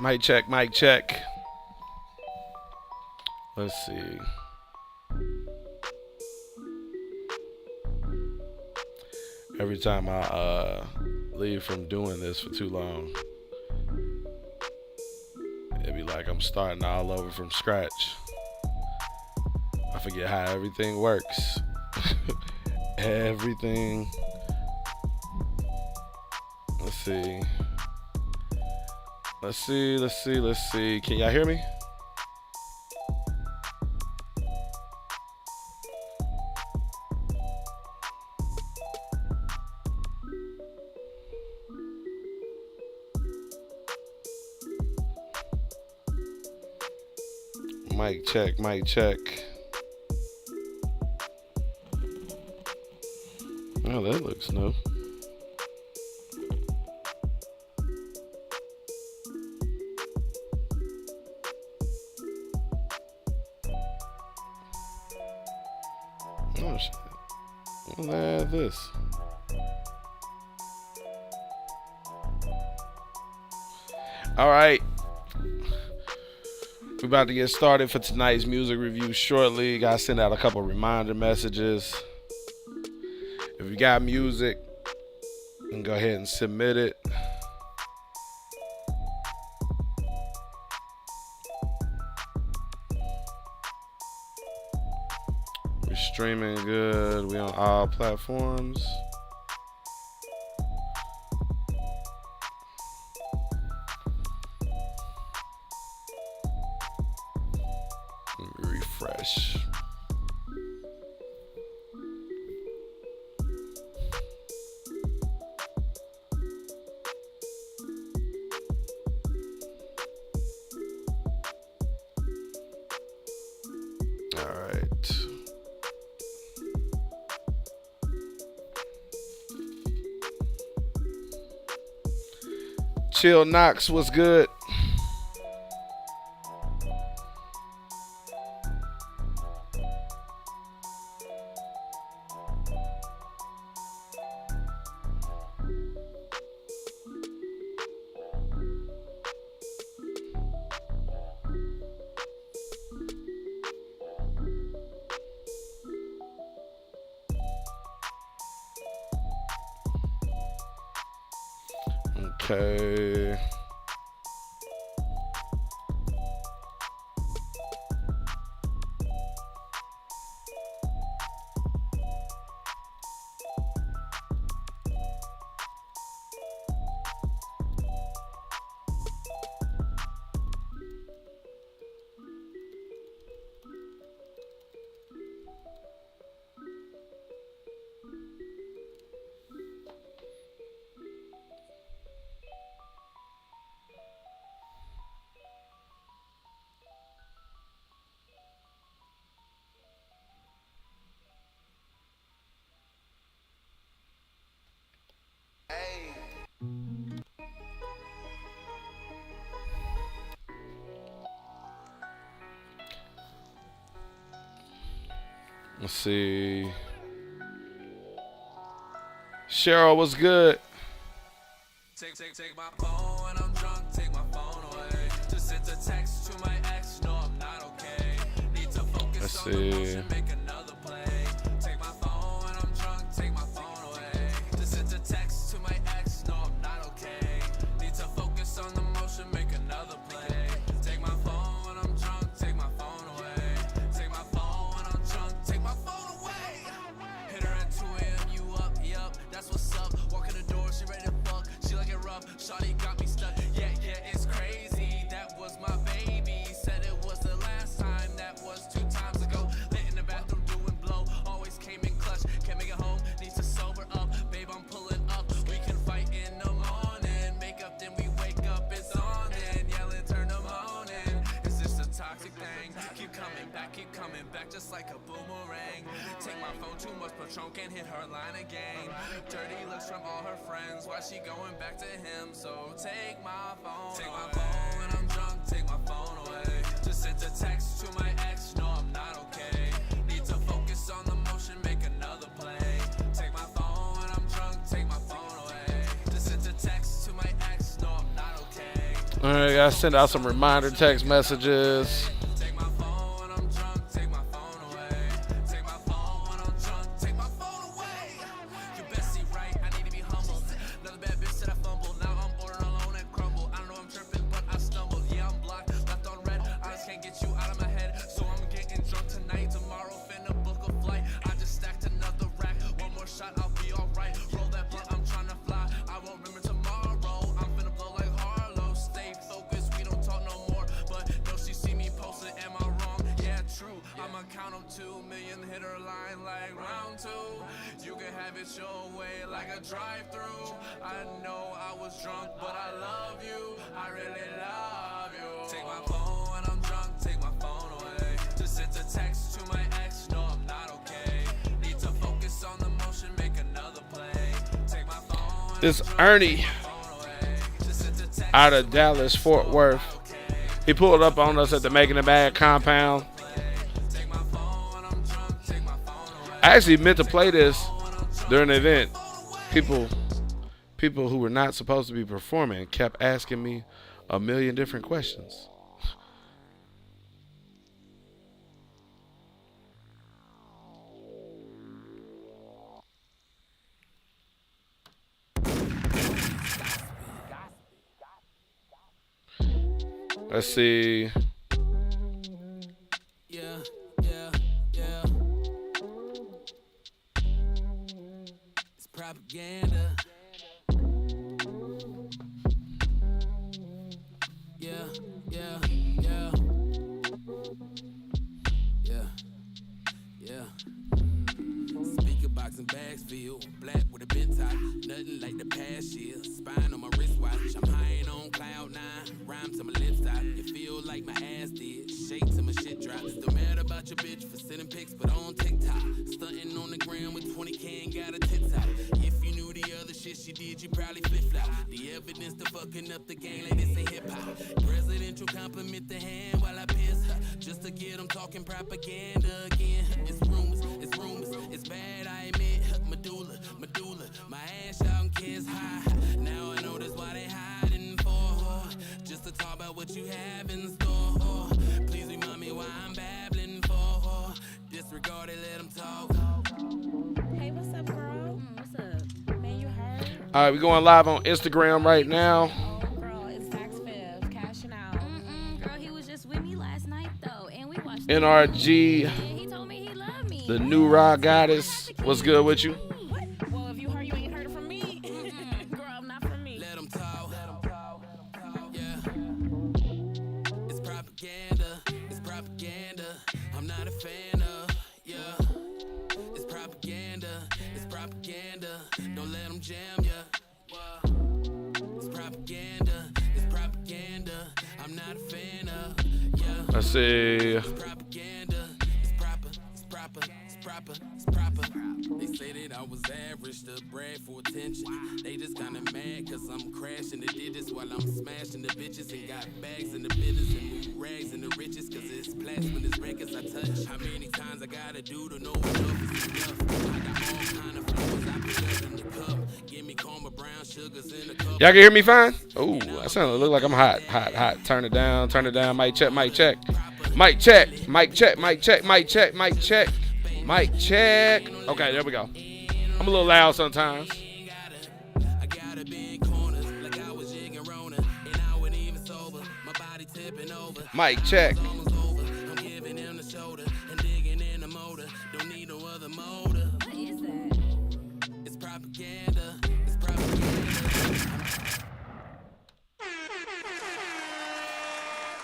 Mic check, mic check. Let's see. Every time I leave from doing this for too long, it'd be like I'm starting all over from scratch. I forget how everything works. Everything. Let's see. Let's see. Can y'all hear me? Mic check, mic check. Oh, that looks new. Oh shit. Well, add this. All right. We're about to get started for tonight's music review shortly. Gotta send out a couple reminder messages. If you got music, you can go ahead and submit it. We're streaming good. We on all platforms. Let me refresh. All right. Chill Knox, what's good? Okay. Let's see. Cheryl, what's good? Take my phone when I'm drunk, take my phone away. Just sent a text to my ex, no, I'm not okay. Need to focus Let's on the see. motion, make another play. Take my phone when I'm drunk, take my phone away. Just sent a text to my ex, no, I'm not okay. Need to focus on the motion, make another play. Take my phone when I'm drunk, take my phone away. Take my phone when I'm drunk, take my phone away. Hit her at 2 a.m., you up, yup, that's what's up. Walk in the door, she ready to fuck, she like it rough. Shawty got me stuck, yeah, it's crazy. That was my baby, said it was the last time, that was 2 times ago. Lit in the bathroom doing blow, always came in clutch. Can't make it home, need to sober up. Babe, I'm pulling up, we can fight in the morning. Make up, then we wake up, it's on then. Yelling, turn the morning. Is this a toxic thing? Keep coming back just like a boomerang. Take my phone, too much Patron, can't hit her line again. Dirty looks from all her friends, why she going back to him? So take my phone. Take my phone when I'm drunk, take my phone away. Just sent a text to my ex, no, I'm not okay. Need to focus on the motion, make another play. Take my phone when I'm drunk, take my phone away. Just sent a text to my ex, no, I'm not okay. All right, I send out some reminder text messages. Take my phone when I'm drunk, take my phone away. Take my phone when I'm drunk, take my phone away. You best see right, I need to be humble. Another bad bitch said I fumble. Now I'm bored alone and crumble. I know I'm tripping, but I stumbled. Yeah, I'm blocked, left on red. I just can't get you out of my head. So I'm getting drunk tonight. Tomorrow finna book a flight. I just stacked another rack. One more shot, I'll be alright. Roll that blunt, I'm trying to fly. I won't remember tomorrow. I'm finna blow like Harlow. Stay focused, we don't talk no more. But no, she see me posting, am I wrong? Yeah, true. I'ma count 2 million, hit her line like round 2. You can have it your way like a drive-through. I know I was drunk, but I love you. I really love you. Take my phone when I'm drunk, take my phone away. Just sent a text to my ex, no, I'm not okay. Need to focus on the motion, make another play. Take my phone when This I'm drunk, Ernie take my phone away. Just sent a text out of Dallas, Fort Worth. He pulled up on us at the Making It Bad compound. I actually meant to play this during the event. People who were not supposed to be performing kept asking me a million different questions. Let's see. Yeah, yeah, yeah. It's propaganda. Yeah, yeah, yeah. Yeah, yeah. Speaker box and bags filled. Black with a bent top. Nothing like the past year. Spine on my wristwatch. I'm high on cloud 9. Rhyme to my lips stop. You feel like my ass did. Shake till my shit drops. Still mad about your bitch for sending pics, but on TikTok. Stunting on the ground with 20K and got a tits out. If you knew the other shit she did, you probably flip flop. The evidence to fucking up the game like this ain't hip hop. Presidential compliment the hand while I piss her. Just to get them talking propaganda again. It's rumors, it's bad, I admit. Medulla, my ass shouting kids high. Now I know that's why they hiding for. Just to talk about what you have in store. Please remind me why I'm babbling for. Disregard it, let them talk. Hey, what's up, girl? What's up? Man, you heard? All right, we're going live on Instagram right now. Oh, girl, it's Tax Fifth, cashing out. Girl, he was just with me last night though, and we watched. NRG, And he told me he loved me. the new rock goddess. What's good with you? What? Well, if you heard, you ain't heard it from me. Girl, not from me. Let them talk. Yeah. It's propaganda. It's propaganda. I'm not a fan of. Yeah. It's propaganda. It's propaganda. Don't let them jam ya. It's propaganda. It's propaganda. I'm not a fan of. Yeah. Let's see. It's propaganda. It's proper. It's proper. It's proper. It's proper. They say that I was average to brag for attention. They just kinda mad cause I'm crashing the digits while I'm smashing the bitches and got bags in the business and new rags in the riches cause it's plastic as records I touch. How many times I gotta do to know enough is enough? I got all kind of flows I put up in the cup. Give me karma brown sugars in the cup. Y'all can hear me fine? Oh, that sounds look like I'm hot. Turn it down. Mic check. Mic check. Mic check. Mic check. Mic check. Mic check. Mic check. Mic check. Okay, there we go. I'm a little loud sometimes. I gotta be in corners like I was jigging Rona and I wasn't even sober. My body tipping over. Mic check. Almost over. I'm giving him the shoulder and digging in the motor. Don't need no other motor. What is that? It's propaganda. It's propaganda.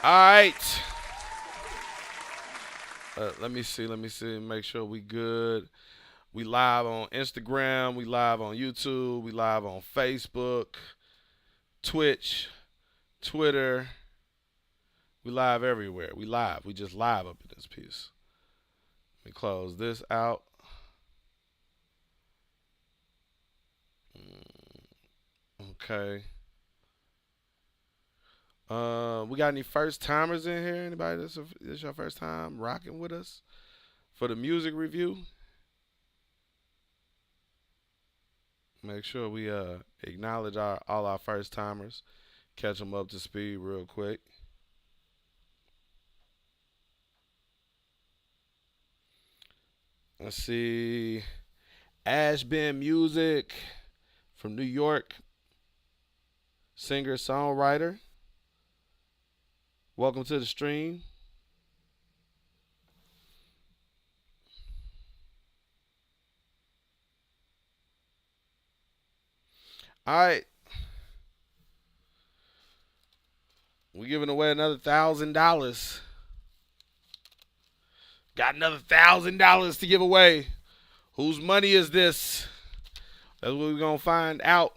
All right. Let me see. Make sure we good. We live on Instagram. We live on YouTube. We live on Facebook, Twitch, Twitter. We live everywhere. We live. We just live up in this piece. Let me close this out. Okay. We got any first timers in here? Anybody this your first time rocking with us for the music review? Make sure we acknowledge all our first timers. Catch them up to speed real quick. Let's see. Ashbin Music from New York. Singer, songwriter. Welcome to the stream. All right. We're giving away another $1,000. Got another $1,000 to give away. Whose money is this? That's what we're gonna find out.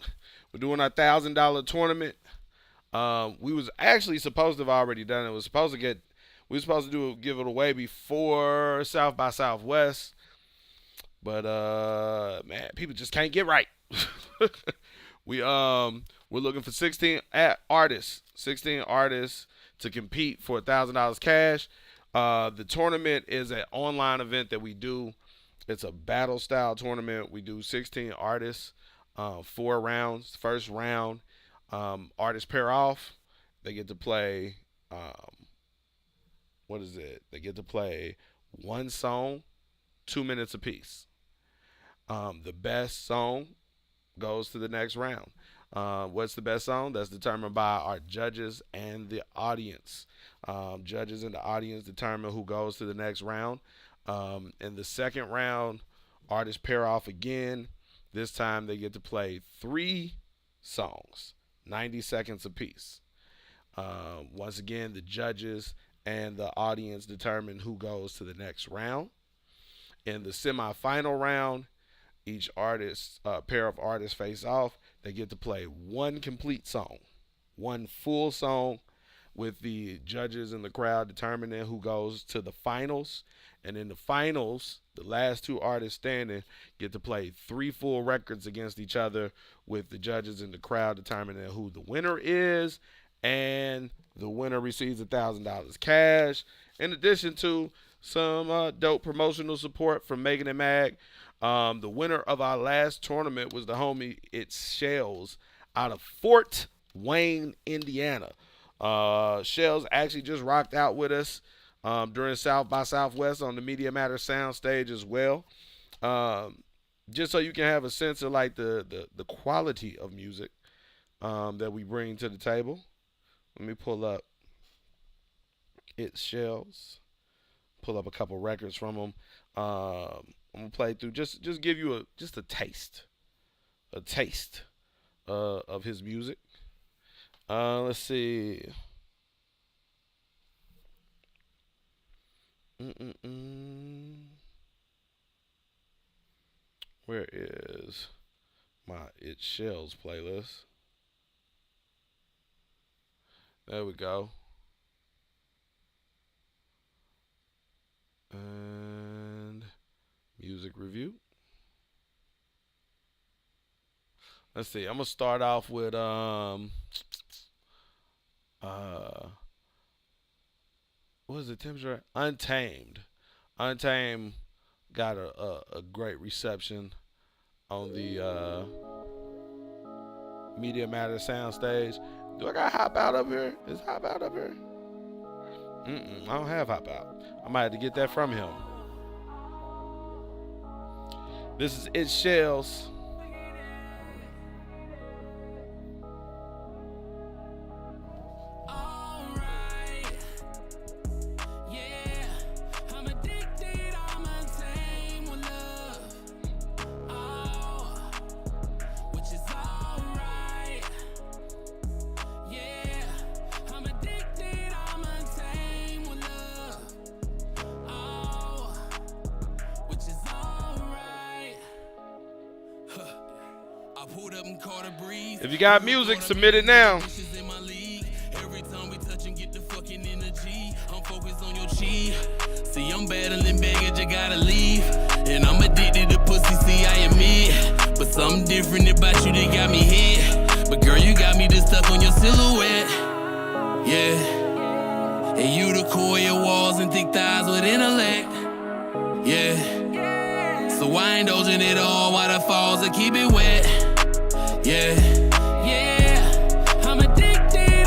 We're doing our $1,000 tournament. We was actually supposed to have already done it. We were supposed to give it away before South by Southwest, but man, people just can't get right. We're looking for 16 artists to compete for $1,000 cash. The tournament is an online event that we do. It's a battle style tournament. We do 16 artists, 4 rounds. First round, artists pair off. They get to play. They get to play one song, 2 minutes apiece. The best song goes to the next round. What's the best song? That's determined by our judges and the audience. Judges and the audience determine who goes to the next round. In the second round, artists pair off again. This time they get to play 3 songs, 90 seconds apiece. Once again, the judges and the audience determine who goes to the next round. In the semifinal round, each pair of artists face off. They get to play 1 complete song, 1 full song, with the judges and the crowd determining who goes to the finals. And in the finals, the last 2 artists standing get to play 3 full records against each other, with the judges and the crowd determining who the winner is. And the winner receives $1,000 cash, in addition to some dope promotional support from Megan and Mag. The winner of our last tournament was the homie It's Shells out of Fort Wayne, Indiana. Shells actually just rocked out with us during South by Southwest on the Media Matter sound stage as well. Just so you can have a sense of like the quality of music that we bring to the table. Let me pull up It's Shells. Pull up a couple records from him. I'm gonna play through just give you a taste of his music. Let's see. Where is my It Shells playlist? There we go. And music review. Let's see. I'm gonna start off with what is it? Temperature Untamed. Untamed got a great reception on the Media Matter sound stage. Do I got Hop Out up here? Is Hop Out up here? I don't have Hop Out. I might have to get that from him. This is It Shells. If you got music, submit it now. Every time we touch and get the fucking energy, I'm focused on your chi. See, I'm battling baggage, I gotta leave. And I'm addicted to pussy, see, I admit. But something different about you that got me hit. But girl, you got me just stuck on your silhouette. Yeah. And you the core of your walls and thick thighs with intellect. Yeah. So I ain't dodging it all while the falls and keep it wet. Yeah. I'm addicted.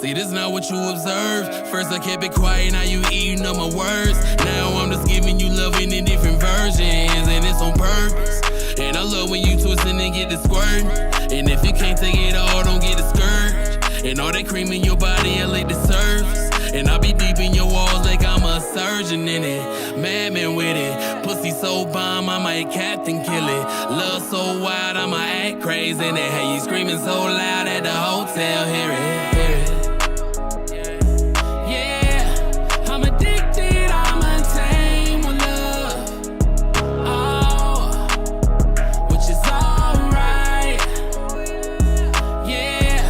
See, this not what you observed. First I kept it quiet, now you eating up my words. Now I'm just giving you love in different versions, and it's on purpose. And I love when you twistin' and get the squirt. And if you can't take it all, don't get discouraged. And all that cream in your body, I like the surface. And I be deep in your walls like I'm a surgeon in it. Madman with it. Pussy so bomb, I might captain kill it. Love so wild, I'ma act crazy in it. Hey, you screaming so loud at the hotel, hear it, hear it. Yeah, I'm addicted, I'm untamed with love. Oh, which is alright. Yeah,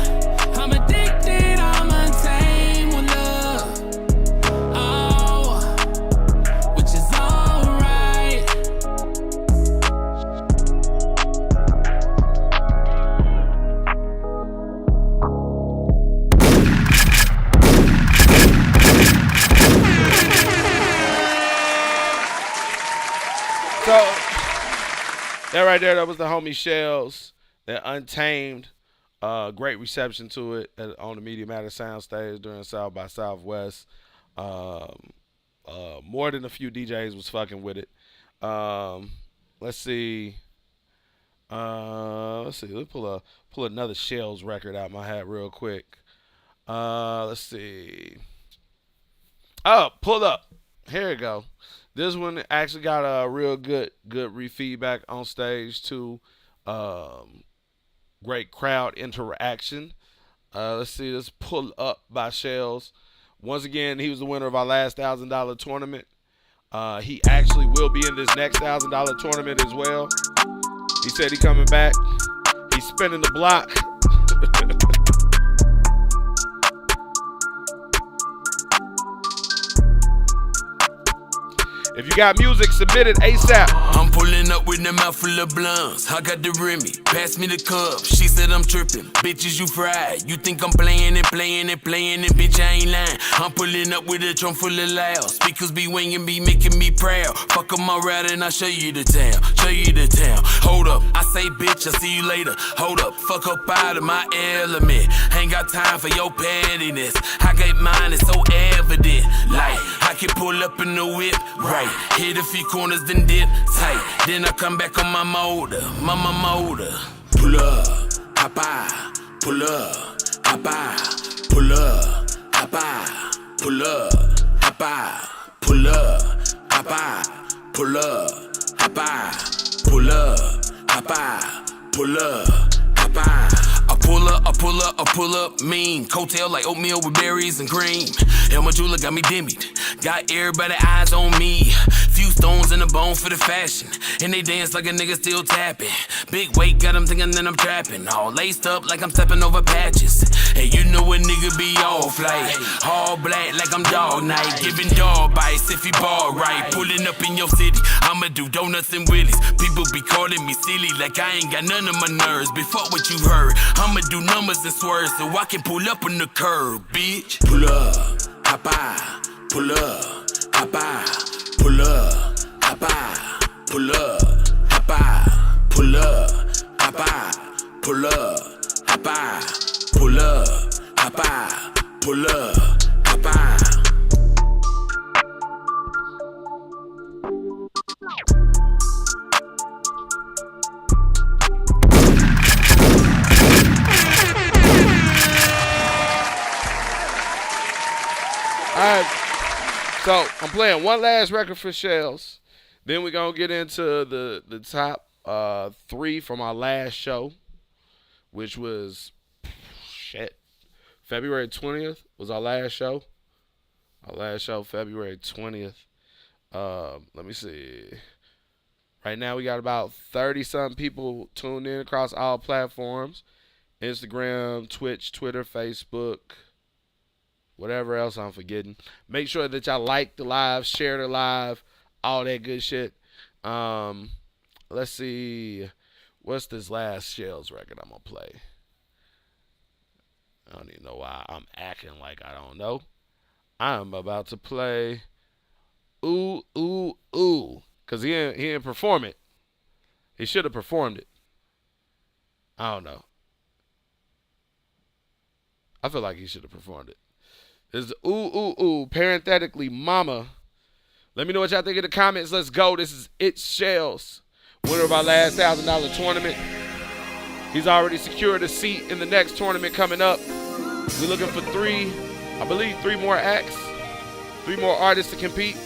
I'm addicted, I'm untamed with love. Oh, which is alright. So that right there, that was the homie Shells, that Untamed. Great reception to it on the Media Matter soundstage during South by Southwest. More than a few DJs was fucking with it. Let's see. Let's pull another Shells record out my hat real quick. Let's see. Oh, pulled up. Here we go. This one actually got a real good feedback on stage too. Great crowd interaction. Let's see. Let's pull up by Shells. Once again, he was the winner of our last $1,000 tournament. He actually will be in this next $1,000 tournament as well. He said he coming back. He's spinning the block. If you got music, submit it ASAP. I'm pulling up with a mouth full of blunts. I got the Remy, pass me the cup. She said I'm tripping, bitches you fried. You think I'm playing it, bitch I ain't lying. I'm pulling up with a trunk full of loud. Speakers be winging, be making me proud. Fuck up my route and I'll show you the town, Hold up, I say bitch, I see you later. Hold up, fuck up out of my element. Ain't got time for your pettiness. I got mine, it's so evident. Like, I can pull up in the whip, right. Hit a few corners, then dip tight. Then I come back on my motor. Pull up, hop out. Pull up, hop out. Pull up, hop out. Pull up, hop out. Pull up, hop out. Pull up, hop out. Pull up, hop out. Pull up, hop out. I pull up, mean. Coattail like oatmeal with berries and cream. El Majula got me dimmied. Got everybody eyes on me. Few stones in the bone for the fashion. And they dance like a nigga still tapping. Big weight got them thinking that I'm trapping. All laced up like I'm stepping over patches. Hey, you know a nigga be off like all black like I'm dog night. Giving dog bites if he ball right. Pulling up in your city, I'ma do donuts and willies. People be calling me silly like I ain't got none of my nerves. Before what you heard, I'ma do numbers and swerves so I can pull up on the curb, bitch. Pull up, hop out. Pull up, hop out. Pull up, hop out. Pull up, hop out. Pull up, hop out. Pull up, hop out. Pull up, hop out. Pull up, hop out. Alright, so I'm playing one last record for Shells. Then we're going to get into the top 3 from our last show, which was, February 20th was our last show. Our last show, February 20th. Let me see. Right now we got about 30-something people tuned in across all platforms. Instagram, Twitch, Twitter, Facebook, whatever else I'm forgetting. Make sure that y'all like the live, share the live, all that good shit. Let's see. What's this last Shells record I'm going to play? I don't even know why I'm acting like I don't know. I'm about to play Ooh, Ooh, Ooh. Because he didn't perform it. He should have performed it. I don't know. I feel like he should have performed it. This is ooh ooh ooh. Parenthetically, mama. Let me know what y'all think in the comments. Let's go. This is It Shells, winner of our last $1,000 tournament. He's already secured a seat in the next tournament coming up. We're looking for I believe three more acts, three more artists to compete.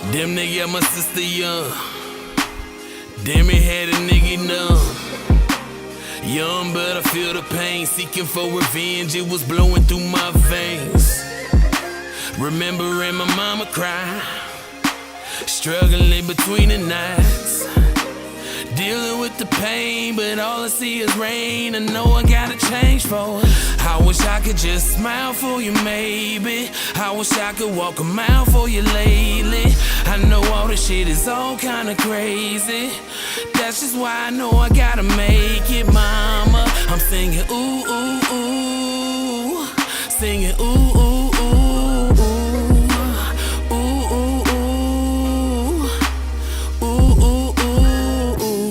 Damn, they got my sister young. Damn, it had a nigga numb. Young, but I feel the pain. Seeking for revenge, it was blowing through my veins. Remembering my mama cry. Struggling between the nights. Dealing with the pain, but all I see is rain. I know I gotta change for it. I wish I could just smile for you, maybe. I wish I could walk a mile for you lately. I know all this shit is all kinda crazy. That's just why I know I gotta make it, mama. I'm singing ooh, ooh, ooh. Singing ooh, ooh, ooh, ooh. Ooh, ooh, ooh. Ooh, ooh, ooh, ooh.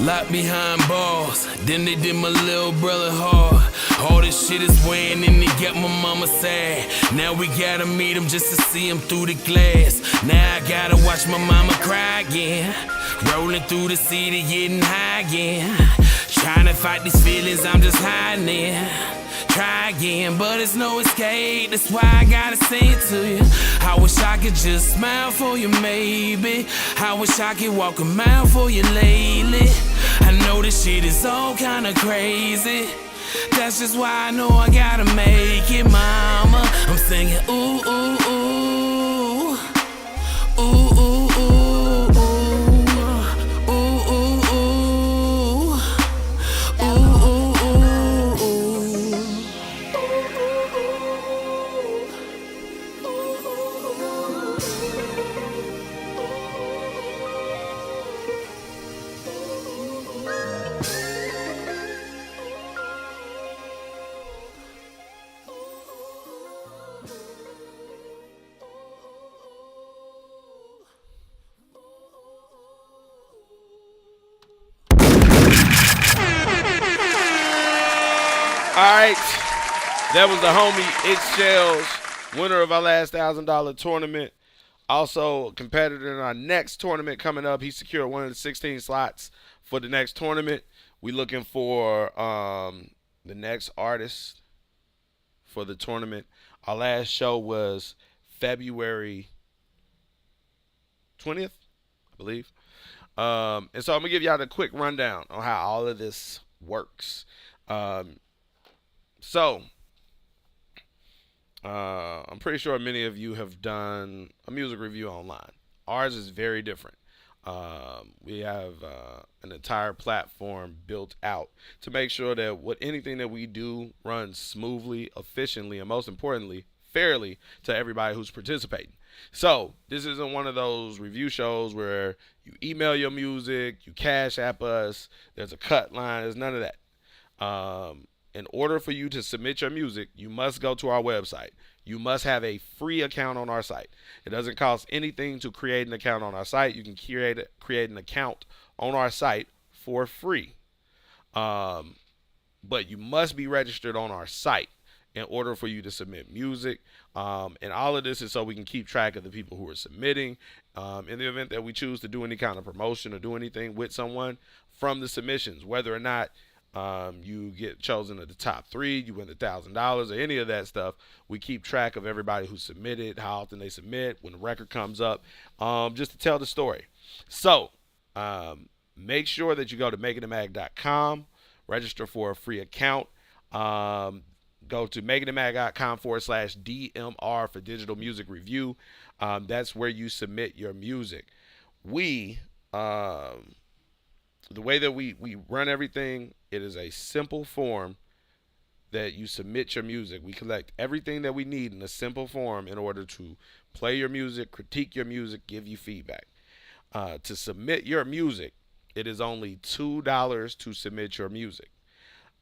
Locked behind bars, then they did my little brother hard. All this shit is weighing and it got my mama sad. Now we gotta meet him just to see him through the glass. Now I gotta watch my mama cry again. Rolling through the city, getting high again. Trying to fight these feelings, I'm just hiding in. Try again, but it's no escape. That's why I gotta say it to you. I wish I could just smile for you, maybe. I wish I could walk a mile for you lately. I know this shit is all kinda crazy. That's just why I know I gotta make it, mama. I'm singing ooh, ooh, ooh. Ooh, ooh, ooh, ooh. Ooh, ooh, ooh. Ooh, ooh, ooh, ooh. All right, that was the homie It Shells, winner of our last $1,000 tournament. Also, a competitor in our next tournament coming up. He secured one of the 16 slots for the next tournament. We looking for the next artist for the tournament. Our last show was February 20th, I believe. And so I'm gonna give y'all the quick rundown on how all of this works. So I'm pretty sure many of you have done a music review online. Ours is very different. We have an entire platform built out to make sure that anything that we do runs smoothly, efficiently, and most importantly, fairly to everybody who's participating. So this isn't one of those review shows where you email your music, you cash app us, there's a cut line, there's none of that. In order for you to submit your music, you must go to our website. You must have a free account on our site. It doesn't cost anything to create an account on our site. You can create an account on our site for free. But you must be registered on our site in order for you to submit music. And all of this is so we can keep track of the people who are submitting in the event that we choose to do any kind of promotion or do anything with someone from the submissions, whether or not you get chosen at the top 3, you win $1,000 or any of that stuff. We keep track of everybody who submitted, how often they submit, when the record comes up, just to tell the story. So make sure that you go to makingthemag.com, register for a free account. Go to makingthemag.com/DMR for digital music review. That's where you submit your music. We, the way that we run everything, it is a simple form that you submit your music. We collect everything that we need in a simple form in order to play your music, critique your music, give you feedback. To submit your music, it is only $2 to submit your music.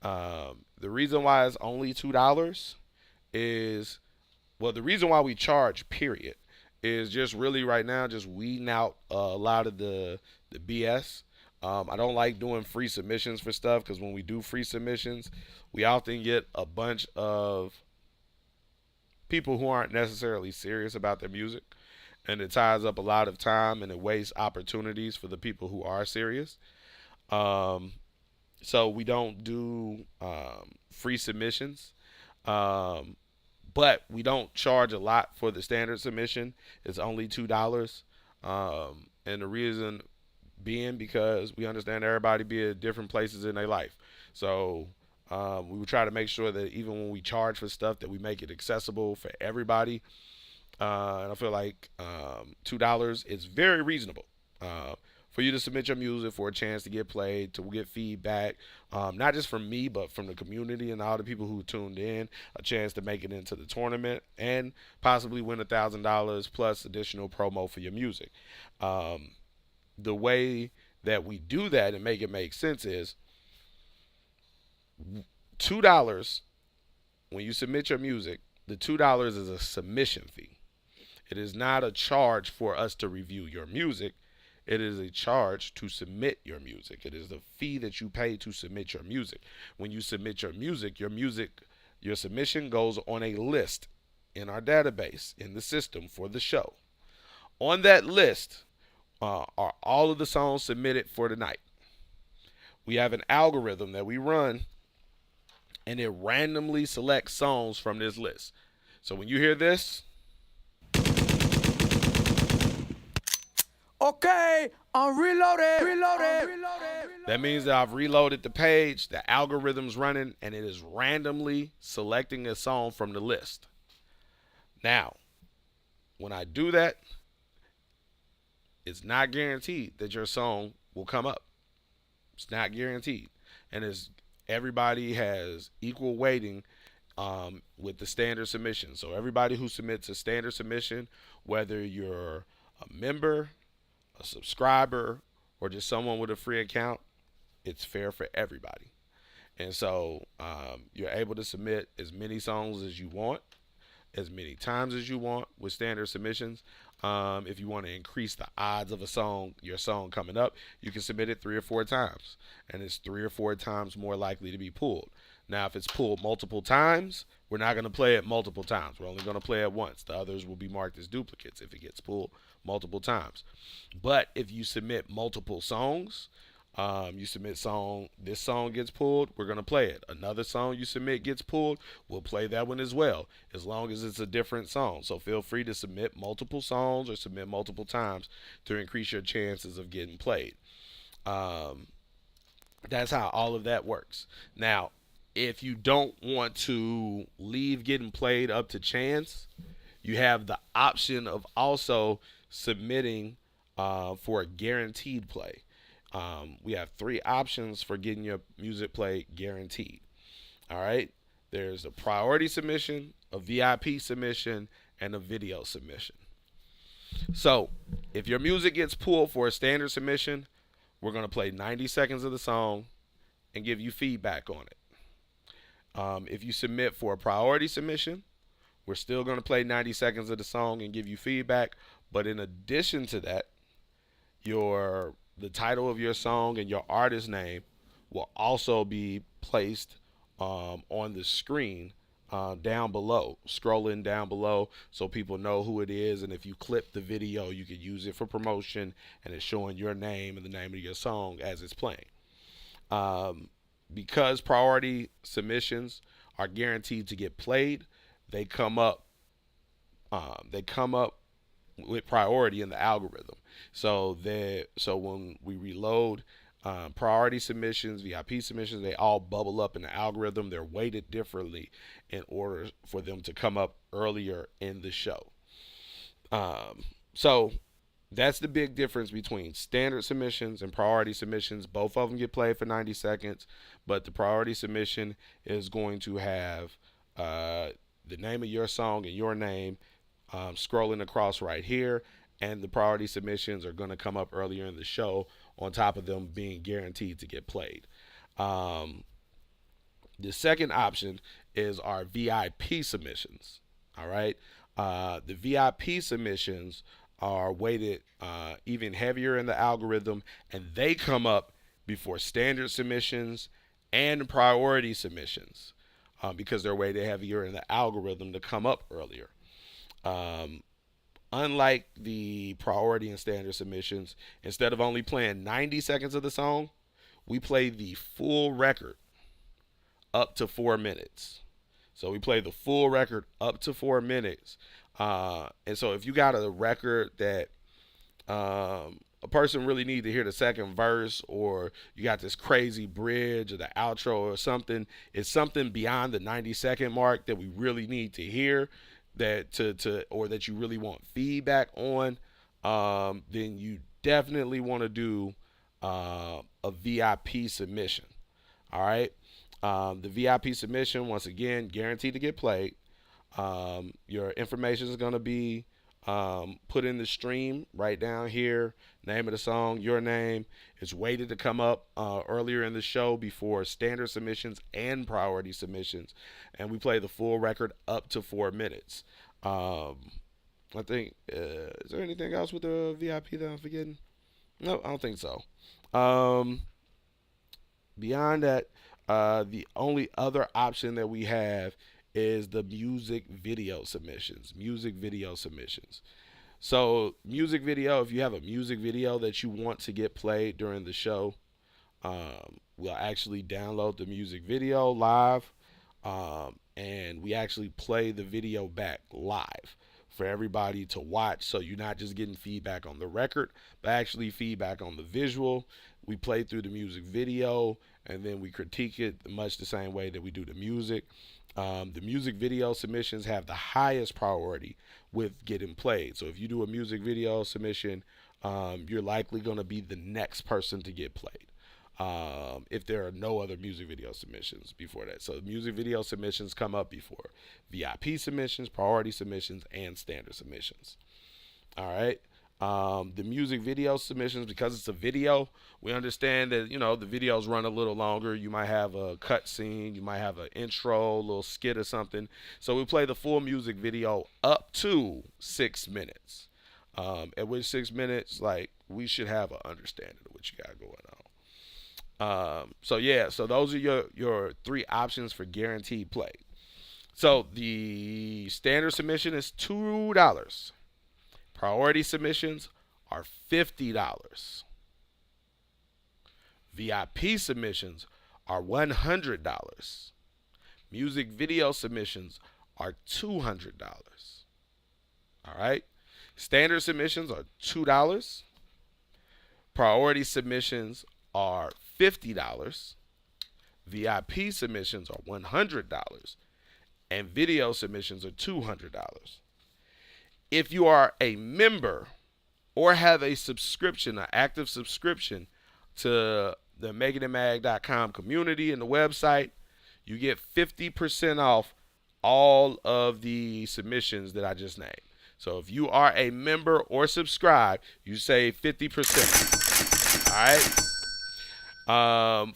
The reason why it's only $2 is, well, the reason why we charge, period, is just really right now just weeding out a lot of the BS. I don't like doing free submissions for stuff because when we do free submissions, we often get a bunch of people who aren't necessarily serious about their music, and it ties up a lot of time and it wastes opportunities for the people who are serious. Um, so we don't do free submissions, um, but we don't charge a lot for the standard submission. It's only $2, and the reason being because we understand everybody be at different places in their life. So we would try to make sure that even when we charge for stuff, that we make it accessible for everybody. And I feel like $2 is very reasonable for you to submit your music, for a chance to get played, to get feedback, not just from me, but from the community and all the people who tuned in, a chance to make it into the tournament, and possibly win $1,000 plus additional promo for your music. The way that we do that and make it make sense is $2 when you submit your music. The $2 is a submission fee. It is not a charge for us to review your music. It is a charge to submit your music. It is the fee that you pay to submit your music. When you submit your music, your submission goes on a list in our database, in the system for the show. On that list are all of the songs submitted for the night. We have an algorithm that we run, and it randomly selects songs from this list. So when you hear this, Okay, I'm reloaded. that means that I've reloaded the page, the algorithm's running, and it is randomly selecting a song from the list. Now, when I do that, it's not guaranteed that your song will come up. It's not guaranteed. And everybody has equal weighting with the standard submission. So everybody who submits a standard submission, whether you're a member, a subscriber, or just someone with a free account, it's fair for everybody. And so you're able to submit as many songs as you want, as many times as you want with standard submissions. If you want to increase the odds of your song coming up, you can submit it 3 or 4 times, and it's 3 or 4 times more likely to be pulled. Now, if it's pulled multiple times, we're not going to play it multiple times. We're only going to play it once. The others will be marked as duplicates if it gets pulled multiple times. But if you submit multiple songs, you submit this song gets pulled, we're going to play it. Another song you submit gets pulled, we'll play that one as well, as long as it's a different song. So feel free to submit multiple songs or submit multiple times to increase your chances of getting played. That's how all of that works. Now, if you don't want to leave getting played up to chance, you have the option of also submitting for a guaranteed play. We have 3 options for getting your music played guaranteed. All right. There's a priority submission, a VIP submission, and a video submission. So if your music gets pulled for a standard submission, we're going to play 90 seconds of the song and give you feedback on it. If you submit for a priority submission, we're still going to play 90 seconds of the song and give you feedback. But in addition to that, the title of your song and your artist name will also be placed on the screen down below, scrolling down below so people know who it is. And if you clip the video, you can use it for promotion and it's showing your name and the name of your song as it's playing. Um, because priority submissions are guaranteed to get played, they come up. They come up with priority in the algorithm. So when we reload priority submissions, VIP submissions, they all bubble up in the algorithm. They're weighted differently in order for them to come up earlier in the show. So that's the big difference between standard submissions and priority submissions. Both of them get played for 90 seconds, but the priority submission is going to have the name of your song and your name scrolling across right here, and the priority submissions are going to come up earlier in the show on top of them being guaranteed to get played. Um, the second option is our VIP submissions. All right. The VIP submissions are weighted even heavier in the algorithm, and they come up before standard submissions and priority submissions because they're weighted heavier in the algorithm to come up earlier. Um, Unlike the priority and standard submissions, instead of only playing 90 seconds of the song, we play the full record up to 4 minutes. So we play the full record up to 4 minutes. And so if you got a record that a person really need to hear the second verse, or you got this crazy bridge or the outro or something, it's something beyond the 90-second mark that we really need to hear, that to or that you really want feedback on, then you definitely want to do a VIP submission. All right. The VIP submission, once again, guaranteed to get played. Your information is going to be put in the stream right down here. Name of the song, your name. It's weighted to come up earlier in the show before standard submissions and priority submissions. And we play the full record up to 4 minutes. I think, is there anything else with the VIP that I'm forgetting? No, I don't think so. Beyond that, the only other option that we have is the music video submissions. Music video submissions. So, music video, if you have a music video that you want to get played during the show, we'll actually download the music video live, and we actually play the video back live for everybody to watch. So you're not just getting feedback on the record, but actually feedback on the visual. We play through the music video, and then we critique it much the same way that we do the music. The music video submissions have the highest priority with getting played. So if you do a music video submission, you're likely going to be the next person to get played. If there are no other music video submissions before that. So music video submissions come up before VIP submissions, priority submissions, and standard submissions. All right. The music video submissions, because it's a video, we understand that, the videos run a little longer. You might have a cut scene, you might have an intro, a little skit or something. So we play the full music video up to 6 minutes. At which 6 minutes, we should have an understanding of what you got going on. So those are your three options for guaranteed play. So the standard submission is $2. Priority submissions are $50. VIP submissions are $100. Music video submissions are $200. All right. Standard submissions are $2. Priority submissions are $50. VIP submissions are $100. And video submissions are $200. If you are a member or have a subscription, an active subscription to the makingitmag.com community and the website, you get 50% off all of the submissions that I just named. So if you are a member or subscribe, you save 50%. All right.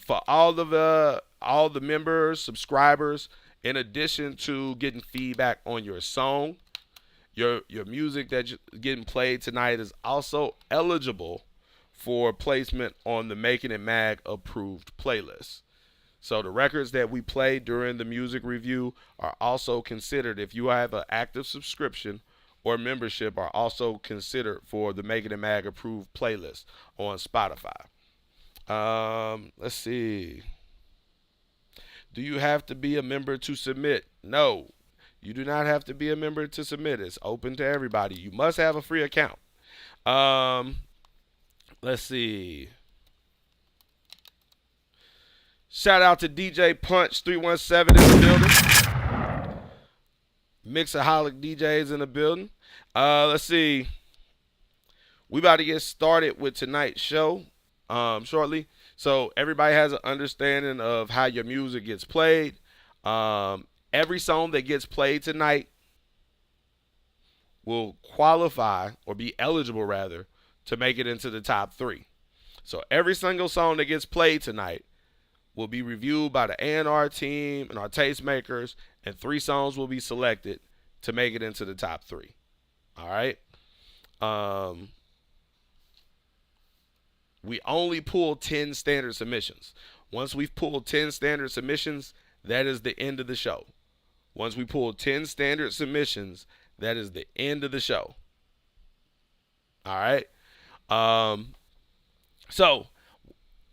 For all the members, subscribers, in addition to getting feedback on your song, your music that's getting played tonight is also eligible for placement on the Making It Mag approved playlist. So the records that we play during the music review are also considered, if you have an active subscription or membership, are also considered for the Make It and Mag approved playlist on Spotify. Let's see. Do you have to be a member to submit? No, you do not have to be a member to submit. It's open to everybody. You must have a free account. Let's see. Shout out to DJ Punch 317 in the building. Mixaholic DJs in the building. Let's see. We about to get started with tonight's show shortly. So everybody has an understanding of how your music gets played. Every song that gets played tonight will qualify, or be eligible rather, to make it into the top 3. So every single song that gets played tonight will be reviewed by the A&R team and our tastemakers, and 3 songs will be selected to make it into the top 3. All right? We only pull 10 standard submissions. Once we've pulled 10 standard submissions, that is the end of the show. Once we pull 10 standard submissions, that is the end of the show. All right? So,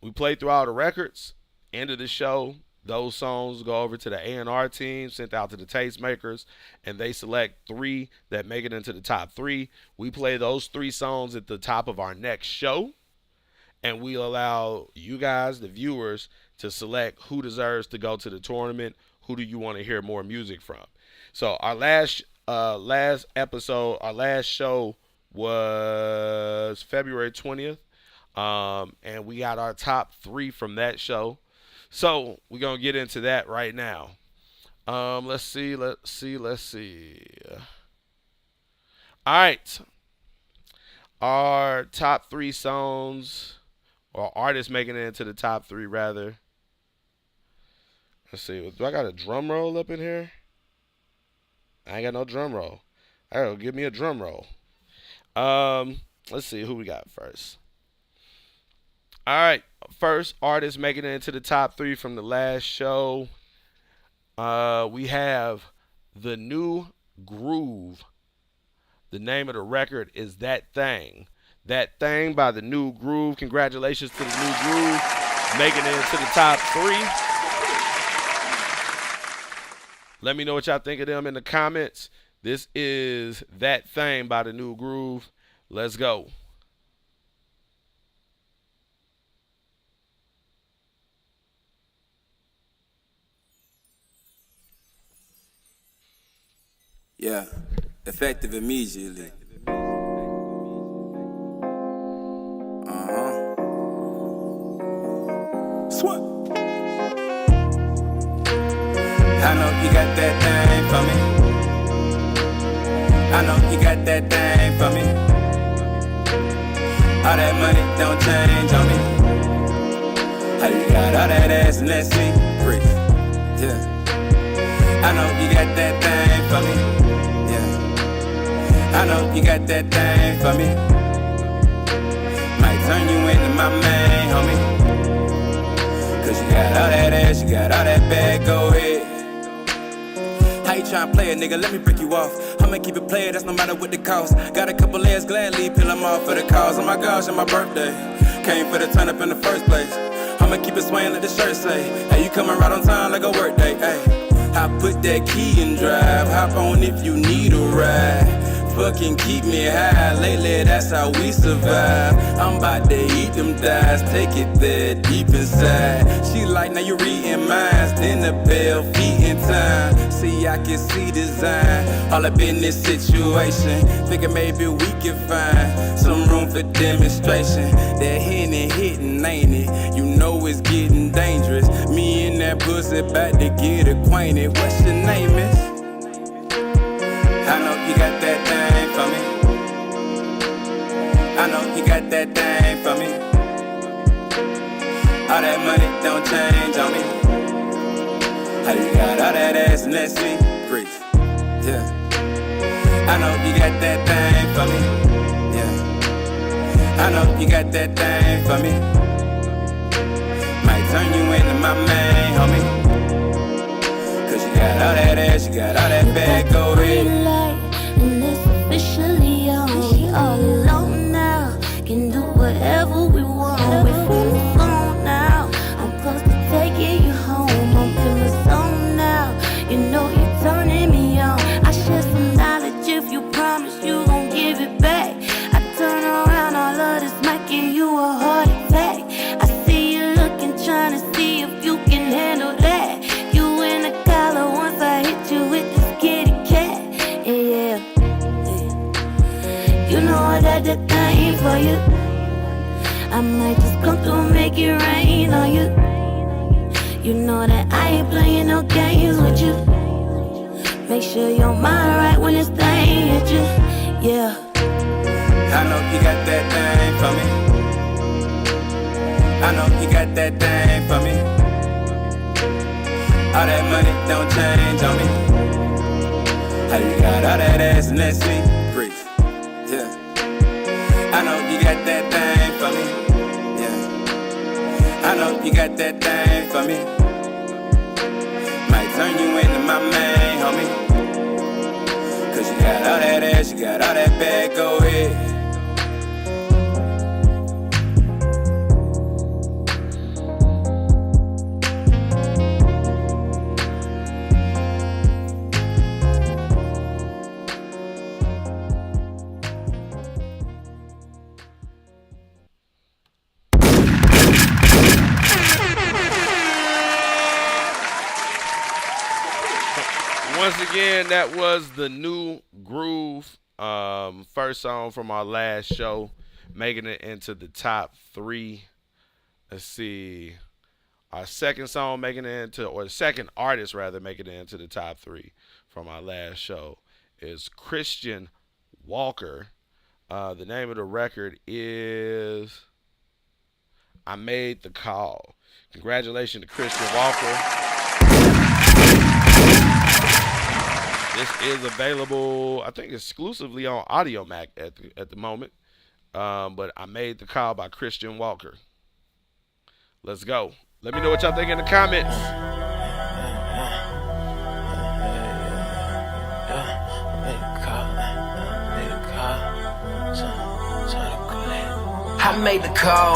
we play through all the records. End of the show, those songs go over to the A&R team, sent out to the tastemakers, and they select 3 that make it into the top 3. We play those 3 songs at the top of our next show, and we allow you guys, the viewers, to select who deserves to go to the tournament. Who do you want to hear more music from? So our last episode, our last show was February 20th, and we got our top 3 from that show. So we're going to get into that right now. Let's see. All right. Our top 3 songs, or artists making it into the top 3 rather. Let's see. Do I got a drum roll up in here? I ain't got no drum roll. All right, give me a drum roll. Let's see who we got first. All right, first artist making it into the top 3 from the last show. We have The New Groove. The name of the record is That Thing. That Thing by The New Groove. Congratulations to The New Groove making it into the top 3. Let me know what y'all think of them in the comments. This is That Thing by The New Groove. Let's go. Yeah, effective immediately. Swat. I know you got that thing for me. I know you got that thing for me. All that money don't change on me. How you got all that ass and that secret? Yeah. I know you got that thing for me. Yeah. I know you got that thing for me. Might turn you into my main homie. Cause you got all that ass, you got all that bag, go ahead. How you tryna play it, nigga? Let me break you off. I'ma keep it playing, that's no matter what the cost. Got a couple layers, gladly peel them off for the cause. Oh my gosh, on my birthday. Came for the turn up in the first place. I'ma keep it swaying like the shirt say. Hey, you coming right on time like a work day, hey. I put that key in drive, hop on if you need a ride. Fucking keep me high, lately that's how we survive. I'm about to eat them thighs, take it there deep inside. She like, now you reading minds, then the bell feet in time. See, I can see design, all up in this situation. Thinking maybe we can find some room for demonstration. That Henny hitting, ain't it? You know it's getting dangerous. Me and that pussy about to get acquainted. What's your name, miss? I know you got that thing for me. I know you got that thing for me. All that money don't change on me. How you got all that ass and that secret? Yeah. I know you got that thing for me. Yeah. I know you got that thing for me. Might turn you into my main homie. you got all that bad, go ahead. And it's officially on. We all alone now. Can do whatever we want. We're from the phone now. I'm close to taking you home. I'm in the zone now. You know you're turning me on. I share some knowledge if you promise you gon' give it back. I turn around, all of this might give you a heart attack. I see you looking, trying to see if you can handle that. You in the collar once I hit you with this kitty cat. Yeah. You know I got that thing for you. I might just come through, make it rain on you. You know that I ain't playing no games with you. Make sure your mind right when this thing hit you. Yeah. I know you got that thing for me. I know you got that thing for me. All that money don't change on me. How you got all that ass and that sweet breeze? Yeah. I know you got that thing for me. Yeah. I know you got that thing for me. Might turn you into my main homie. Cause you got all that ass, you got all that bad, go ahead. Once again, that was the New Groove, first song from our last show, making it into the top 3. Let's see, our second song making it into, or the second artist rather, making it into the top 3 from our last show is Christian Walker. The name of the record is I Made the Call. Congratulations to Christian Walker. This is available, I think, exclusively on Audio Mac at the moment. But I Made the Call by Christian Walker. Let's go. Let me know what y'all think in the comments. I made the call,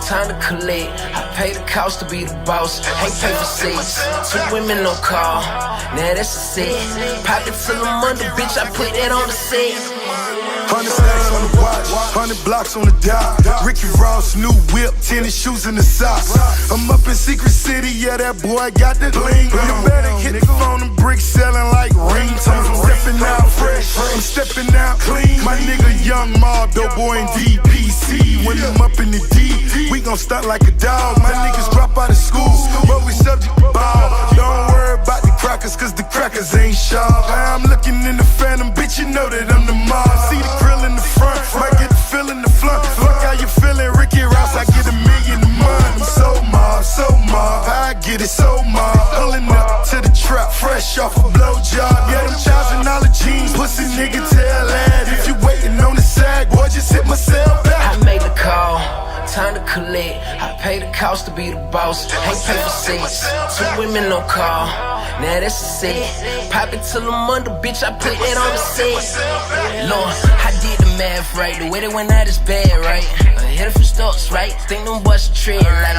time to collect. I paid the cost to be the boss. Ain't pay for sex. 2 women no call. Now that's a set. Pocket till I'm under, bitch. I put that on the set. 100 stacks on the watch, 100 blocks on the dot. Ricky Ross, new whip, tennis shoes in the socks. I'm up in Secret City, yeah, that boy got the bling. You better hit the phone and bricks selling like ringtones. I'm stepping out fresh, I'm stepping out clean. My nigga Young Mob, dope boy in DPC. When I'm up in the D, we gon' stunt like a dog. My niggas drop out of school, but we subject to ball. Don't worry about the crackers, cause the crackers ain't sharp. I'm looking in the phantom, bitch, you know that I'm the mob. See the grill in the front, might get the feel in the front. Fuck how you feeling, Ricky Ross, I get $1 million a month. I'm so mob, I get it so mob. Pulling up to the trap, fresh off a blowjob. Yeah, them $1,000 jeans, pussy nigga tell that. If you waiting on the sag, boy, just hit myself back. I made the call, time to collect. I paid the cost to be the boss. Ain't pay for sex. 2 women no call. Now that's a set. Pop it till I'm under, bitch. I put that on the set. Lord, I did the math right. The way they went out is bad, right? I hit a few stops, right? Think them boys should tread like.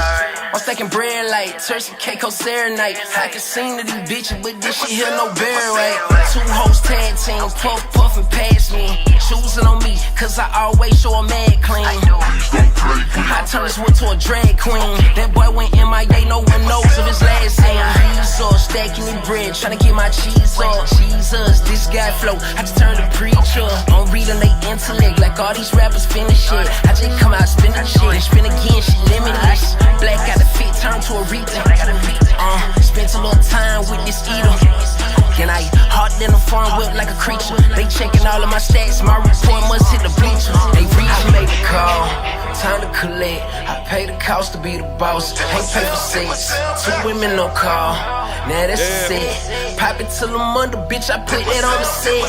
I'm stacking bread like Turkey cake on Serenite. I can sing to these bitches, but this shit here no bear, right? 2 hoes tag team, puff and pass me. Choosing on me, cause I always show a mad clean. I turn this one to a drag queen. That boy went MIA, no one knows of his last name. He's all stacking the bread, trying to get my cheese up. Jesus, this guy flow, I just turned to preacher. I'm reading they intellect, like all these rappers finish shit. I just come out spinning shit, and spin again, shit limitless. Black got the fit, turn to a reaper. Spent a little time with this eater. And I harder than a farm whip like a creature. They checking all of my stats, my report must hit the bleachers. They reach, I made the call, time to collect. I pay the cost to be the boss. Ain't pay for sex. 2 women no call. Now that's a set. Pop it till I'm under, bitch. I put that on the set.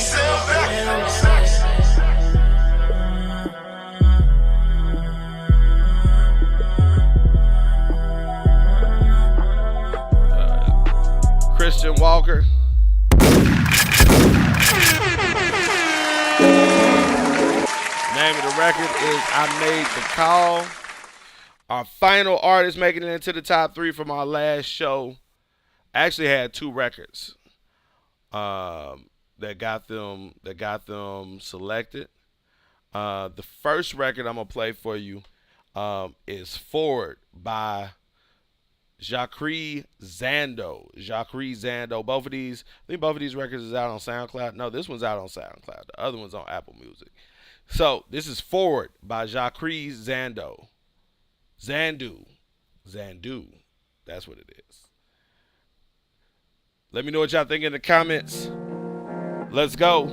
Christian Walker. record is I Made the Call. Our final artist making it into the top 3 from our last show actually had 2 records that got them selected. The first record I'm gonna play for you is Forward by Jacques Zando. Jacques Zando. I think both of these records is out on SoundCloud. No, this one's out on SoundCloud. The other one's on Apple Music. So this is Forward by Jacques Zando. Zandu. That's what it is. Let me know what y'all think in the comments. Let's go.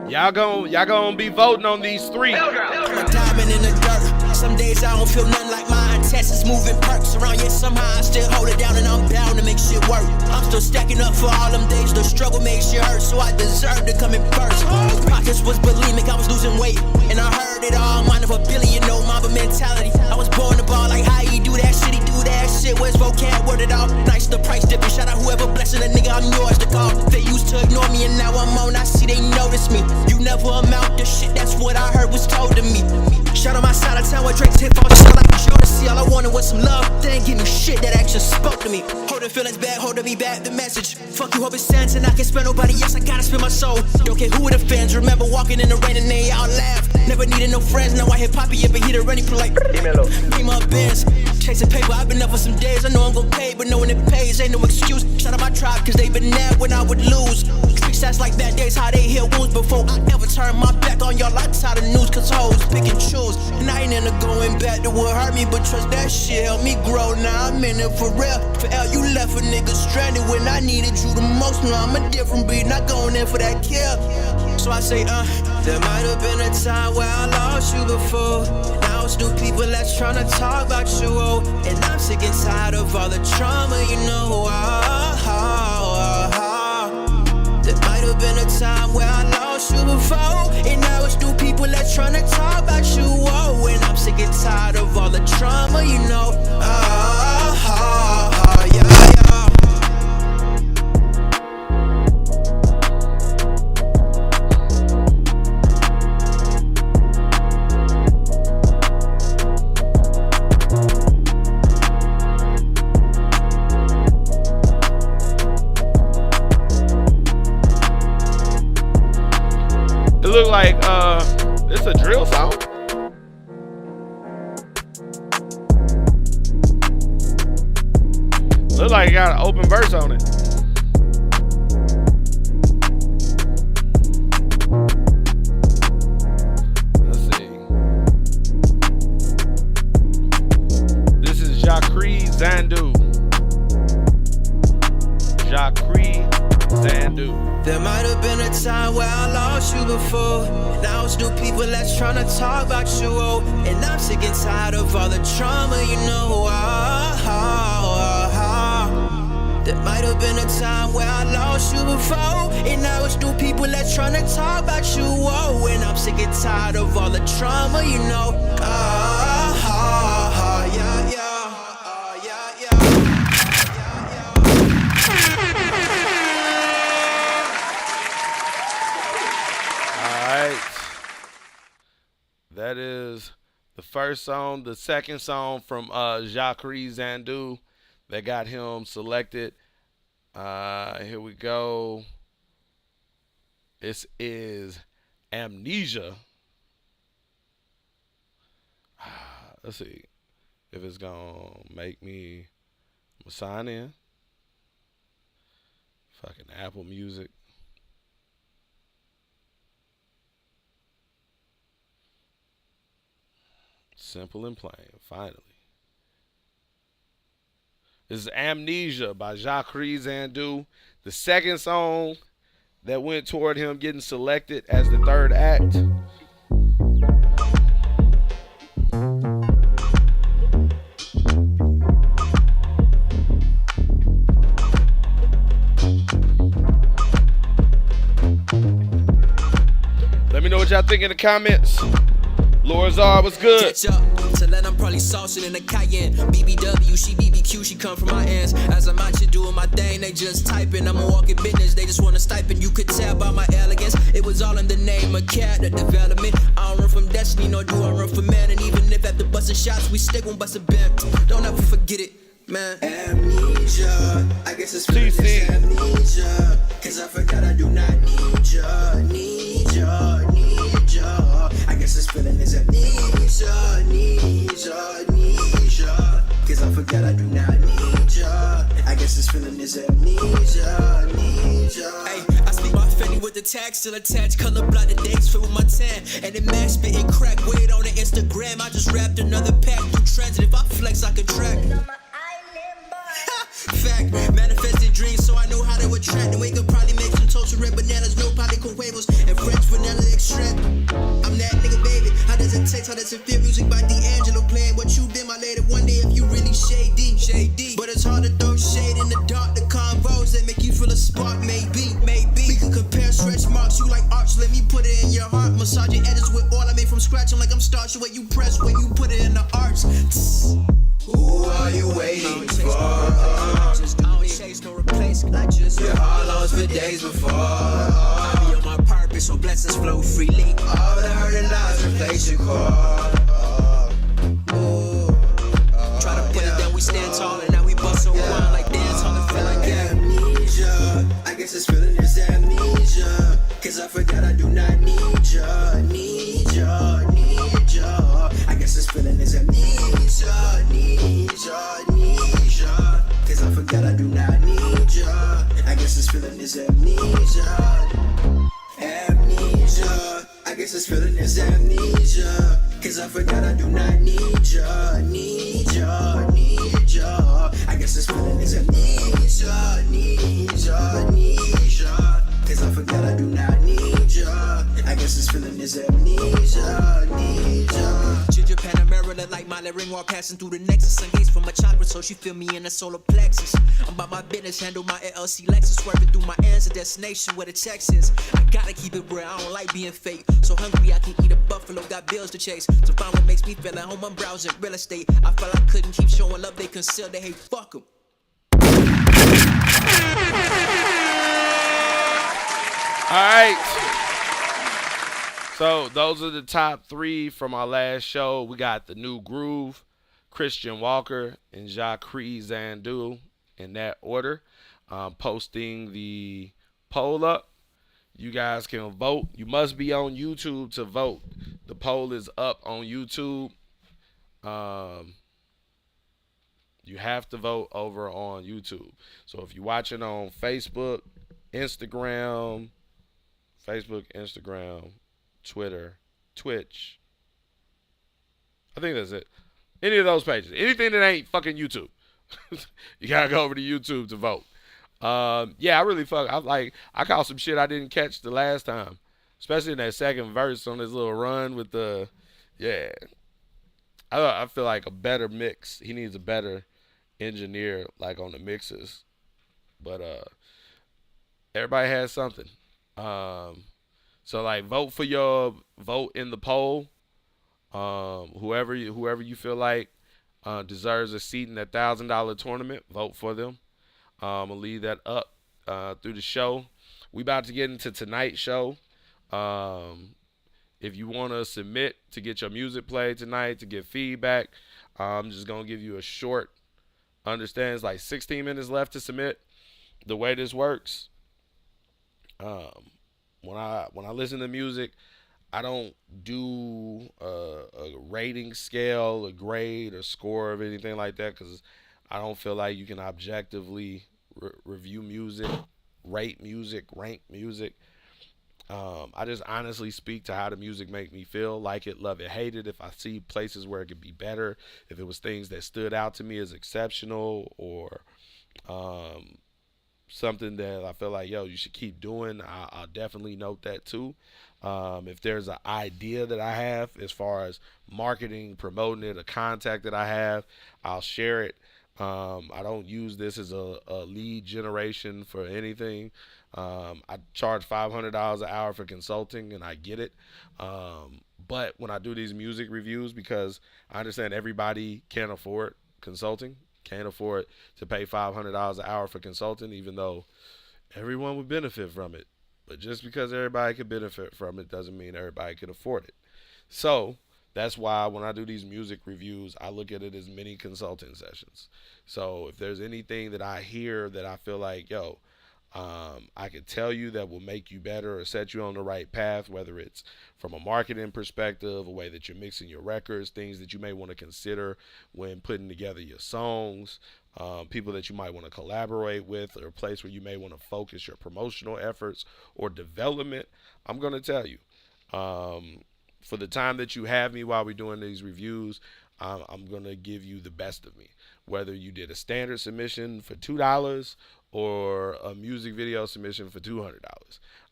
Y'all gonna be voting on these 3. I'm a diamond in the dirt. Some days I don't feel nothing like my intestines moving perks around, yet somehow I still hold it down and I'm bound to make shit work. I'm still stacking up for all them days the struggle made shit hurt, so I deserve to come in first. Pockets was bulimic, I was losing weight, and I heard it all, mind of a billion, no mamba mentality. I was born to ball like how he do that shit, he do that shit. Where's vocab, word it all? Nice the price dipping, shout out whoever blessing a nigga, I'm yours to call. They used to ignore me and now I'm on, I see they notice me. You never amount to shit, that's what I heard was told to me. Shout out my side of town where Drake's hip hop sound like Jodeci. All I wanted was some love, they ain't give me shit that actually spoke to me. Holding feelings back, holding me back, the message. Fuck you, hope it sends and I can spend nobody else, I gotta spend my soul. Don't care who it offends, remember walking in the rain and they all laugh. Never needed no friends, now I hit Poppy up and hit her any polite. Beam up Benz, chasing paper, I've been up for some days. I know I'm gon' pay, but knowing it pays ain't no excuse. Shout out my tribe, cause they been there when I would lose. Street stats like bad days, how they heal wounds. Before I ever turn my back on y'all, I tired of news, cause hoes pick and choose. And I ain't into going back to what hurt me, but trust that shit helped me grow. Now I'm in it for real. For L, you left a nigga stranded when I needed you the most. Now I'm a different breed, not going in for that kill. So I say, there might have been a time where I lost you before. Now it's new people that's tryna talk about you, oh. And I'm sick and tired of all the trauma, you know. There might have been a time where I lost you before. And now it's new people that's tryna talk about you, oh. And I'm sick and tired of all the trauma, you know. It look like it's a drill song. Look like it got an open verse on it. Let's see. This is Jacques Zandu. Jacques Zandu. There might have been a time where I lost you before. Now it's new people that's tryna talk about you, oh. And I'm sick and tired of all the trauma, you know. There might have been a time where I lost you before. And now it's new people that's tryna talk about you, oh. And I'm sick and tired of all the trauma, you know. That is the first song. The second song from Jacques Zandu that got him selected. Here we go. This is Amnesia. Let's see if it's gonna make me sign in. Fucking Apple Music. Simple and plain, finally. This is Amnesia by Jacques Zandu. The second song that went toward him getting selected as the third act. Let me know what y'all think in the comments. Lorazar, what's good? Till then I'm probably saucing in a Cayenne. BBW, she BBQ, she come from my ends. As I'm out here doing my thing, they just typing. I'm a walking business, they just want a stipend. You could tell by my elegance, it was all in the name of character development. I don't run from destiny, nor do I run from man. And even if after busting shots, we stick on bust a bend. Don't ever forget it, man. Amnesia, I guess it's feeling this amnesia. Cause I forgot I do not need ya, need ya, need ya. I guess this feeling is amnesia, need ya, need ya. Cause I forgot I do not need ya. I guess this feeling is amnesia, need ya. Hey, I speak my Fendi with the tag still attached. Color blinded days filled with my tan. And the mask spitting crack, wait on the Instagram. I just wrapped another pack through transit. If I flex, I can track. Fact, manifesting dreams, so I know how to attract. And we could probably make some toasted red bananas, no polycon huevos, and French vanilla extract. I'm that nigga, baby. How does it taste? How does it feel? Music by D'Angelo playing what you been, my lady. One day if you really shady, shady. But it's hard to throw shade in the dark. The convos that make you feel a spark, maybe, maybe. We can compare stretch marks. You like arch, let me put it in your heart. Massage your edges with oil I made from scratch. I'm like I'm starching what you press when you put it in the arts. Who are you waiting for? Just don't chase, no replace. I just your heart lost for days before. I be on my purpose, so blessings flow freely. All the hurt and lies replace your core. Try to put it down, we stand tall, and now we bust so wild like dance hall and feel like amnesia. I guess this feeling is amnesia. Cause I forgot I do not need ya, need ya, need ya. I guess this feeling is amnesia, need ya, need ya. Cause I forgot I do not need ya. I guess this feeling is amnesia, amnesia. I guess this feeling is amnesia. Cause I forgot I do not need ya, need ya, need ya. I guess this feeling is amnesia, need ya, need ya. Cause I forgot I do not need ya. I guess this feeling is amnesia, need ya. Ginger Panamera like Miley Ringwald passing through the nexus. Sun gates from my chakra, so she feel me in the solar plexus. I'm about my business, handle my LLC Lexus. Swerving through my answer destination where the checks is. I gotta keep it real, I don't like being fake. So hungry I can eat a buffalo, got bills to chase. To find what makes me feel at home, I'm browsing real estate. I felt I couldn't keep showing love, they conceal, they hate, fuck 'em. All right. So those are the top 3 from our last show. We got the New Groove, Christian Walker, and Jacques Zandu in that order. Posting the poll up. You guys can vote. You must be on YouTube to vote. The poll is up on YouTube. You have to vote over on YouTube. So if you're watching on Facebook, Instagram, Twitter, Twitch. I think that's it. Any of those pages. Anything that ain't fucking YouTube. You gotta go over to YouTube to vote. Yeah, I really I caught some shit I didn't catch the last time. Especially in that second verse on this little run with the, yeah. I feel like a better mix. He needs a better engineer like on the mixes. But everybody has something. So like vote in the poll. Whoever you feel like deserves a seat in that $1,000 tournament, vote for them. I'm gonna leave that up through the show. We about to get into tonight's show. If you want to submit to get your music played tonight, to get feedback, I'm just gonna give you a short understand. It's like 16 minutes left to submit. The way this works, when I listen to music, I don't do a rating scale, a grade, or score of anything like that, because I don't feel like you can objectively review music, rate music, rank music. I just honestly speak to how the music make me feel, like it, love it, hate it. If I see places where it could be better, if it was things that stood out to me as exceptional, or something that I feel like, yo, you should keep doing, I'll definitely note that too. If there's an idea that I have as far as marketing, promoting it, a contact that I have, I'll share it. I don't use this as a lead generation for anything. I charge $500 an hour for consulting, and I get it. But when I do these music reviews, because I understand everybody can't afford consulting, can't afford to pay $500 an hour for consulting, even though everyone would benefit from it. But just because everybody could benefit from it doesn't mean everybody could afford it. So that's why when I do these music reviews, I look at it as mini consulting sessions. So if there's anything that I hear that I feel like, yo, I can tell you that will make you better or set you on the right path, whether it's from a marketing perspective, a way that you're mixing your records, things that you may want to consider when putting together your songs, people that you might want to collaborate with, or a place where you may want to focus your promotional efforts or development. I'm going to tell you. For the time that you have me while we're doing these reviews, I'm going to give you the best of me. Whether you did a standard submission for $2 or a music video submission for $200.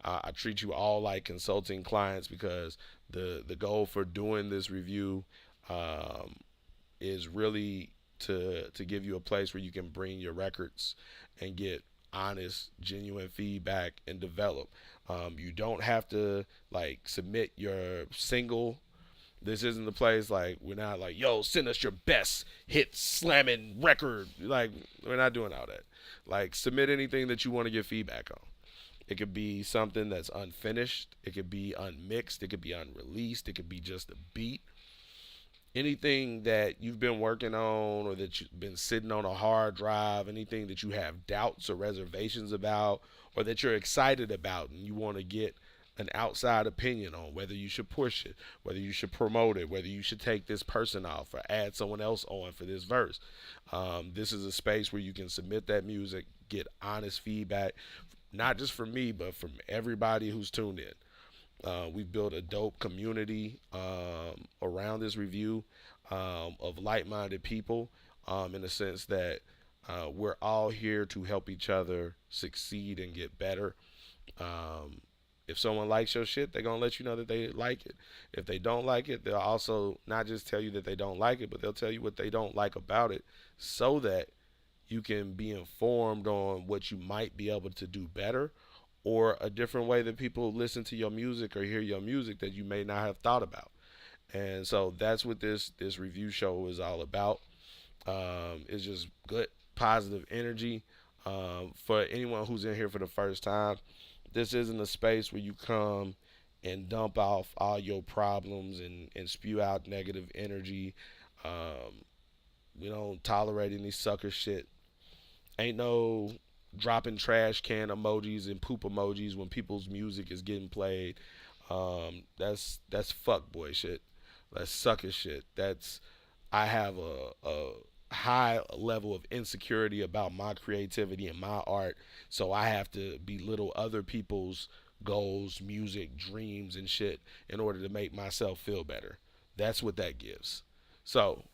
I treat you all like consulting clients because the goal for doing this review is really to give you a place where you can bring your records and get honest, genuine feedback and develop. You don't have to like submit your single. This isn't the place, like, we're not like, yo, send us your best hit slamming record. Like, we're not doing all that. Like, submit anything that you want to get feedback on. It could be something that's unfinished. It could be unmixed. It could be unreleased. It could be just a beat. Anything that you've been working on or that you've been sitting on a hard drive, anything that you have doubts or reservations about or that you're excited about and you want to get an outside opinion on whether you should push it, whether you should promote it, whether you should take this person off or add someone else on for this verse. This is a space where you can submit that music, get honest feedback, not just from me, but from everybody who's tuned in. We've built a dope community around this review of like-minded people in the sense that we're all here to help each other succeed and get better. If someone likes your shit, they're going to let you know that they like it. If they don't like it, they'll also not just tell you that they don't like it, but they'll tell you what they don't like about it so that you can be informed on what you might be able to do better or a different way that people listen to your music or hear your music that you may not have thought about. And so that's what this review show is all about. It's just good, positive energy. For anyone who's in here for the first time, this isn't a space where you come and dump off all your problems and spew out negative energy. We don't tolerate any sucker shit. Ain't no dropping trash can emojis and poop emojis when people's music is getting played. That's fuckboy shit. That's sucker shit. I have a high level of insecurity about my creativity and my art, so I have to belittle other people's goals, music, dreams, and shit in order to make myself feel better. That's what that gives. So,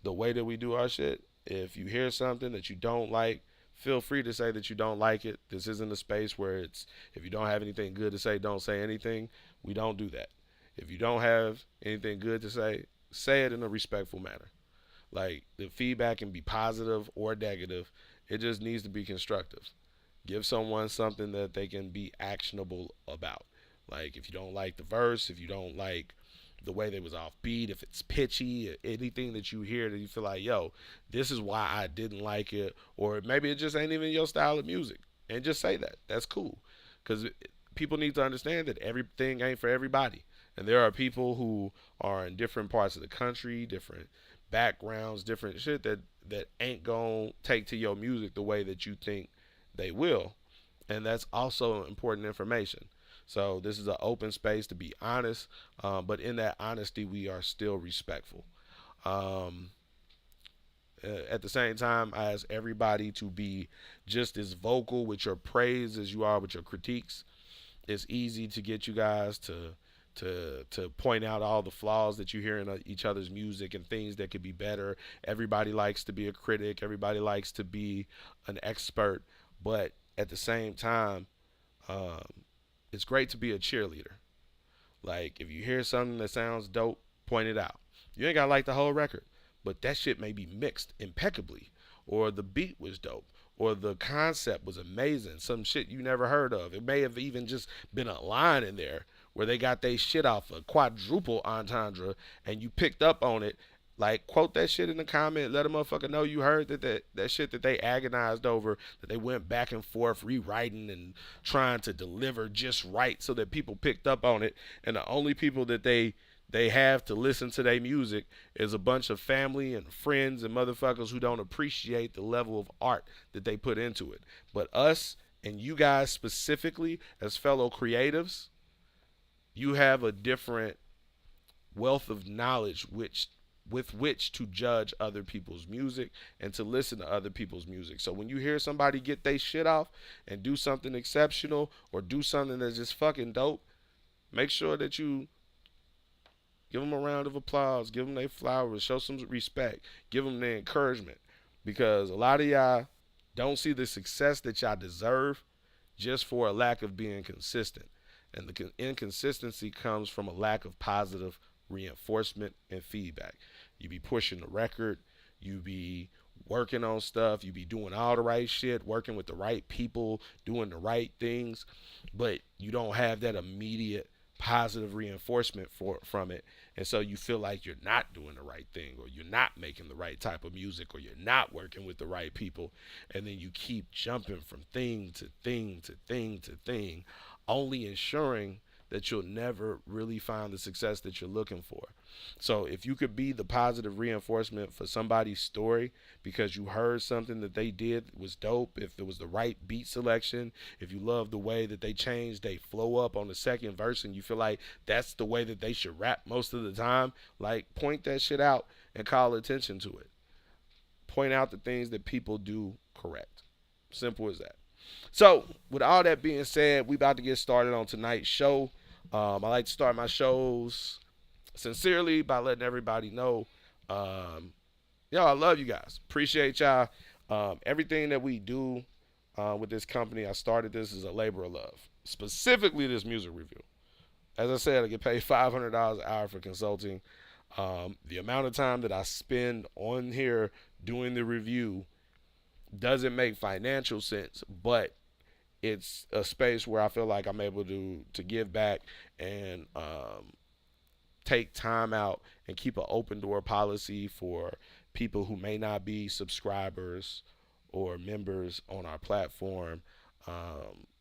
the way that we do our shit, if you hear something that you don't like, feel free to say that you don't like it. This isn't a space where it's, if you don't have anything good to say, don't say anything. We don't do that. If you don't have anything good to say it in a respectful manner. Like, the feedback can be positive or negative. It just needs to be constructive. Give someone something that they can be actionable about. Like, if you don't like the verse, if you don't like the way they was off beat, if it's pitchy, anything that you hear that you feel like, yo, this is why I didn't like it, or maybe it just ain't even your style of music, and just say that. That's cool. Because people need to understand that everything ain't for everybody. And there are people who are in different parts of the country, different backgrounds, different shit that ain't gonna take to your music the way that you think they will. And that's also important information. So this is an open space to be honest, but in that honesty, we are still respectful. At the same time, I ask everybody to be just as vocal with your praise as you are with your critiques. It's easy to get you guys to point out all the flaws that you hear in each other's music and things that could be better. Everybody likes to be a critic. Everybody likes to be an expert. But at the same time, it's great to be a cheerleader. Like, if you hear something that sounds dope, point it out. You ain't got to like the whole record, but that shit may be mixed impeccably, or the beat was dope, or the concept was amazing, some shit you never heard of. It may have even just been a line in there where they got their shit off a quadruple entendre and you picked up on it, like, quote that shit in the comment. Let a motherfucker know you heard that shit that they agonized over, that they went back and forth rewriting and trying to deliver just right so that people picked up on it. And the only people that they have to listen to their music is a bunch of family and friends and motherfuckers who don't appreciate the level of art that they put into it. But us and you guys specifically as fellow creatives, you have a different wealth of knowledge with which to judge other people's music and to listen to other people's music. So when you hear somebody get their shit off and do something exceptional or do something that's just fucking dope, make sure that you give them a round of applause, give them their flowers, show some respect, give them their encouragement, because a lot of y'all don't see the success that y'all deserve just for a lack of being consistent. And the inconsistency comes from a lack of positive reinforcement and feedback. You be pushing the record, you be working on stuff, you be doing all the right shit, working with the right people, doing the right things, but you don't have that immediate positive reinforcement from it. And so you feel like you're not doing the right thing, or you're not making the right type of music, or you're not working with the right people. And then you keep jumping from thing to thing to thing to thing, only ensuring that you'll never really find the success that you're looking for. So if you could be the positive reinforcement for somebody's story because you heard something that they did was dope, if it was the right beat selection, if you love the way that they changed they flow up on the second verse and you feel like that's the way that they should rap most of the time, like, point that shit out and call attention to it. Point out the things that people do correct. Simple as that. So with all that being said, we about to get started on tonight's show. I like to start my shows sincerely by letting everybody know, I love you guys. Appreciate y'all. Everything that we do with this company, I started this as a labor of love, specifically this music review. As I said, I get paid $500 an hour for consulting. The amount of time that I spend on here doing the review doesn't make financial sense, but it's a space where I feel like I'm able to give back and take time out and keep an open door policy for people who may not be subscribers or members on our platform,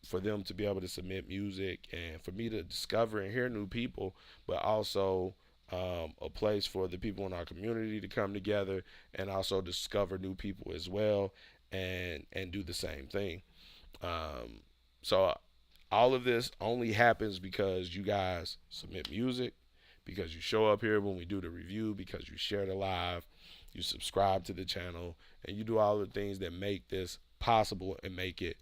for them to be able to submit music and for me to discover and hear new people, but also a place for the people in our community to come together and also discover new people as well and do the same thing. So all of this only happens because you guys submit music, because you show up here when we do the review, because you share the live, you subscribe to the channel, and you do all the things that make this possible and make it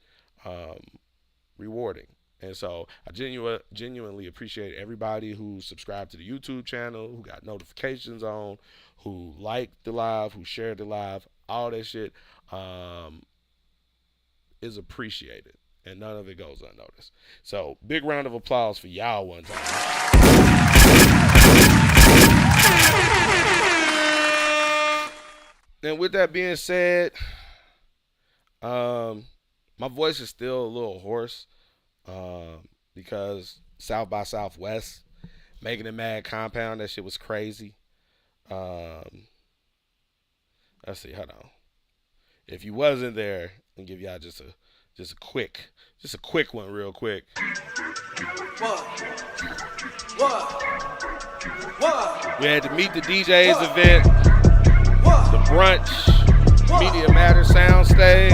rewarding. And so I genuinely appreciate everybody who subscribed to the YouTube channel, who got notifications on, who liked the live, who shared the live. All that shit is appreciated, and none of it goes unnoticed. So big round of applause for y'all one time. And with that being said, my voice is still a little hoarse because South by Southwest, Making It Mad Compound, that shit was crazy. Let's see, hold on. If you wasn't there, I'll give y'all just a quick one real quick. We had the Meet the DJs event, the brunch, Media Matter soundstage.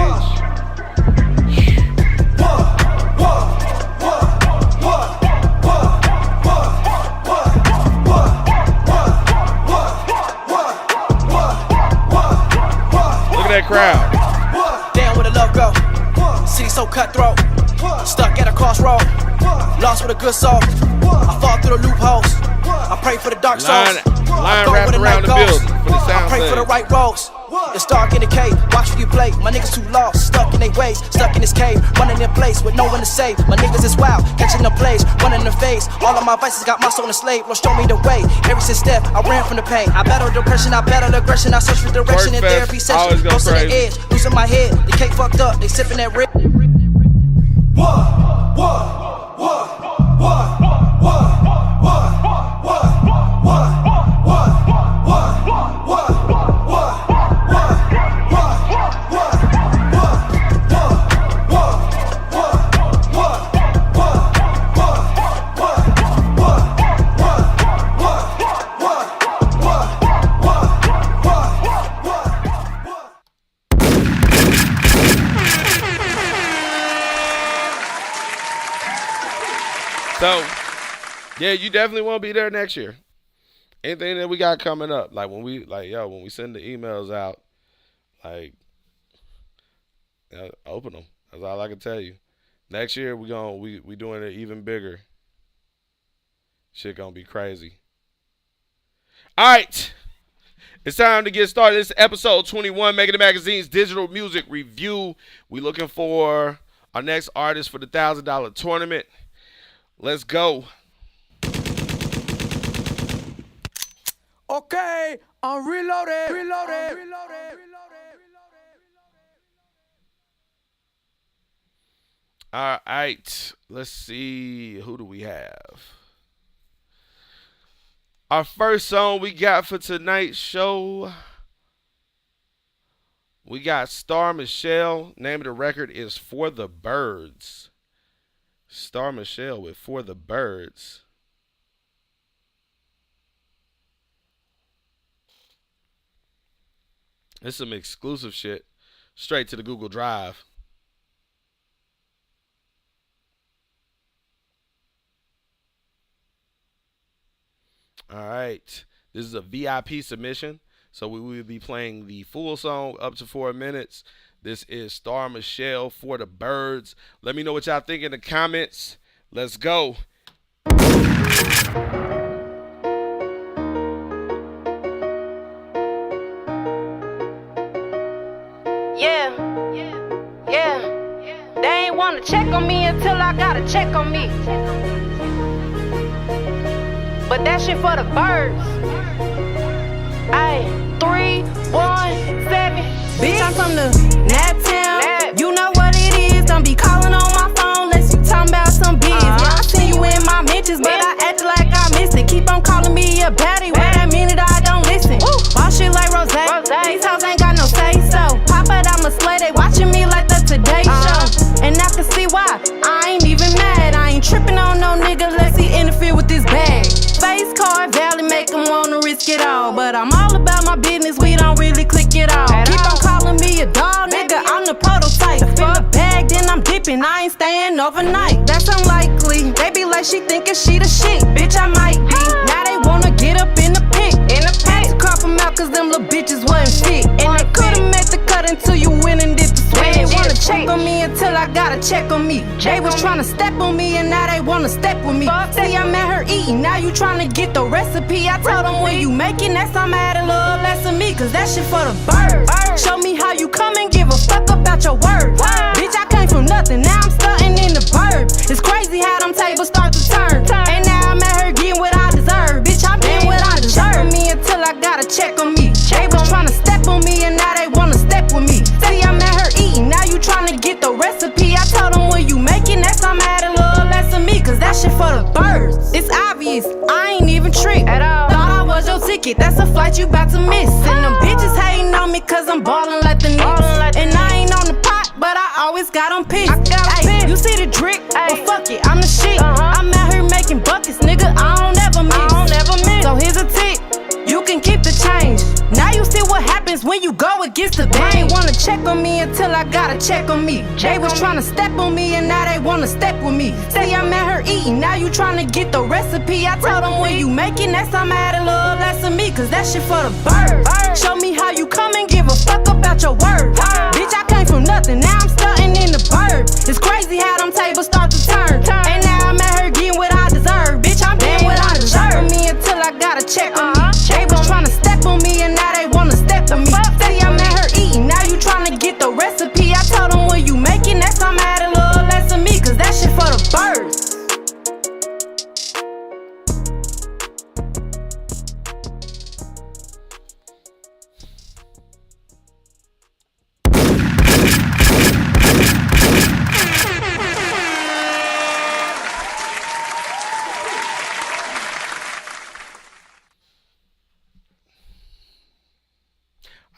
Look at that crowd. Damn, where the love go? City so cutthroat. Stuck at a crossroad. Lost with a good soul. I fall through the loopholes. I pray for the dark souls. Line wrapped around the building for the sound. I pray for the right roads. It's dark in the cave, watch what you play. My niggas too lost, stuck in their ways, stuck in this cave, running in place with no one to save. My niggas is wild, catching the plays, running in the face. All of my vices got my soul enslaved. Lord, show me the way. Every since step, I ran from the pain. I battled depression, I battled aggression. I search for direction in therapy session. Close to the edge, losing my head. The cake fucked up, they sipping that red. What? Yeah, you definitely won't be there next year. Anything that we got coming up, like when we send the emails out, like open them. That's all I can tell you. Next year we doing it even bigger. Shit gonna be crazy. All right, it's time to get started. This is episode 21, Making the Magazine's digital music review. We looking for our next artist for the $1,000 tournament. Let's go. Okay, I'm reloaded. All right, let's see, who do we have? Our first song we got for tonight's show, we got Star Michelle. Name of the record is For the Birds. Star Michelle with For the Birds. This is some exclusive shit. Straight to the Google Drive. All right. This is a VIP submission. So we will be playing the full song up to 4 minutes. This is Star Michelle For the Birds. Let me know what y'all think in the comments. Let's go. Yeah, yeah. They ain't wanna check on me until I gotta check on me. But that shit for the birds. Ayy, 3, 1, 7. Bitch, I'm from the Naptown. You know what it is. Don't be calling on my phone unless you talking about some biz. Yeah, I seen you in my mentions, but I acted like I missed it. Keep on calling me a baddie. Wait a minute, I don't listen. Boss shit like Rose. These hoes ain't got no say so. Pop it, I'm a slay. They watching me like the Today Show. And I can see why. I ain't even mad. I ain't tripping on no nigga unless he interfere with this bag. Face card valid, make him wanna risk it all. But I'm all about my business, we don't really click it all. Keep on calling me a dog, nigga, I'm the prototype. Spin the bag, then I'm dipping, I ain't staying overnight. That's unlikely, they be like she thinking she the shit. Bitch, I might be, now they wanna get up in the pic. Had to crop them out cause them little bitches wasn't fit. And they could've made the cut until you went and did the switch. They wanna check on me until I gotta check on me. They was tryna step on me and now they wanna step with me. See, I'm at her eating, now you tryna get the recipe. I told them when you making that, I'm add a little less of me. Cause that shit for the birds. Show me how you come and give a fuck about your words. Bitch, I came from nothing, now I'm starting in the burbs. It's crazy how them tables start to turn. And now I'm at her getting what I deserve. Bitch, I'm getting what I deserve. Check on me until I gotta check on me. They was tryna step on me and now they wanna step with me. See, I'm at her eating, now you tryna get the recipe. I told them when you making that, I'm add a little less of me. Cause that shit for the birds. It's obvious, I ain't even tricked at all. Thought I was your ticket, that's a flight you bout to miss. And them bitches hating on me cause I'm ballin' like the Knicks. And I ain't on the pot, but I always got on piss. Ay, you see the drip, but fuck it, I'm the shit. I'm out here making buckets, nigga, I don't ever miss. So here's a tip, you can keep the change. Now you see what happens when you go against the grain. They ain't wanna check on me until I gotta check on me. They was tryna step on me and now they wanna step with me. Say I'm at her eating, now you tryna get the recipe. I told them when you making that, I'm add a little less of me. Cause that shit for the birds. Show me how you come and give a fuck about your words. Bitch, I came from nothing, now I'm starting in the burbs. It's crazy how them tables start to turn. And now I'm at her getting what I deserve. Bitch, I'm getting what I deserve. Check on me until I gotta check on me. They was tryna step on me and now they wanna step with me. See, I'm at her eating, now you tryna get the recipe. I told them when you making that, I'm add a little less of me. Cause that shit for the birds.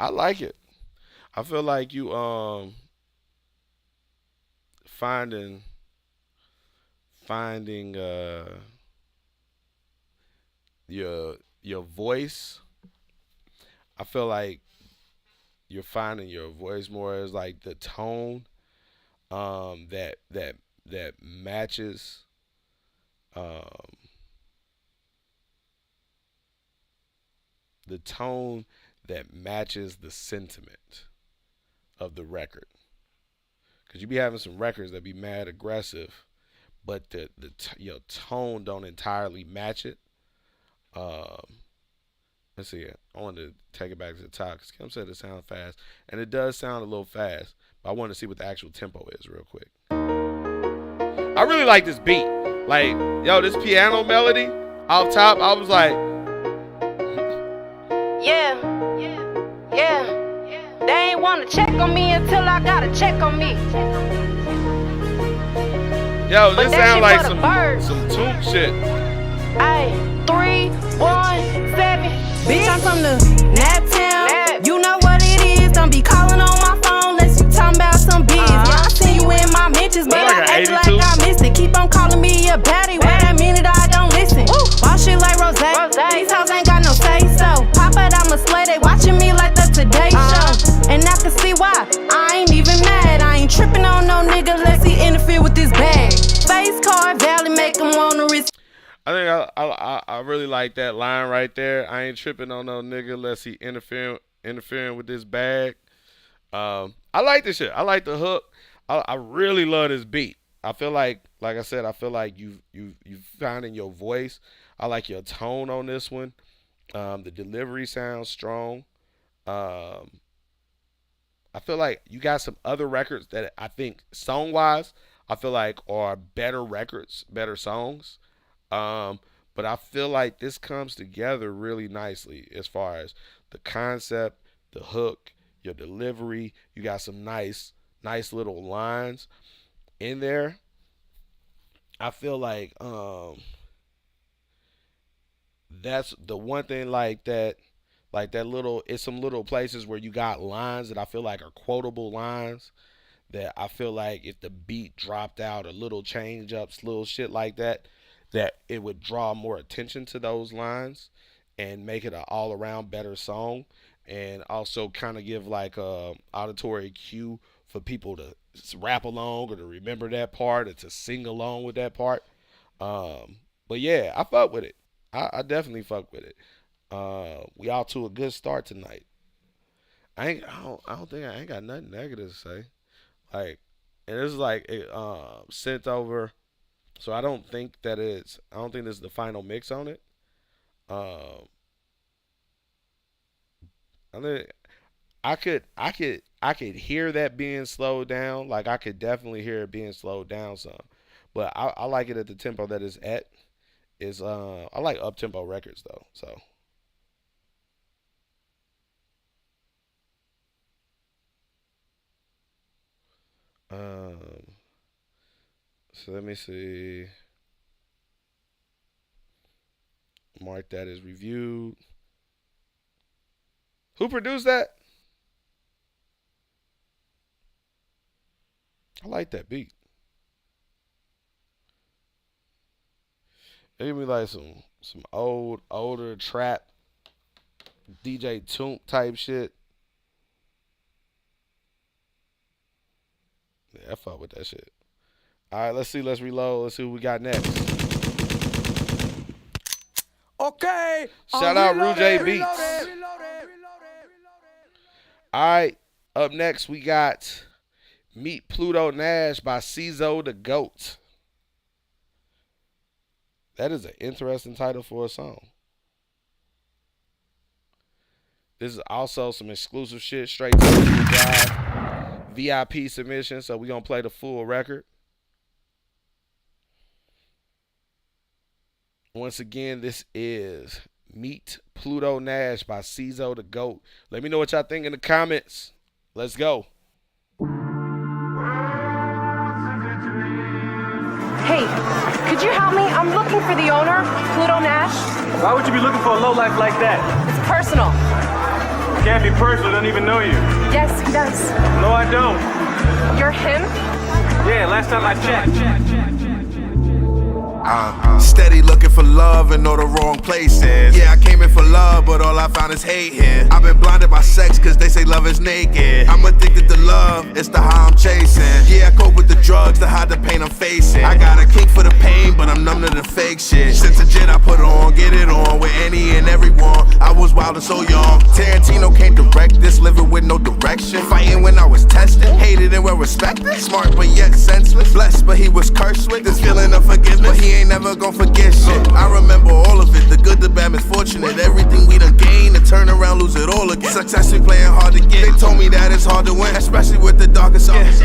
I like it. I feel like you finding finding your voice. I feel like you're finding your voice more as like the tone that matches um the tone that matches the sentiment of the record. Cause you be having some records that be mad aggressive, but the tone don't entirely match it. Let's see. I wanted to take it back to the top because Kim said it sounds fast, and it does sound a little fast. But I want to see what the actual tempo is real quick. I really like this beat. Like, yo, this piano melody off top, I was like, Yeah. They ain't wanna check on me until I gotta check on me. yo, But this that sound shit like for the birds. some tune shit. Ay, 3, 1, 7. Bitch, I'm from the Naptown. You know what it is. Don't be calling on my phone unless you talking about some biz. Yeah, I seen you in my mentions, but Like I an act 82? like I missed it. Keep on calling me a baddie. Wait a minute, I don't listen. Why shit like Rose? These hoes ain't got no say so. Pop it, I'm a slay. They watching me like the Today Show. And I can see why. I ain't even mad. I ain't tripping on no nigga unless he interfere with this bag. Face card, Valley make him wanna risk. I think I really like that line right there. I ain't tripping on no nigga unless he interfering with this bag. I like this shit. I like the hook. I really love this beat. I feel like I said, I feel like you finding your voice. I like your tone on this one. The delivery sounds strong. I feel like you got some other records that I think song wise, I feel like are better records, better songs. But I feel like this comes together really nicely as far as the concept, the hook, your delivery. You got some nice little lines in there. I feel like that's the one thing like that little, it's some little places where you got lines that I feel like are quotable lines that I feel like if the beat dropped out or little change ups, little shit like that it would draw more attention to those lines and make it an all around better song, and also kind of give like a auditory cue for people to rap along or to remember that part or to sing along with that part. But yeah, I fuck with it. I definitely fuck with it. We all to a good start tonight. I don't think I ain't got nothing negative to say. Like, and it's like it sent over. So I don't think this is the final mix on it. I think I could hear that being slowed down. Like I could definitely hear it being slowed down some. But I like it at the tempo that it's at. I like up tempo records though. So let me see. Mark that as reviewed. Who produced that? I like that beat. It give me like some older trap DJ Toomp type shit. Yeah, I fuck with that shit. All right, let's reload. Let's see what we got next. Okay. Shout out Rouge Beats. All right, up next we got Meet Pluto Nash by Cizo the Goat. That is an interesting title for a song. This is also some exclusive shit straight to the drive. VIP submission, so we're going to play the full record. Once again, this is Meet Pluto Nash by Cizo the Goat. Let me know what y'all think in the comments. Let's go. Hey, could you help me? I'm looking for the owner, Pluto Nash. Why would you be looking for a lowlife like that? It's personal. Can't be personal, don't even know you. Yes, he does. No, I don't. You're him? Yeah, last time I checked. I'm steady looking for love in all the wrong places. Yeah, I came in for love, but all I found is hate here. I've been blinded by sex, cause they say love is naked. I'm addicted to love, it's the high I'm chasing. Yeah, I cope with the drugs to hide the pain I'm facing. I got a kink for the pain, but I'm numb to the fake shit. Since a jet I put on, get it on with any and everyone. I was wild and so young. Tarantino can't direct this, living with no direction. Fighting when I was tested, hated and well respected. Smart but yet senseless, blessed but he was cursed with this feeling of forgiveness. But he ain't never gonna forget shit. I remember all of it, the good, the bad, misfortunate. Everything we done gained, to turn around, lose it all again. Success we playing hard to get. They told me that it's hard to win, especially with the darkest songs.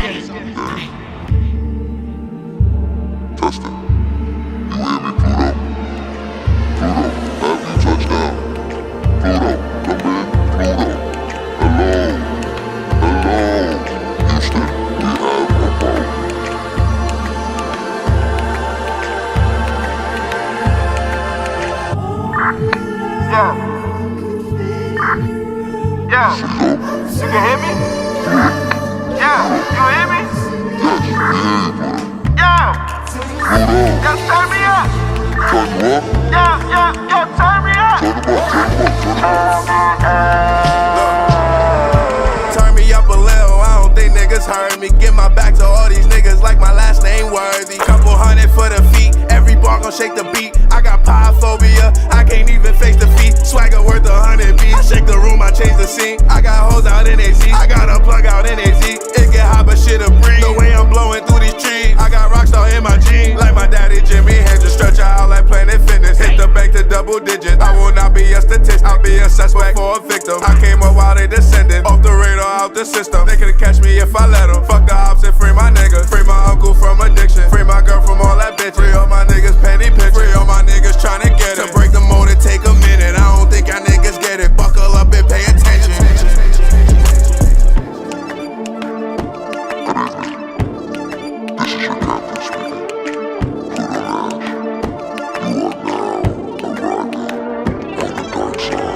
Turn me up a little, I don't think niggas heard me. Get my back to all these niggas like my last name worthy. Couple hundred for the feet, every bar gon' shake the beat. I got pie phobia, I can't even face defeat. Swagger worth 100 beats. I shake the room, I change the scene. I got hoes out in AZ, I got a plug out in AZ. It get hot but shit'll breathe. The way I'm blowing through these trees, I got rockstar in my jeans. Like my daddy Jimmy Hendrix, stretch out like Planet Fitness. Hit the bank to double digits. I will not be a statistic, I'll be a suspect for a victim. I came up while they descended, off the radar, out the system. They couldn't catch me if I let them. Fuck the ops and free my niggas. Free my uncle from addiction. Free my girl from all that bitch. Free all my niggas penny pitch. Free all my niggas tryna get it. To break the mold it take a minute. I don't think y'all niggas get it. Buckle up and pay attention.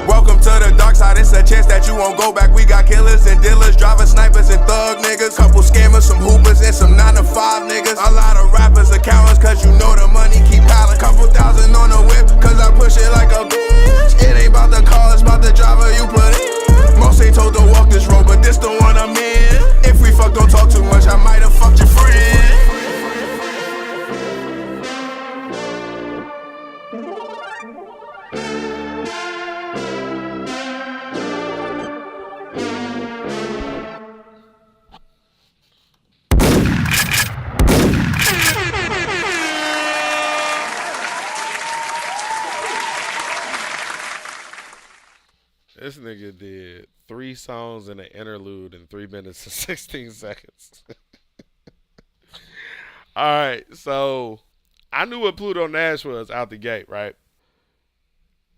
Welcome to the dark side, it's a chance that you won't go back. We got killers and dealers, drivers, snipers and thug niggas. Couple scammers, some hoopers and some 9 to 5 niggas. A lot of rappers, accountants, cause you know the money keep piling. Couple thousand on the whip, cause I push it like a bitch. It ain't about the car, it's about the driver you put in. Most ain't told to walk this road, but this the one I'm in. If we fuck, don't talk too much, I might have fucked your friend. This nigga did 3 songs and an interlude in 3 minutes and 16 seconds. All right, so I knew what Pluto Nash was out the gate, right?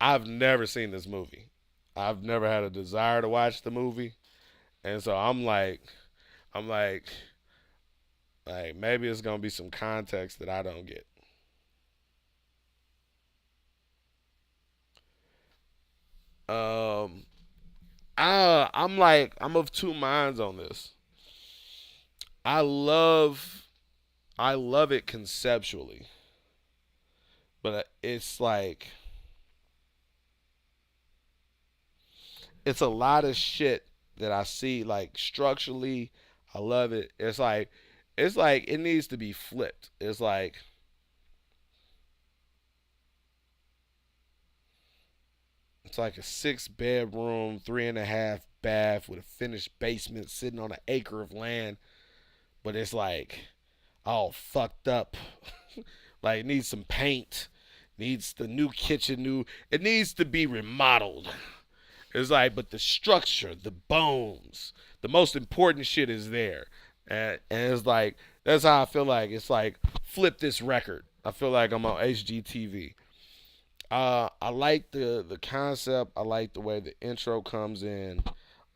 I've never seen this movie. I've never had a desire to watch the movie, and so I'm like, maybe it's gonna be some context that I don't get. I'm of two minds on this. I love it conceptually, but it's like it's a lot of shit that I see like structurally. I love it. It's like it needs to be flipped. It's like a 6-bedroom, 3.5 bath with a finished basement sitting on an acre of land, but it's like all fucked up. Like it needs some paint, needs the new kitchen, it needs to be remodeled. It's like, but the structure, the bones, the most important shit is there. And it's like, that's how I feel like. It's like, flip this record. I feel like I'm on HGTV. I like the concept. I like the way the intro comes in.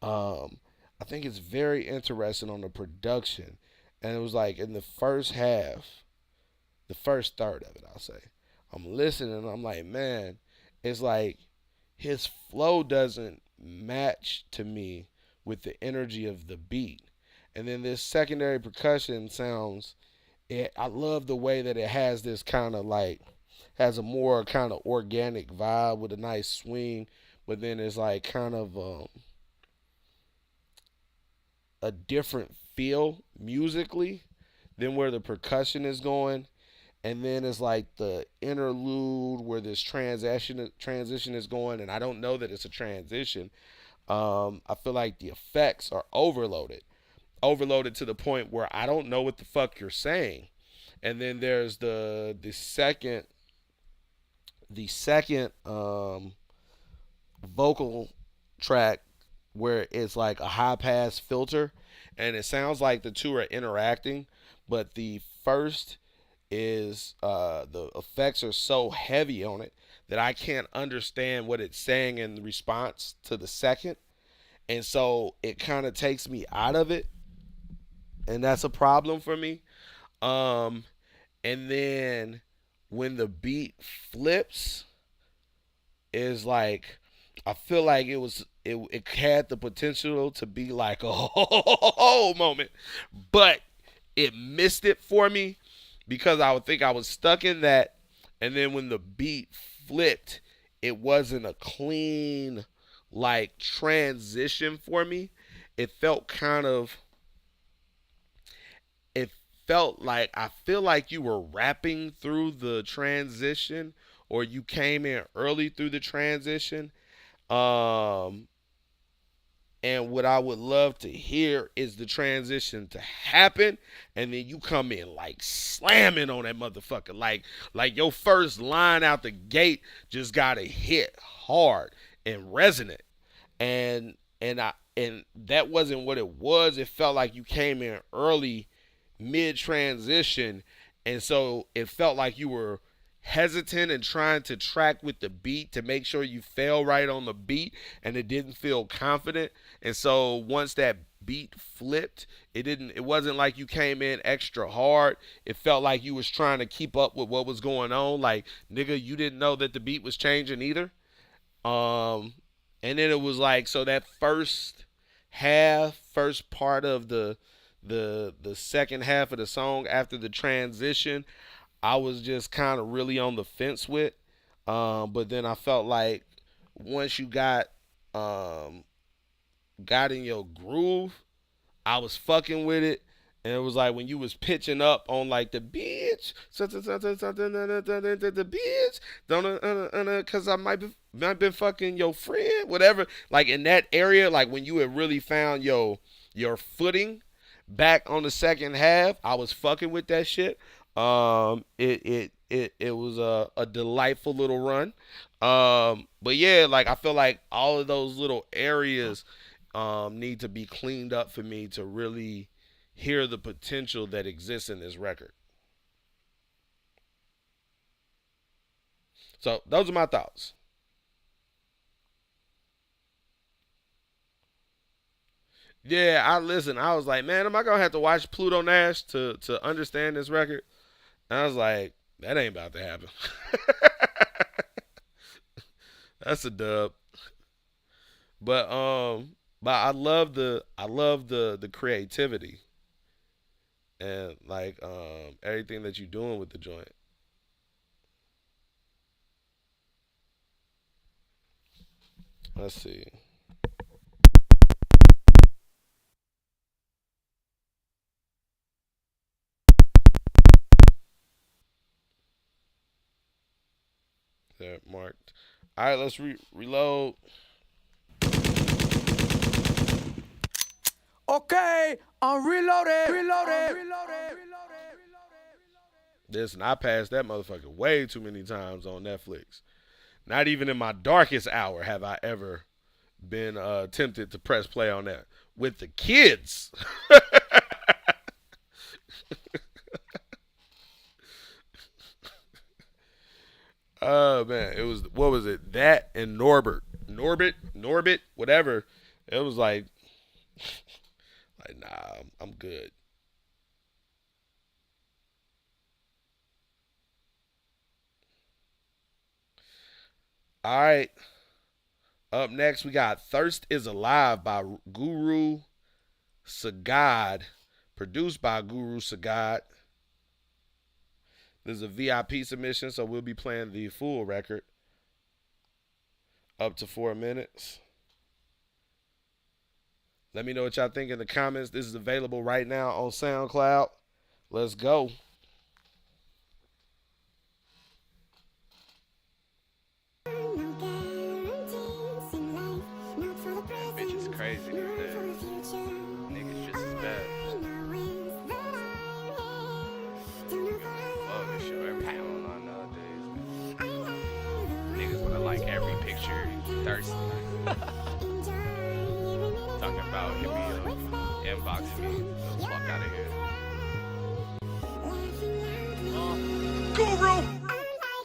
I think it's very interesting on the production. And it was like in the first half, the first third of it, I'll say. I'm listening and I'm like, man, it's like his flow doesn't match to me with the energy of the beat. And then this secondary percussion sounds, I love the way that it has this kind of like, has a more kind of organic vibe with a nice swing, but then it's like kind of a different feel musically than where the percussion is going. and then it's like the interlude where this transition is going, and I don't know that it's a transition. I feel like the effects are overloaded to the point where I don't know what the fuck you're saying. And then there's the second vocal track where it's like a high pass filter, and it sounds like the two are interacting, but the first is the effects are so heavy on it that I can't understand what it's saying in response to the second, and so it kind of takes me out of it, and that's a problem for me. Um, and then when the beat flips, is like I feel like it had the potential to be like a whole moment, but it missed it for me because I would think I was stuck in that, and then when the beat flipped, it wasn't a clean like transition for me. It felt kind of it felt like I feel like you were rapping through the transition or you came in early through the transition. Um and what I would love to hear is the transition to happen, and then you come in like slamming on that motherfucker. Like your first line out the gate just gotta hit hard and resonant. And that wasn't what it was. It felt like you came in early, mid transition, and so it felt like you were hesitant and trying to track with the beat to make sure you fell right on the beat, and it didn't feel confident. And so once that beat flipped, it wasn't like you came in extra hard. It felt like you was trying to keep up with what was going on. Like, nigga, you didn't know that the beat was changing either. Um, and then it was like, so that first part of the second half of the song after the transition, I was just kind of really on the fence with. But then I felt like once you um got in your groove, I was fucking with it. And it was like when you was pitching up on like the bitch, something, something, something, the bitch, don't, cause I might been fucking your friend, whatever. Like in that area, like when you had really found your footing back on the second half, I was fucking with that shit. It was a delightful little run. But yeah, like I feel like all of those little areas need to be cleaned up for me to really hear the potential that exists in this record. So those are my thoughts. Yeah, I listen. I was like, man, am I gonna have to watch Pluto Nash to understand this record? And I was like, that ain't about to happen. That's a dub. But I love the creativity and like everything that you're doing with the joint. Let's see. There, marked. All right, let's reload. Okay, I'm reloaded. Reloaded. Listen, I passed that motherfucker way too many times on Netflix. Not even in my darkest hour have I ever been tempted to press play on that with the kids. Oh man, it was what was it? That and Norbit, whatever. It was like nah, I'm good. All right. Up next, we got "Thirst Is Alive" by Guru Sagad, produced by Guru Sagad. This is a VIP submission, so we'll be playing the full record up to 4 minutes. Let me know what y'all think in the comments. This is available right now on SoundCloud. Let's go. crazy these days. Niggas just as bad. Love to show everything online nowadays. Niggas wanna like every picture, thirsty. Talking about hit me up, inbox me, get the fuck out of here. Guru.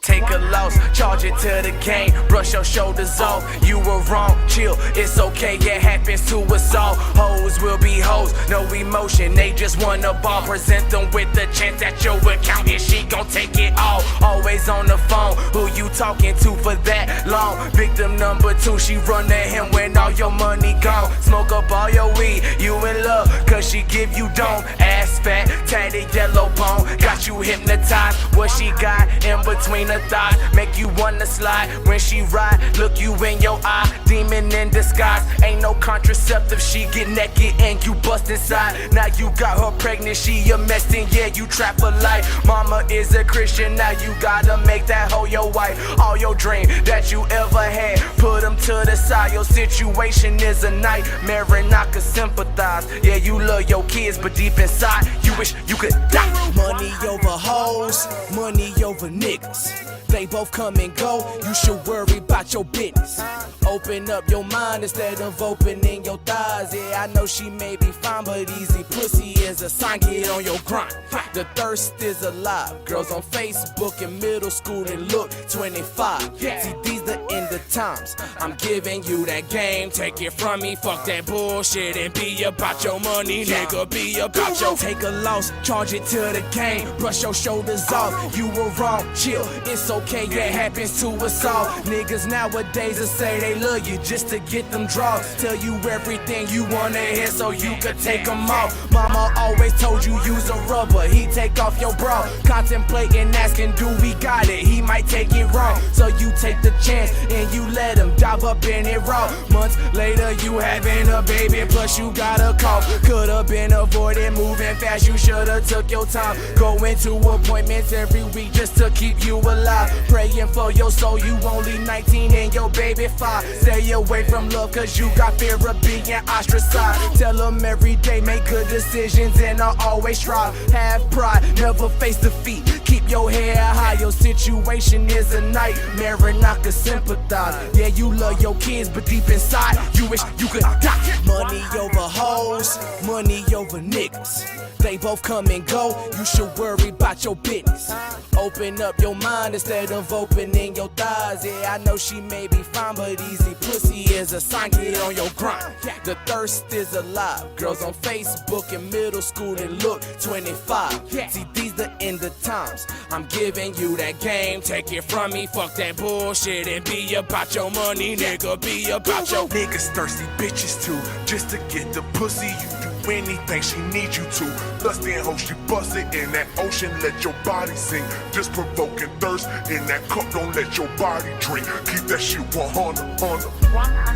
Take a loss, charge it to the game, brush your shoulders off. You were wrong, chill, it's okay, it happens to us all. Hoes will be hoes, no emotion, they just wanna ball. Present them with the chance that your account and she gon' take it all. Always on the phone, who you talking to for that long? Victim number 2, she run to him when all your money gone. Smoke up all your weed, you in love, cause she give you dome. Ass fat, tatted yellow bone, got you hypnotized. What she got in between her thighs, make you wanna slide. When she ride, look you in your eye, demon in disguise. Ain't no contraceptive, she get naked and you bust inside. Now you got her pregnant, she a mess, and yeah, you trap her life. Mama is a Christian, now you gotta make that hoe your wife. All your dream that you ever had, put them to the side. Your situation is a nightmare and I could sympathize. Yeah, you love your kids, but deep inside, you wish you could die. Money over hoes, money over niggas. They both come and go, you should worry about your business. Open up your mind instead of opening your thighs. Yeah, I know she may be fine, but easy pussy is a sign, get on your grind. The thirst is alive. Girls on Facebook in middle school and look 25. See, these the end of times. I'm giving you that game, take it from me. Fuck that bullshit and be about your money, nigga. Be about your. Take a loss, charge it to the game, brush your shoulders off. You were wrong, chill, it's okay, it happens to us all. Niggas nowadays will say they love you just to get them draws. Tell you everything you wanna hear so you could take them off. Mama always told you use a rubber, he take off your bra. Contemplating asking do we got it, he might take it wrong. So you take the chance and you let him dive up in it raw. Months later you having a baby, plus you got a call. Could've been avoided, moving fast, you should've took your time. Going to appointments every week just to keep you alive. Praying for your soul, you only 19 and your baby 5. Stay away from love cause you got fear of being ostracized. Tell them every day make good decisions and I'll always strive. Have pride, never face defeat, keep your head high. Your situation is a nightmare and I could sympathize. Yeah, you love your kids but deep inside you wish you could die. Money over hoes, money over niggas. They both come and go, you should worry about your business. Open up your mind instead of opening your thighs. Yeah, I know she may be fine, but easy pussy is a sign, get on your grind. The thirst is alive. Girls on Facebook in middle school and look 25. See, these the end of times. I'm giving you that game, take it from me. Fuck that bullshit and be about your money, nigga. Be about your. Niggas thirsty bitches too, just to get the pussy. You do anything she needs you to. Lust and hope she bust it in that ocean, let your body sink. Just provoking thirst in that cup, don't let your body drink. Keep that shit 100 on the.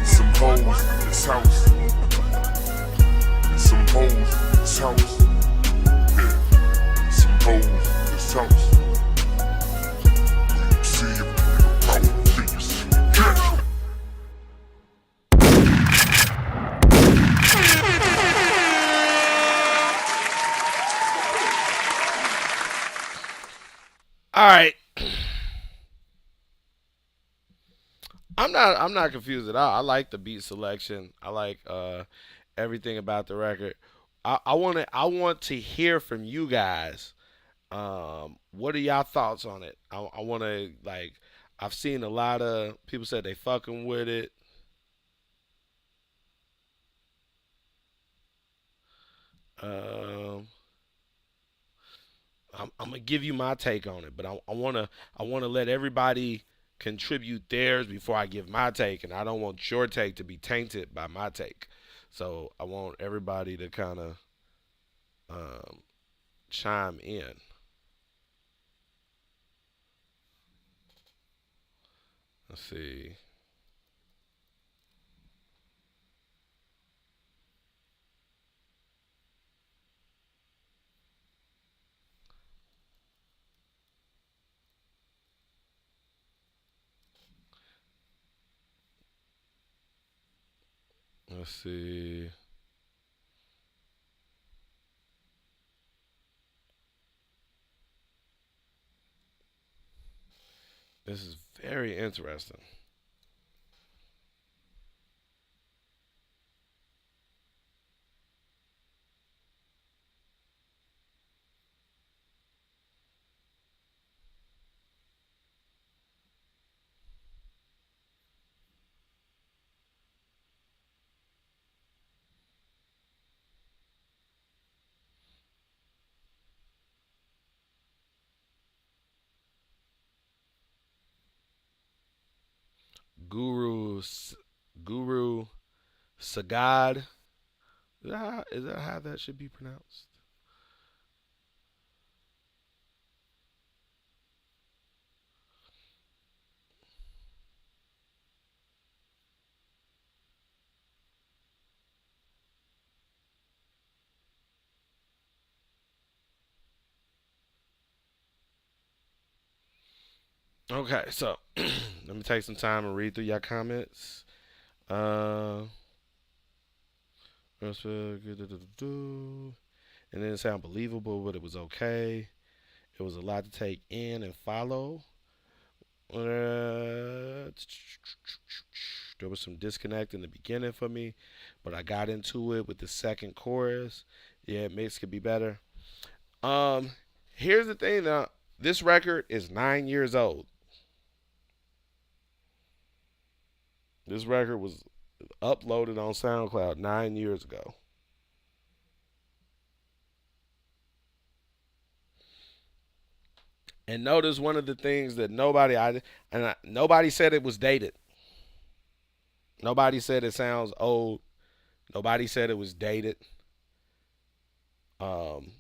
Some hoes in this house. Some hoes in this house. Yeah. Some hoes in this house. See if you out, do you see? Yeah. All right. I'm not confused at all. I like the beat selection. I like everything about the record. I want to hear from you guys. What are y'all thoughts on it? I want to like. I've seen a lot of people say they fucking with it. Um, I'm gonna give you my take on it, but I wanna let everybody contribute theirs before I give my take, and I don't want your take to be tainted by my take. So I want everybody to kind of um, chime in. Let's see. Let's see. This is very interesting. Guru Guru Sagad. Is that how that should be pronounced? Okay, so let me take some time and read through your comments. Uh, it didn't sound believable, but it was okay. It was a lot to take in and follow. There was some disconnect in the beginning for me, but I got into it with the second chorus. Yeah, mix could be better. Um, Here's the thing now. This record is 9 years old. This record was uploaded on SoundCloud 9 years ago. And notice one of the things that nobody said it was dated. Nobody said it sounds old. Nobody said it was dated. Um,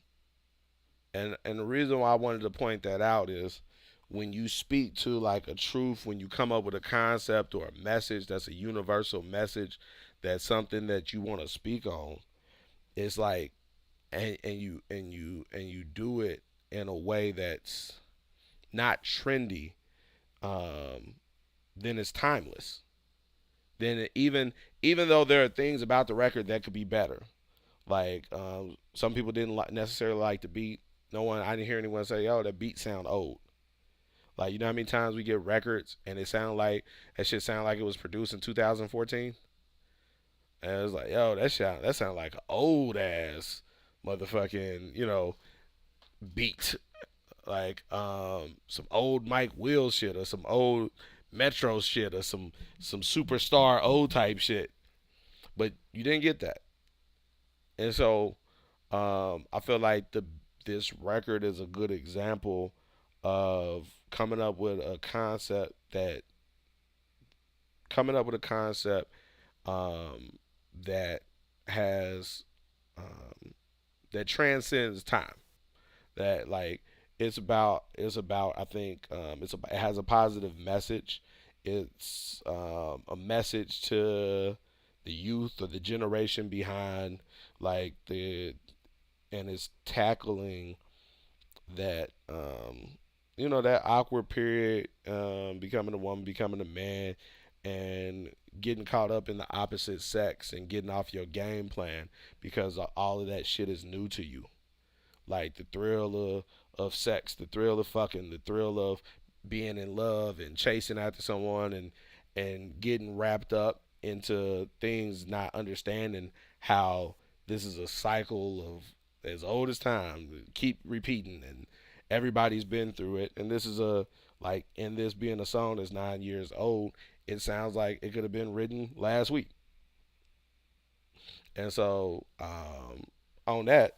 and the reason why I wanted to point that out is when you speak to like a truth, when you come up with a concept or a message that's a universal message, that's something that you want to speak on. It's like and you do it in a way that's not trendy, um, then it's timeless. Then even though there are things about the record that could be better, like some people didn't necessarily like the beat. No one, I didn't hear anyone say, "Oh, that beat sound old." Like you know how many times we get records and it sound like that shit sound like it was produced in 2014, and it was like, "Yo, that sound like an old ass motherfucking beat." Like some old Mike Will shit or some old Metro shit or some superstar old type shit. But you didn't get that. And so I feel like this record is a good example of coming up with a concept um, that has that transcends time. That like it's about I think it has a positive message. It's a message to the youth or the generation behind like the and it's tackling that that awkward period, becoming a woman, becoming a man, and getting caught up in the opposite sex and getting off your game plan because all of that shit is new to you, like the thrill of sex, the thrill of fucking, the thrill of being in love and chasing after someone and getting wrapped up into things, not understanding how this is a cycle of as old as time, keep repeating, and everybody's been through it. And this is a like in this being a song that's 9 years old, it sounds like it could have been written last week. And so on that,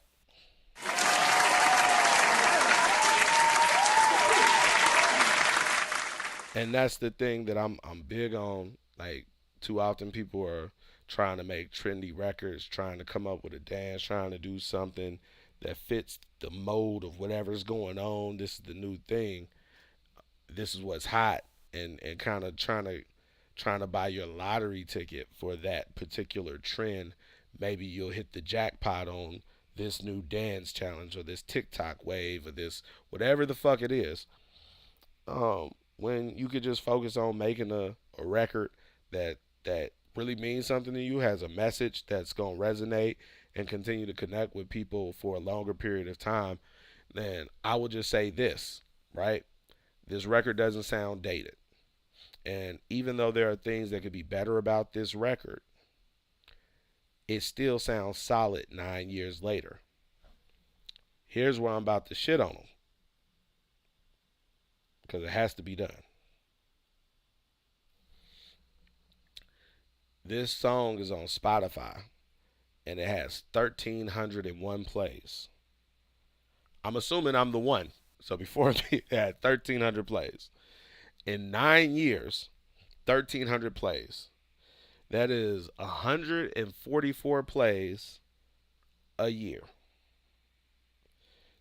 and that's the thing that I'm big on. Like too often people are trying to make trendy records, trying to come up with a dance, trying to do something that fits the mode of whatever's going on. This is the new thing. This is what's hot, and kind of trying to buy your lottery ticket for that particular trend. Maybe you'll hit the jackpot on this new dance challenge or this TikTok wave or this whatever the fuck it is, when you could just focus on making a record that really means something to you, has a message that's going to resonate and continue to connect with people for a longer period of time, then I will just say this, right? This record doesn't sound dated. And even though there are things that could be better about this record, it still sounds solid 9 years later. Here's where I'm about to shit on them, because it has to be done. This song is on Spotify, and it has 1,301 plays. I'm assuming I'm the one. So before it had 1,300 plays. In 9 years, 1,300 plays. That is 144 plays a year.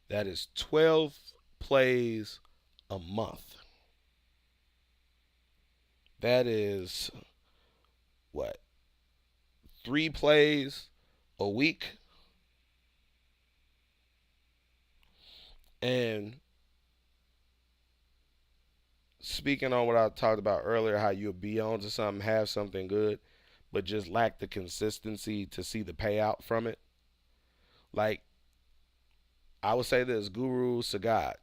That is 12 plays a month. That is, what, 3 plays a week? And speaking on what I talked about earlier, how you'll be on to something, have something good, but just lack the consistency to see the payout from it. Like, I would say this, Guru Sagat.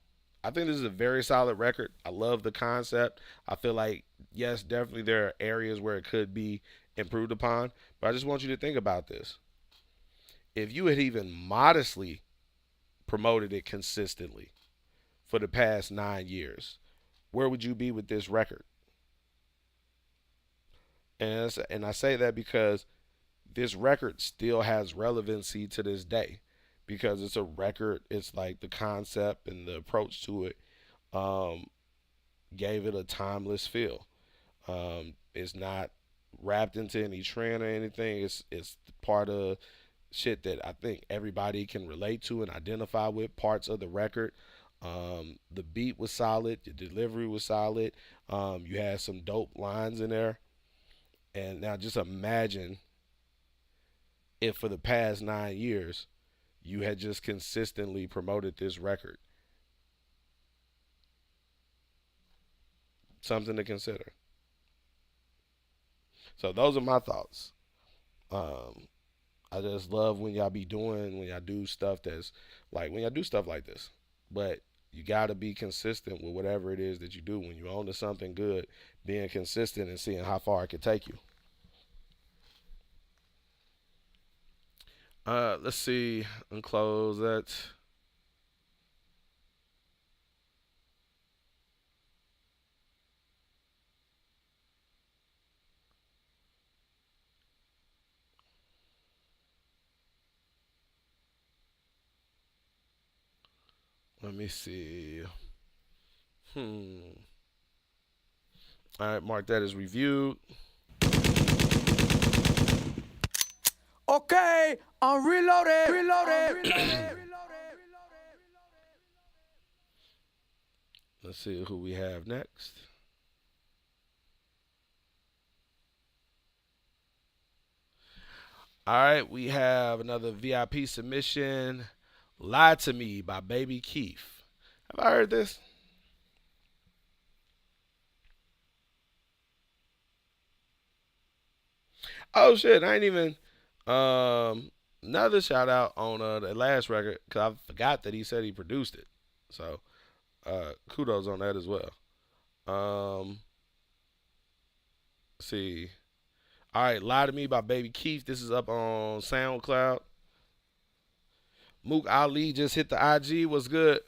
I think this is a very solid record. I love the concept. I feel like, yes, definitely there are areas where it could be improved upon, but I just want you to think about this. If you had even modestly promoted it consistently for the past 9 years, where would you be with this record? And I say that because this record still has relevancy to this day, because it's a record. It's like the concept and the approach to it gave it a timeless feel. It's not wrapped into any trend or anything. It's part of shit that I think everybody can relate to and identify with, parts of the record. The beat was solid. The delivery was solid. You had some dope lines in there. And now just imagine if for the past 9 years you had just consistently promoted this record. Something to consider. So those are my thoughts. I just love when y'all do stuff that's like, when y'all do stuff like this. But you got to be consistent with whatever it is that you do. When you're on to something good, being consistent and seeing how far it can take you. Let's see and close that. Let me see. All right, mark that as reviewed. Okay, I'm reloaded. Let's see who we have next. All right, we have another VIP submission, Lie to Me by Baby Keith. Have I heard this? Oh shit, I ain't even another shout out on the last record, because I forgot that he said he produced it. So kudos on that as well. Let's see. All right, Lie to Me by Baby Keith. This is up on SoundCloud. Mook Ali just hit the IG. What's good?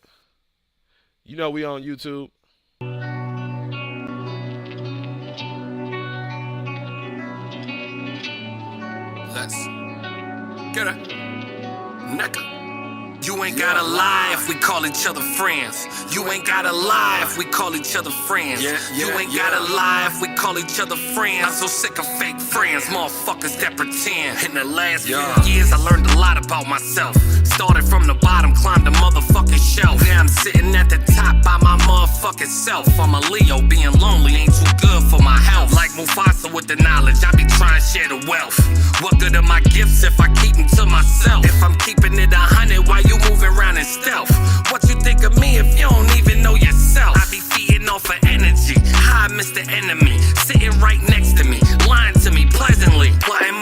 You know we on YouTube. Let's get it. Nigga. You ain't gotta lie if we call each other friends. You ain't gotta lie if we call each other friends. You ain't gotta lie if we call each other friends. I'm so sick of fake friends, motherfuckers that pretend. In the last few years, I learned a lot about myself. Started from the bottom, climbed the motherfucking shelf. Now I'm sitting at the top by my motherfucking self. I'm a Leo, being lonely ain't too good for my health. Like Mufasa with the knowledge, I be trying to share the wealth. What good are my gifts if I keep them to myself? If I'm keeping it 100, why you moving around in stealth? What you think of me if you don't even know yourself? I be feeding off of energy, high Mr. Enemy, sitting right next to me, lying to me pleasantly.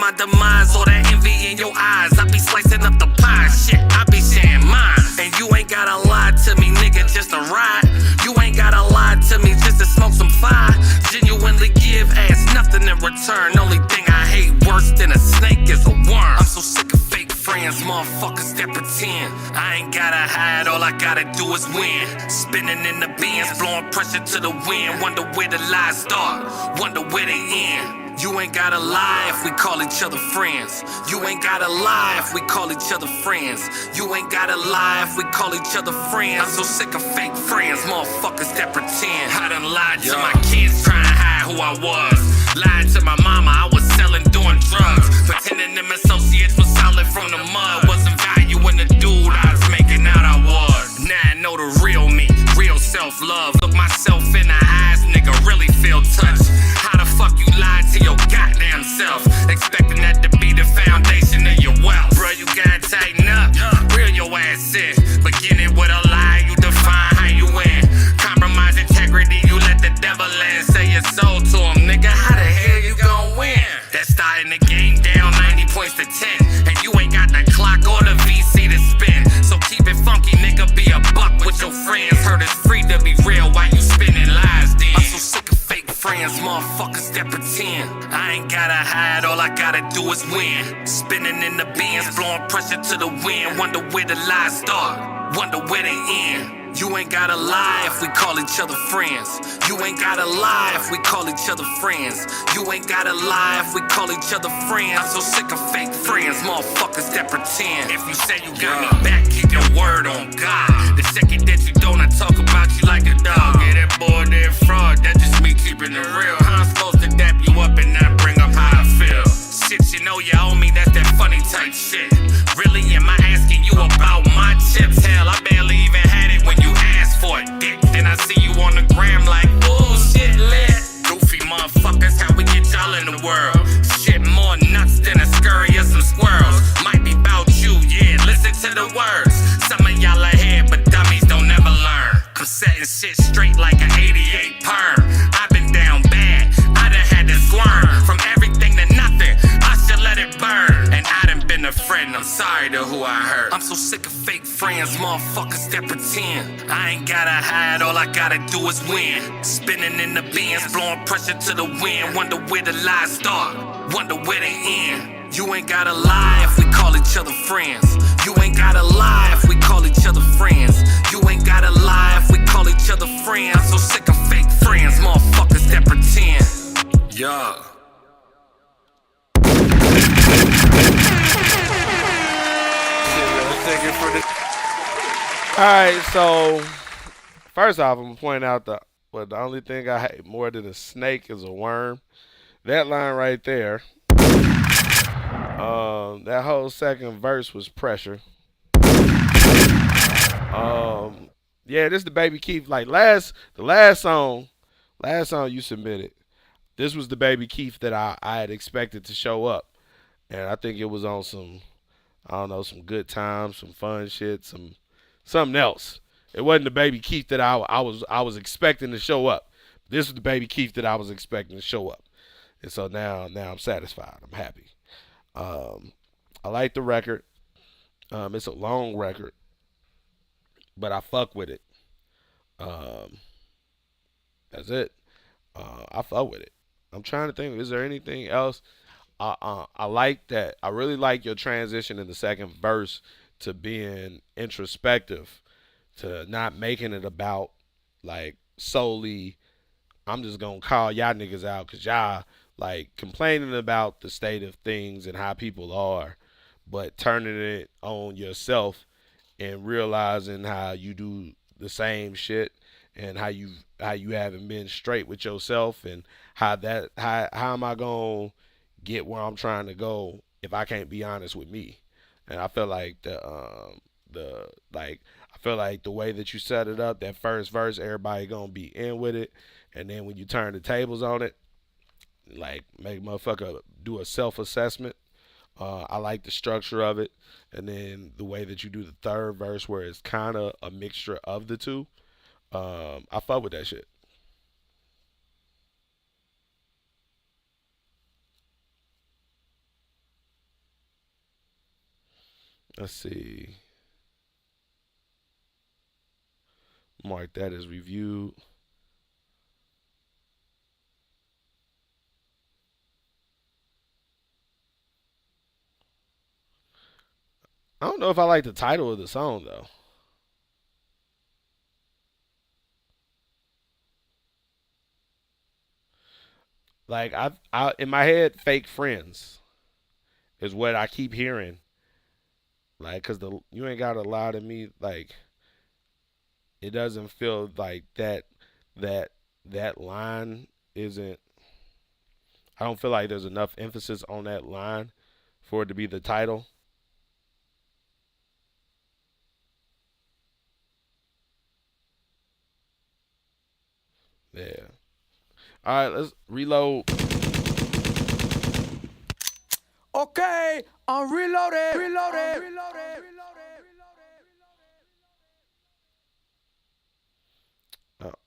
my demise, all that envy in your eyes. I be slicing up the pie, shit, I be sharing mine. And you ain't gotta lie to me, nigga, just to ride. You ain't gotta lie to me just to smoke some fire. Genuinely give ass nothing in return. Only thing I hate worse than a snake is a worm. I'm so sick of fake friends, motherfuckers that pretend. I ain't gotta hide, all I gotta do is win. Spinning in the bins, blowing pressure to the wind. Wonder where the lies start, wonder where they end. You ain't gotta lie if we call each other friends. You ain't gotta lie if we call each other friends. You ain't gotta lie if we call each other friends. I'm so sick of fake friends, motherfuckers that pretend. I done lied to my kids trying to hide who I was. Lied to my mama, I was selling, doing drugs. Pretending them associates was solid from the mud. Wasn't valuing the dude I was making out I was. Now I know the real me, real self-love. Look myself in the eyes, nigga, really feel touched. How the fuck you lied to your goddamn self? Expecting that to be the foundation of your wealth. Bro, you gotta tighten up, reel your ass in. Beginning with a lie, you define how you win. Compromise integrity, you let the devil in. Say your soul to him, nigga, how the hell you gon' win? That's starting the game down 90 points to 10. And you ain't got the clock or the VC to spin. So keep it funky, nigga, be a buck with your friends. Heard it's free to be real while you spinning lies then. I'm so sick of fake friends, motherfuckers that pretend. I ain't gotta hide, all I gotta do is win. Spinning in the bins, blowing pressure to the wind. Wonder where the lies start, wonder where they end. You ain't gotta lie if we call each other friends. You ain't gotta lie if we call each other friends. You ain't gotta lie if we call each other friends. I'm so sick of fake friends, motherfuckers that pretend. If you say you got me back, keep your word on God. The second that you don't, I talk about you like a dog. Yeah, that boy, that fraud, that's just me keeping it real. How I'm supposed to dap you up and not bring up how I feel? Shit, you know you owe me, that's that funny type shit. Really, am I asking you about my chips? Hell, I barely even had it when you asked for it, dick. Then I see you on the gram like, ooh, shit lit. Goofy motherfuckers, how we get y'all in the world? Shit more nuts than a scurry of some squirrels. Might be about you, yeah, listen to the words. Some of y'all ahead, but dummies don't never learn. I'm setting shit straight like an 88 perm. I've been down bad, I done had to squirm. From everything to nothing, I should let it burn. And I done been a friend, I'm sorry to who I hurt. I'm so sick of fake friends, motherfuckers that pretend. I ain't gotta hide, all I gotta do is win. Spinning in the bins, blowing pressure to the wind. Wonder where the lies start, wonder where they end. You ain't gotta lie if we call each other friends. You ain't gotta lie if we call each other friends. You ain't gotta lie if we call each other friends. I'm so sick of fake friends, motherfuckers that pretend. Yeah. Alright, so first off, I'm gonna point out the only thing I hate more than a snake is a worm. That line right there. That whole second verse was pressure. Yeah, this is the Baby Keith. Like the last song you submitted. This was the Baby Keith that I had expected to show up, and I think it was on some, I don't know, some good times, some fun shit, something else. It wasn't the Baby Keith that I was expecting to show up. This was the Baby Keith that I was expecting to show up, and so now I'm satisfied. I'm happy. I like the record. It's a long record, but I fuck with it. That's it. I fuck with it. I'm trying to think. Is there anything else? I like that. I really like your transition in the second verse to being introspective, to not making it about like solely. I'm just gonna call y'all niggas out because y'all like complaining about the state of things and how people are, but turning it on yourself and realizing how you do the same shit and how you haven't been straight with yourself and how am I gonna get where I'm trying to go if I can't be honest with me. And I feel like I feel like the way that you set it up, that first verse, everybody gonna be in with it, and then when you turn the tables on it, like make motherfucker do a self-assessment. I like the structure of it, and then the way that you do the third verse where it's kind of a mixture of the two. I fuck with that shit. Let's see. Mark that as reviewed. I don't know if I like the title of the song though. Like I in my head, fake friends is what I keep hearing. Like, cause the you ain't got a lot of me. Like, it doesn't feel like that that line isn't. I don't feel like there's enough emphasis on that line for it to be the title. Yeah. All right, let's reload. Okay, I'm reloaded. Reloaded.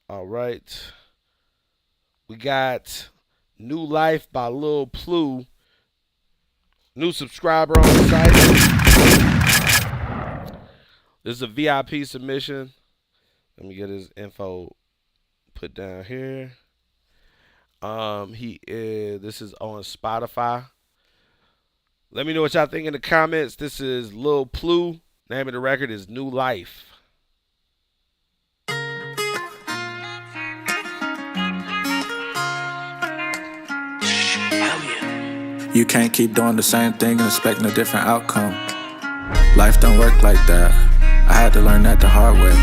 All right. We got New Life by Lil Plu. New subscriber on the site. This is a VIP submission. Let me get his info put down here. He is. This is on Spotify. Let me know what y'all think in the comments. This is Lil Plu. Name of the record is New Life. You can't keep doing the same thing and expecting a different outcome. Life don't work like that. I had to learn that the hard way.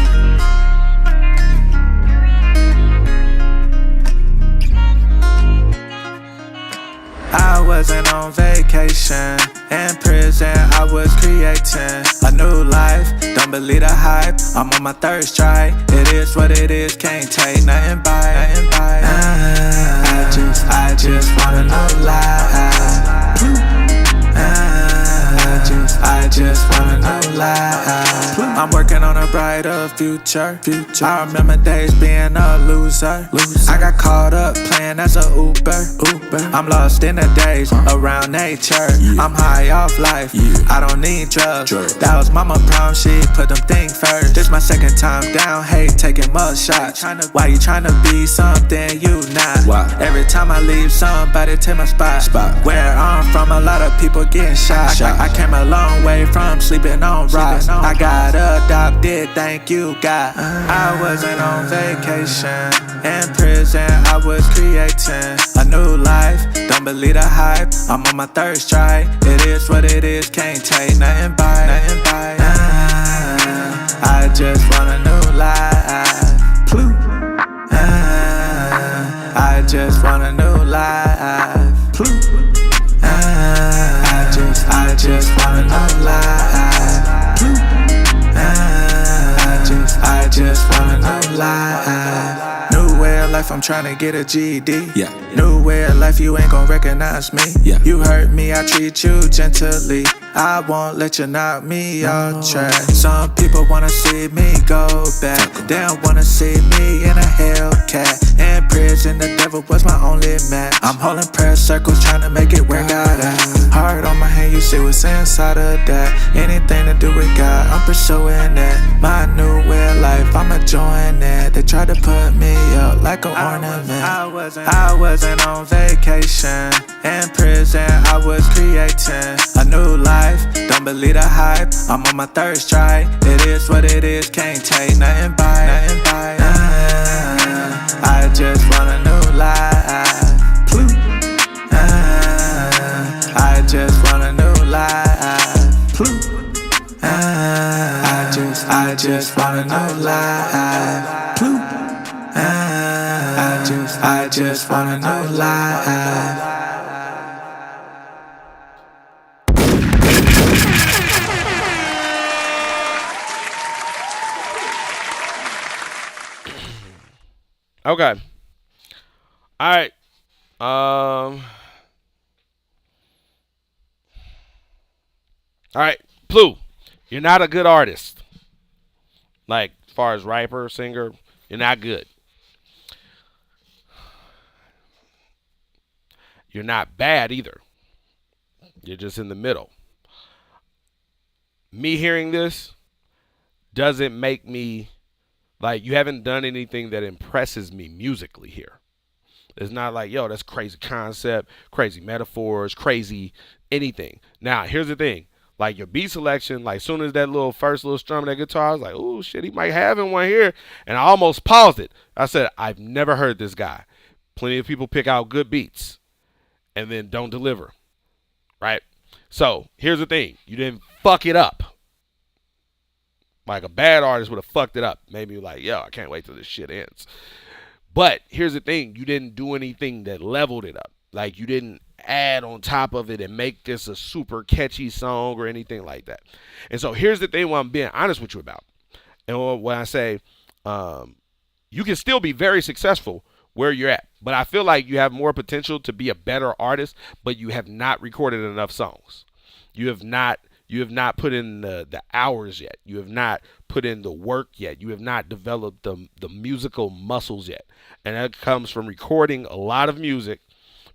I wasn't on vacation. In prison, I was creating a new life. Don't believe the hype. I'm on my third strike. It is what it is. Can't take nothing by. I just wanna know life. I just wanna know life. I'm working on a brighter future. I remember days being a loser. I got caught up playing as a Uber. I'm lost in the days around nature. I'm high off life. I don't need drugs. That was mama prom, she put them things first. This my second time down, hate taking mug shots. Why you tryna be something you not? Every time I leave, somebody take my spot. Where I'm from, a lot of people getting shot. I came a long way from sleeping on rocks. I got adopted, thank you God. I wasn't on vacation. In prison, I was creating a new life. Don't believe the hype. I'm on my third strike. It is what it is. Can't take nothing by. I just want a new life. I just want a new life. I just want a new life. I just want a new life. New way of life, I'm trying to get a GED. New way of life, you ain't gon' recognize me. You hurt me, I treat you gently. I won't let you knock me off track. Some people wanna see me go back. They don't wanna see me in a Hellcat. In prison, the devil was my only match. I'm holding prayer circles, trying to make it where God at. Heart on my hand, you see what's inside of that. Anything to do with God, I'm pursuing that. My new way of life, I'm enjoying that. They try to put me up like an ornament. I wasn't on vacation. In prison, I was creating a new life. Don't believe the hype. I'm on my third strike. It is what it is. Can't take nothing by. I just want a new life. I just want a new life. I just want a new life. I just want a new life. Okay. All right. All right, Plu, you're not a good artist. Like, as far as rapper, singer, you're not good. You're not bad either. You're just in the middle. me hearing this doesn't make me like you haven't done anything that impresses me musically here. It's not like, yo, that's crazy concept, crazy metaphors, crazy anything. Now, here's the thing. Like your beat selection, like soon as that little first little strum of that guitar, I was like, oh shit, he might have in one here. And I almost paused it. I said, I've never heard this guy. Plenty of people pick out good beats and then don't deliver. Right? So here's the thing. You didn't fuck it up. Like a bad artist would have fucked it up. Made me like, yo, I can't wait till this shit ends. But here's the thing. You didn't do anything that leveled it up. Like you didn't add on top of it and make this a super catchy song or anything like that. And so here's the thing what I'm being honest with you about. And when I say you can still be very successful where you're at. But I feel like you have more potential to be a better artist, but you have not recorded enough songs. You have not put in the hours yet. You have not put in the work yet. You have not developed the musical muscles yet. And that comes from recording a lot of music,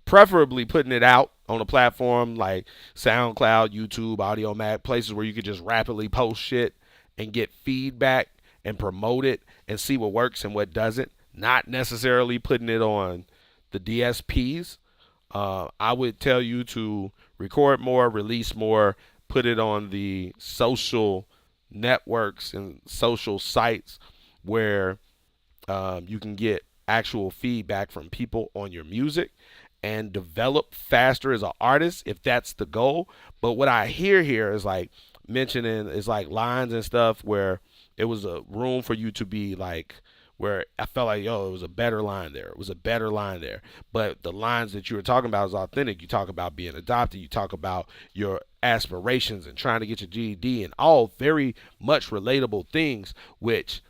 preferably putting it out on a platform like SoundCloud, YouTube, Audio Mac, places where you could just rapidly post shit and get feedback and promote it and see what works and what doesn't. Not necessarily putting it on the DSPs. I would tell you to record more, release more, put it on the social networks and social sites where you can get actual feedback from people on your music and develop faster as an artist if that's the goal. But what I hear here is like mentioning is like lines and stuff where it was a room for you to be like where I felt like, yo, it was a better line there. It was a better line there. But the lines that you were talking about is authentic. You talk about being adopted. You talk about your aspirations and trying to get your GED and all very much relatable things, which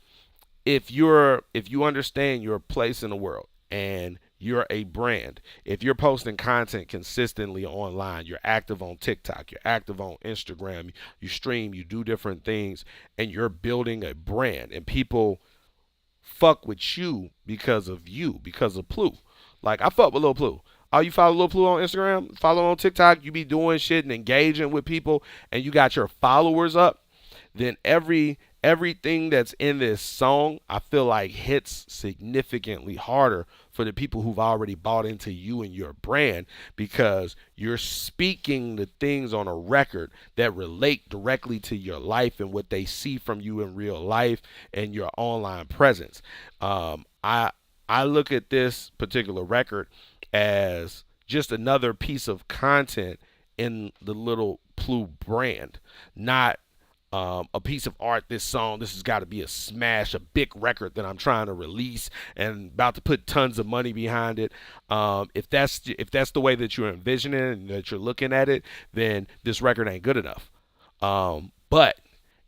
if you understand your place in the world and you're a brand, if you're posting content consistently online, you're active on TikTok, you're active on Instagram, you stream, you do different things, and you're building a brand and people fuck with you, because of Plu. Like I fuck with Lil Plu. Oh, you follow Lil Plu on Instagram, follow on TikTok, you be doing shit and engaging with people and you got your followers up, then everything that's in this song I feel like hits significantly harder for the people who've already bought into you and your brand, because you're speaking the things on a record that relate directly to your life and what they see from you in real life and your online presence. I look at this particular record as just another piece of content in the Little Plu brand, not a piece of art. This has got to be a smash, a big record that I'm trying to release and about to put tons of money behind it. If that's the way that you're envisioning and that you're looking at it, then this record ain't good enough. But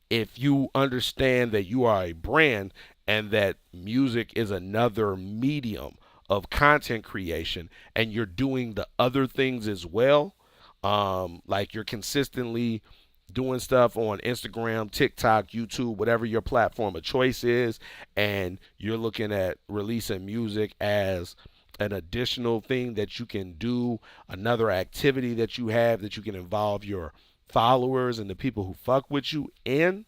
if you understand that you are a brand and that music is another medium of content creation and you're doing the other things as well, like you're consistently doing stuff on Instagram, TikTok, YouTube, whatever your platform of choice is, and you're looking at releasing music as an additional thing that you can do, another activity that you have that you can involve your followers and the people who fuck with you in,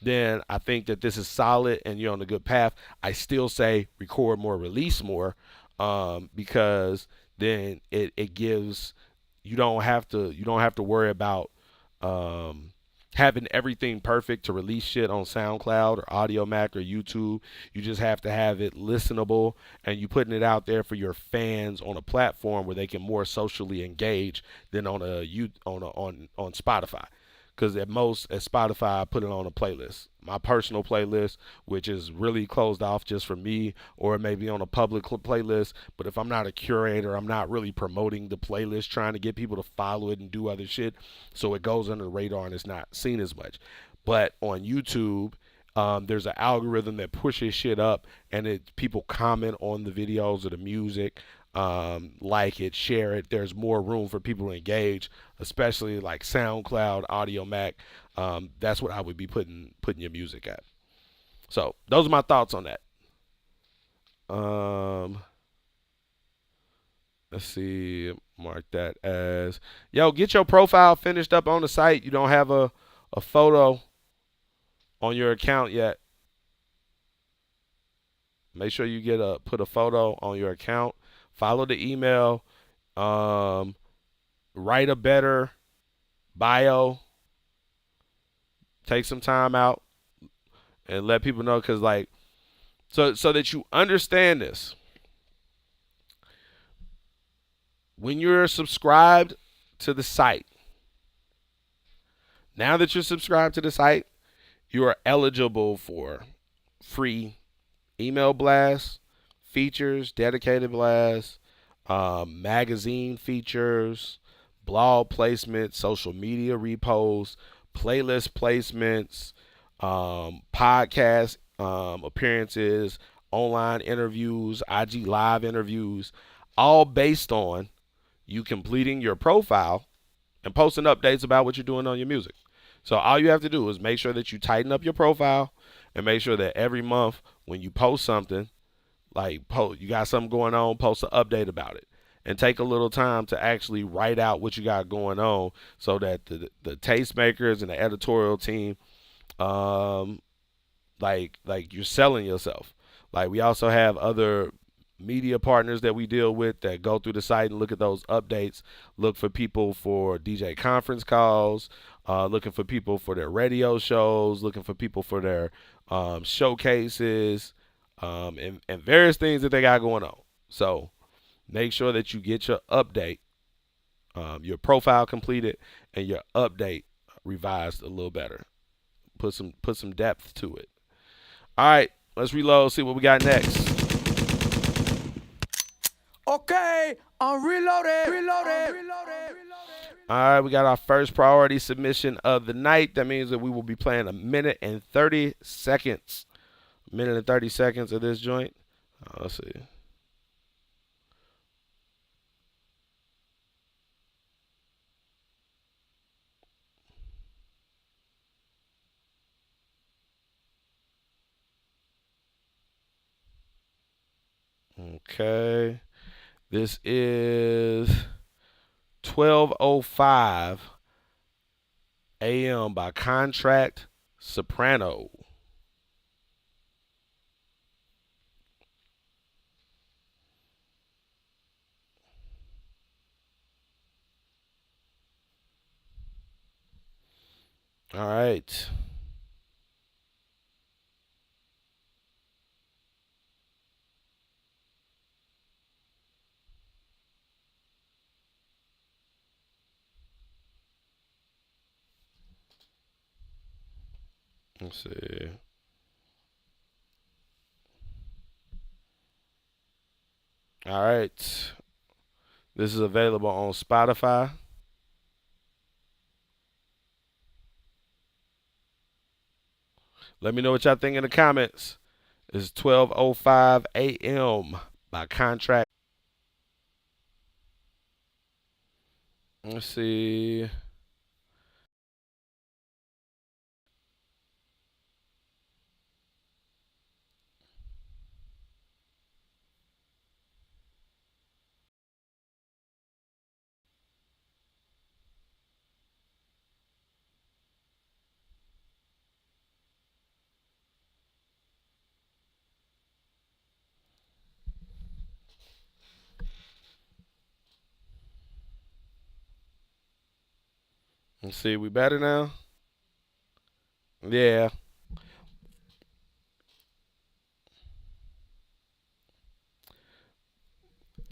then I think that this is solid and you're on a good path. I still say record more, release more, because then it gives you don't have to worry about having everything perfect to release shit on SoundCloud or Audio Mac or YouTube. You just have to have it listenable, and you putting it out there for your fans on a platform where they can more socially engage than on Spotify. Because at Spotify, I put it on a playlist, my personal playlist, which is really closed off just for me, or it may be on a public playlist. But if I'm not a curator, I'm not really promoting the playlist, trying to get people to follow it and do other shit. So it goes under the radar and it's not seen as much. But on YouTube, there's an algorithm that pushes shit up, and people comment on the videos or the music, like it, share it. There's more room for people to engage, especially like SoundCloud, Audio Mac. That's what I would be putting your music at. So those are my thoughts on that. Let's see, mark that as, yo, get your profile finished up on the site. You don't have a a photo on your account yet, make sure you put a photo on your account. Follow the email. Write a better bio. Take some time out and let people know, because so that you understand this. When you're subscribed to the site, now that you're subscribed to the site, you are eligible for free email blasts, features, dedicated blasts, magazine features, blog placements, social media reposts, playlist placements, podcast appearances, online interviews, IG live interviews, all based on you completing your profile and posting updates about what you're doing on your music. So all you have to do is make sure that you tighten up your profile and make sure that every month when you post something, you got something going on, post an update about it. And take a little time to actually write out what you got going on, so that the tastemakers and the editorial team, like you're selling yourself. Like, we also have other media partners that we deal with that go through the site and look at those updates, look for people for DJ conference calls, looking for people for their radio shows, looking for people for their showcases, and various things that they got going on. So make sure that you get your update, your profile completed, and your update revised a little better. Put some depth to it. All right, let's reload, see what we got next. Okay, I'm reloaded. All right, we got our first priority submission of the night. That means that we will be playing a minute and 30 seconds. A minute and 30 seconds of this joint. Let's see. Okay. This is 12:05 a.m. by Contract Soprano. All right. Let's see. All right. This is available on Spotify. Let me know what y'all think in the comments. It's 12:05 a.m. by Contract. Let's see. Let's see. We better now? Yeah.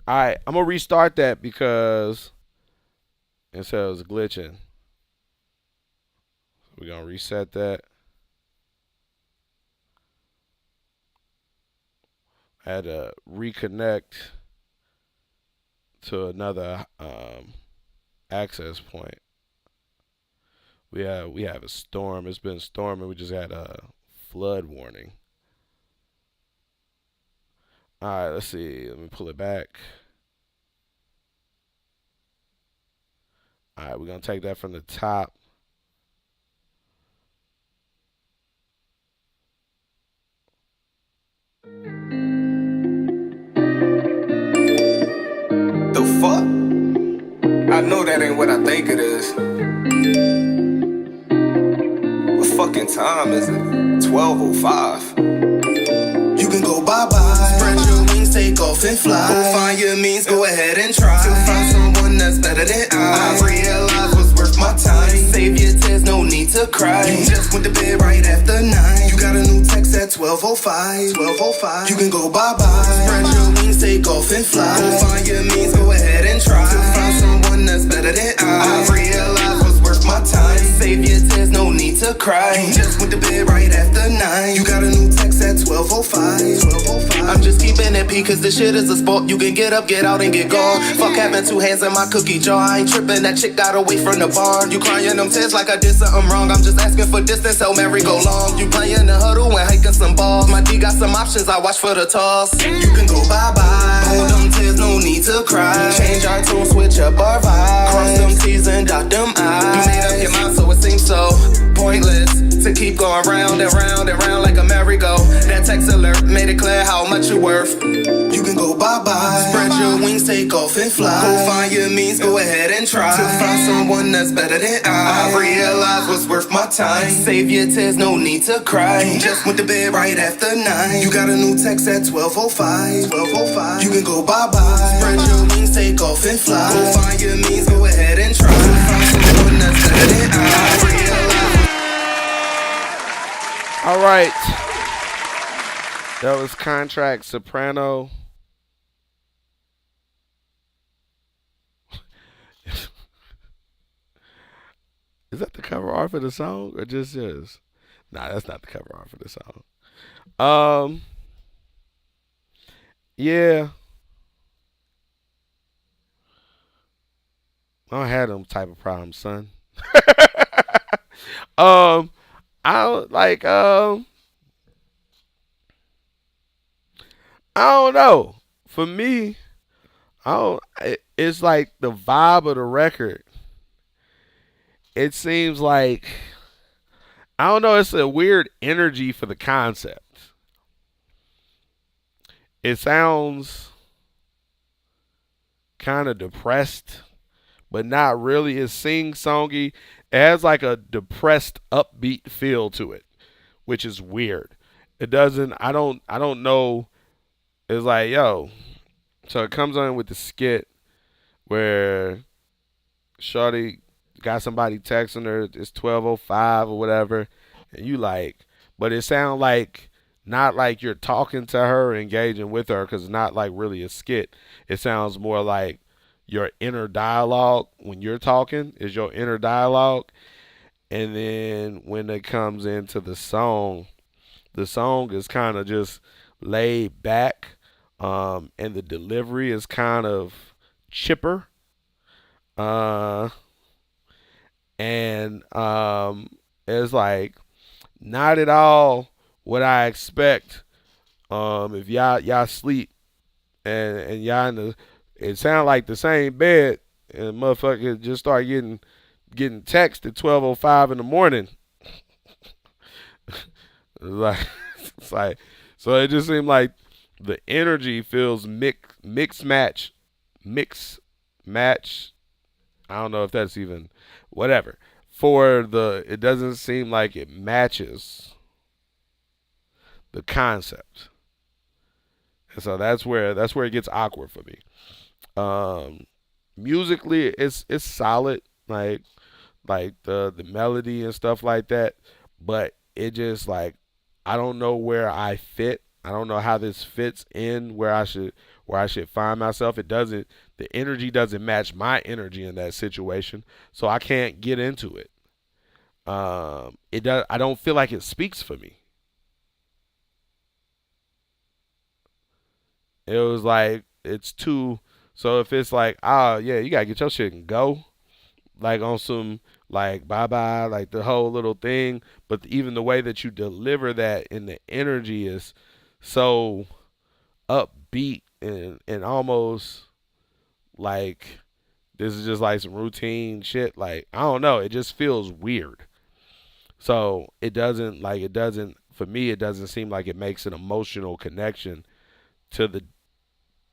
All right. I'm going to restart that because it says glitching. We're going to reset that. I had to reconnect to another access point. We have a storm. It's been storming. We just had a flood warning. All right, let's see. Let me pull it back. All right, we're going to take that from the top. The fuck? I know that ain't what I think it is. fucking time is it? 12:05. You can go bye-bye. Spread your wings, take off and fly. Go find your means, go ahead and try to find someone that's better than I realize what's worth my time. Save your tears, no need to cry. You just went to bed right after 9. You got a new text at 12:05. 12:05. You can go bye-bye. Spread your wings, take off and fly. Go find your means, go ahead and try to find someone that's better than I realize what's worth my time. Save your tears, no need to cry. You just went to bed right after 9. You got a new text at 12:05. 12:05. I'm just keeping it P cause this shit is a sport. You can get up, get out, and get gone. Fuck having 2 hands in my cookie jar. I ain't tripping, that chick got away from the barn. You crying them tears like I did something wrong. I'm just asking for distance, tell Mary go long. You playing the huddle and hiking some balls. My D got some options, I watch for the toss. You can go bye-bye. Hold them tears, no need to cry. Change our tune, switch up our vibe. Cross them T's and dot them I's. You made up your mind, so it seems so pointless to keep going round and round and round like a merry-go. That text alert made it clear how much you're worth. You can go bye-bye. Spread your wings, take off and fly. Go find your means, go ahead and try to find someone that's better than I realize what's worth my time. Save your tears, no need to cry. You just went to bed right after 9. You got a new text at 12:05. 12:05. You can go bye-bye. Spread your wings, take off and fly. Go find your means, go ahead and try to find someone that's better than I realize. All right. That was Contract Soprano. Is that the cover art for the song or just yours? Nah, that's not the cover art for the song. Yeah. I don't have them type of problems, son. I don't like I don't know. For me, it's like the vibe of the record. It seems like I don't know, it's a weird energy for the concept. It sounds kind of depressed, but not really. It's sing-songy. It has like a depressed, upbeat feel to it, which is weird. It doesn't. I don't know. It's like, yo. So it comes on with the skit where Shawty got somebody texting her. It's 12:05 or whatever, and you like, but it sounds like not like you're talking to her, engaging with her, because it's not like really a skit. It sounds more like your inner dialogue when you're talking is your inner dialogue. And then when it comes into the song is kind of just laid back, and the delivery is kind of chipper, and it's like not at all what I expect. If y'all sleep and y'all in the, it sound like the same bed, and motherfucker just start getting text at 12:05 in the morning. like it's like, so it just seemed like the energy feels mix match. I don't know if that's even whatever. It doesn't seem like it matches the concept. And so that's where it gets awkward for me. Musically it's solid, like the melody and stuff like that, but it just like I don't know where I fit. I don't know how this fits in where I should find myself. The energy doesn't match my energy in that situation, so I can't get into it. I don't feel like it speaks for me. It was like it's too. So if it's like, yeah, you gotta get your shit and go, like on some like bye bye, like the whole little thing. But even the way that you deliver that and the energy is so upbeat and almost like this is just like some routine shit. Like I don't know, it just feels weird. So it doesn't for me. It doesn't seem like it makes an emotional connection to the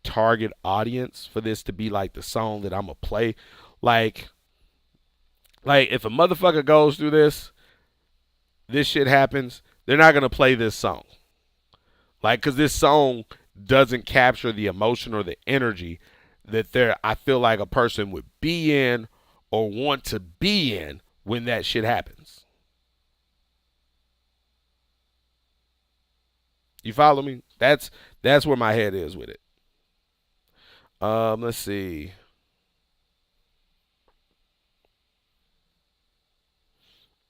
target audience for this to be like the song that I'm gonna play. Like if a motherfucker goes through this this shit happens, they're not going to play this song. Like, because this song doesn't capture the emotion or the energy that I feel like a person would be in or want to be in when that shit happens. You follow me? That's where my head is with it. Let's see.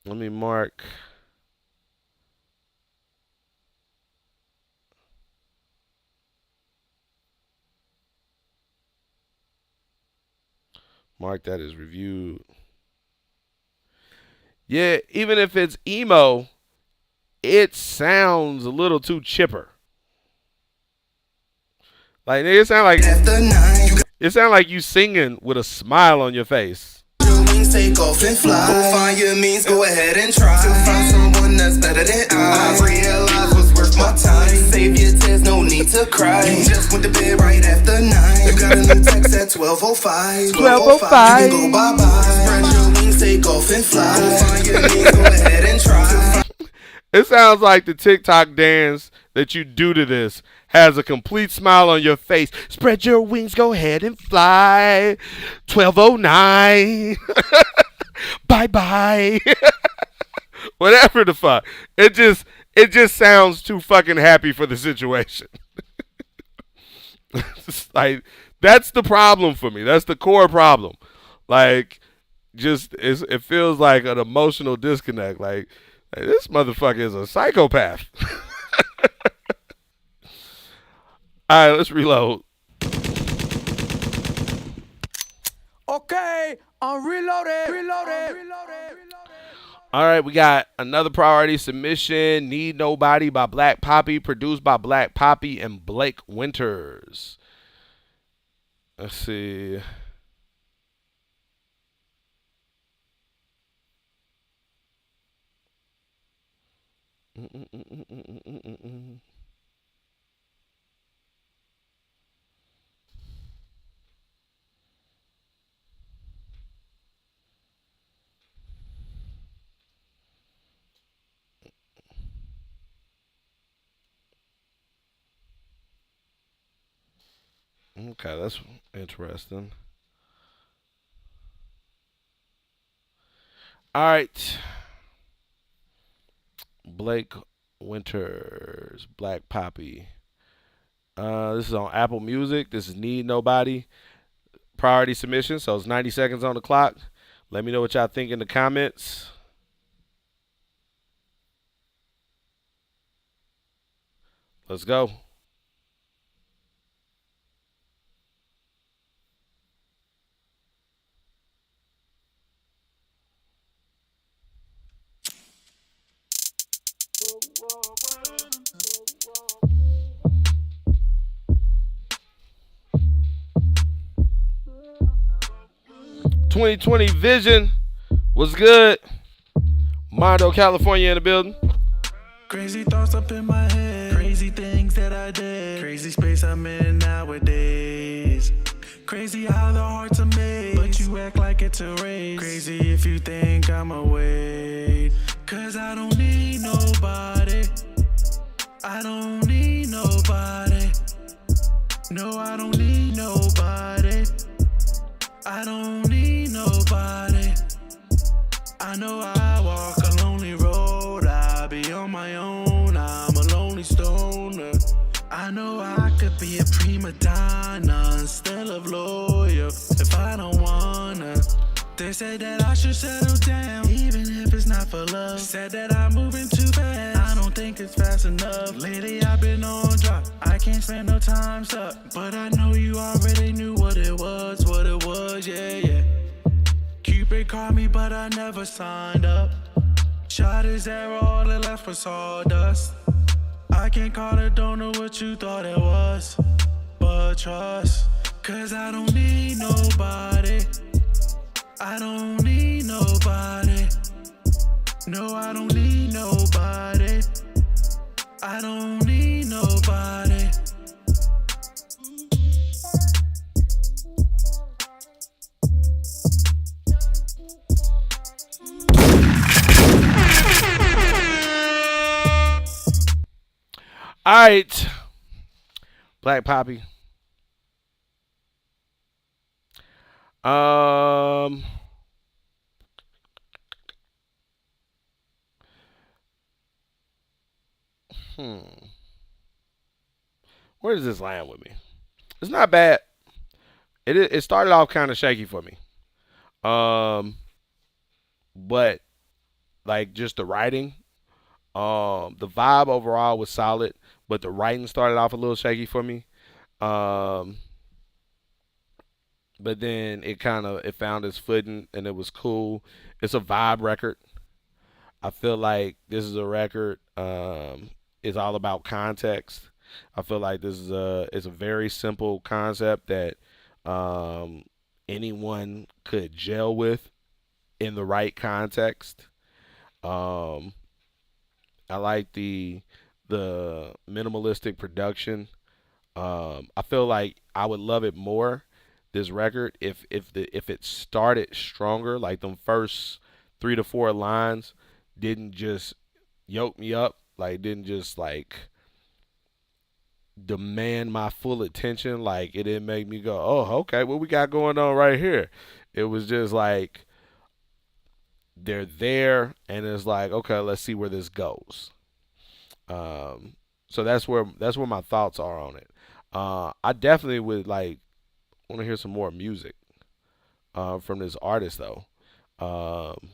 Let me mark. Mark that as reviewed. Yeah, even if it's emo, it sounds a little too chipper. Like it sound like you singing with a smile on your face. Take off and fly. Go find your means, go ahead and try to find someone that's better than I realize what's worth my time. Save your tears, no need to cry. You just went to bed right after 9. You got a new text at 12:05. 12:05. You can go bye-bye. Spread your wings, take off and fly. Go find your means, go ahead and try. It sounds like the TikTok dance that you do to this has a complete smile on your face. Spread your wings, go ahead and fly. 12:09. Bye-bye. Whatever the fuck. It just sounds too fucking happy for the situation. Like, that's the problem for me. That's the core problem. Like, it feels like an emotional disconnect. Like this motherfucker is a psychopath. All right, let's reload. Okay, I'm reloaded. All right, we got another priority submission, Need Nobody by Black Poppy, produced by Black Poppy and Blake Winters. Let's see. Okay, that's interesting. All right. Blake Winters, Black Poppy. This is on Apple Music. This is Need Nobody. Priority submission, so it's 90 seconds on the clock. Let me know what y'all think in the comments. Let's go. .2020 Vision was good. Mondo, California in the building. Crazy thoughts up in my head. Crazy things that I did. Crazy space I'm in nowadays. Crazy how the hearts are made, but you act like it's a race. Crazy if you think I'ma wait. Cause I don't need nobody. I don't need nobody. No, I don't need nobody. I don't need nobody. I know I walk a lonely road. I be on my own. I'm a lonely stoner. I know I could be a prima donna and still love loyal if I don't wanna. They said that I should settle down, even if it's not for love. Said that I'm moving too fast. I don't think it's fast enough. Lately I've been on drop. I can't spend no time stuck. But I know you already knew what it was, yeah, yeah. Cupid called me, but I never signed up. Shot his arrow, all that left was sawdust. I can't call it, don't know what you thought it was. But trust, cause I don't need nobody. I don't need nobody. No, I don't need nobody. I don't need nobody. All right, Black Poppy. Um, where does this land with me? It's not bad. It started off kind of shaky for me. But like just the writing, the vibe overall was solid, but the writing started off a little shaky for me. Um, but then it found its footing and it was cool. It's a vibe record. I feel like this is a record. It's all about context. I feel like this is it's a very simple concept that anyone could gel with in the right context. Um, I like the minimalistic production. I feel like I would love it more, this record, if it started stronger, like them first 3 to 4 lines didn't just yoke me up, like didn't just like demand my full attention, like it didn't make me go, oh, okay, what we got going on right here? It was just like they're there, and it's like, okay, let's see where this goes. So that's where my thoughts are on it. I definitely would like want to hear some more music from this artist though. Um,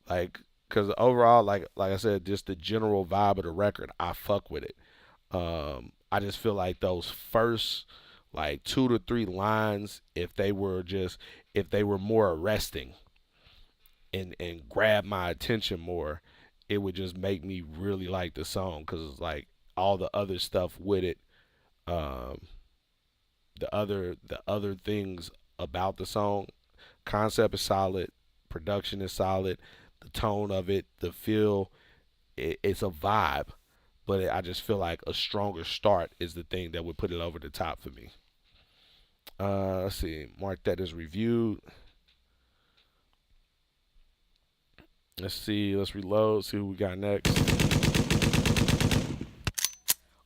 like, cause overall, like I said, just the general vibe of the record, I fuck with it. I just feel like those first like 2 to 3 lines, if they were more arresting and grab my attention more, it would just make me really like the song because like all the other stuff with it, um, the other things about the song, concept is solid, production is solid, the tone of it, the feel, it's a vibe. But I just feel like a stronger start is the thing that would put it over the top for me. Let's see, mark that as reviewed. Let's see, let's reload, see who we got next.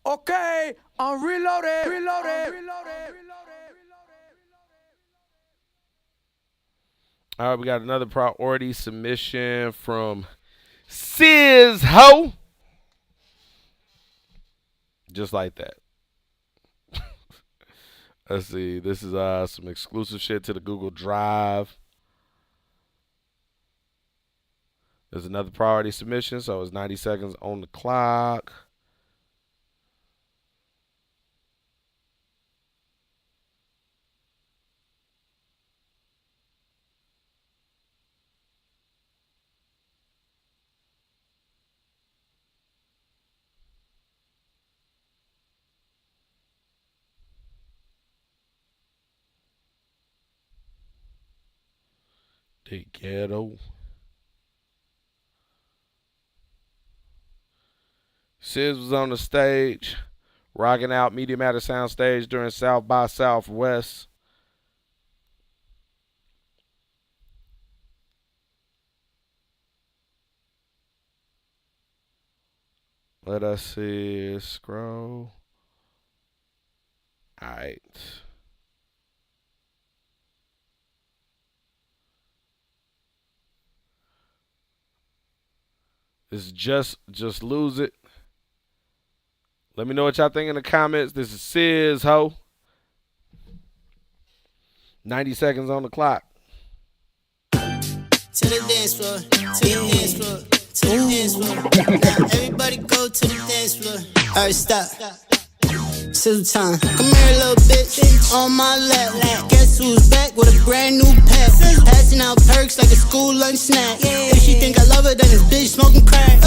Okay, I'm reloaded. All right, we got another priority submission from Sis Ho. Just like that. Let's see. This is some exclusive shit to the Google Drive. There's another priority submission, so it's 90 seconds on the clock. The ghetto. Sis was on the stage, rocking out Media Matter Sound Stage during South by Southwest. Let us see. Scroll. All right. It's just lose it. Let me know what y'all think in the comments. This is Sis Ho. 90 seconds on the clock. To the dance floor, to the dance floor, to the dance floor. Now everybody go to the dance floor. Alright, stop. Sizzle time. Come here, little bitch. On my lap. Guess who's back with a brand new pack? Passing out perks like a school lunch snack. If she think I love her, then this bitch smoking crack.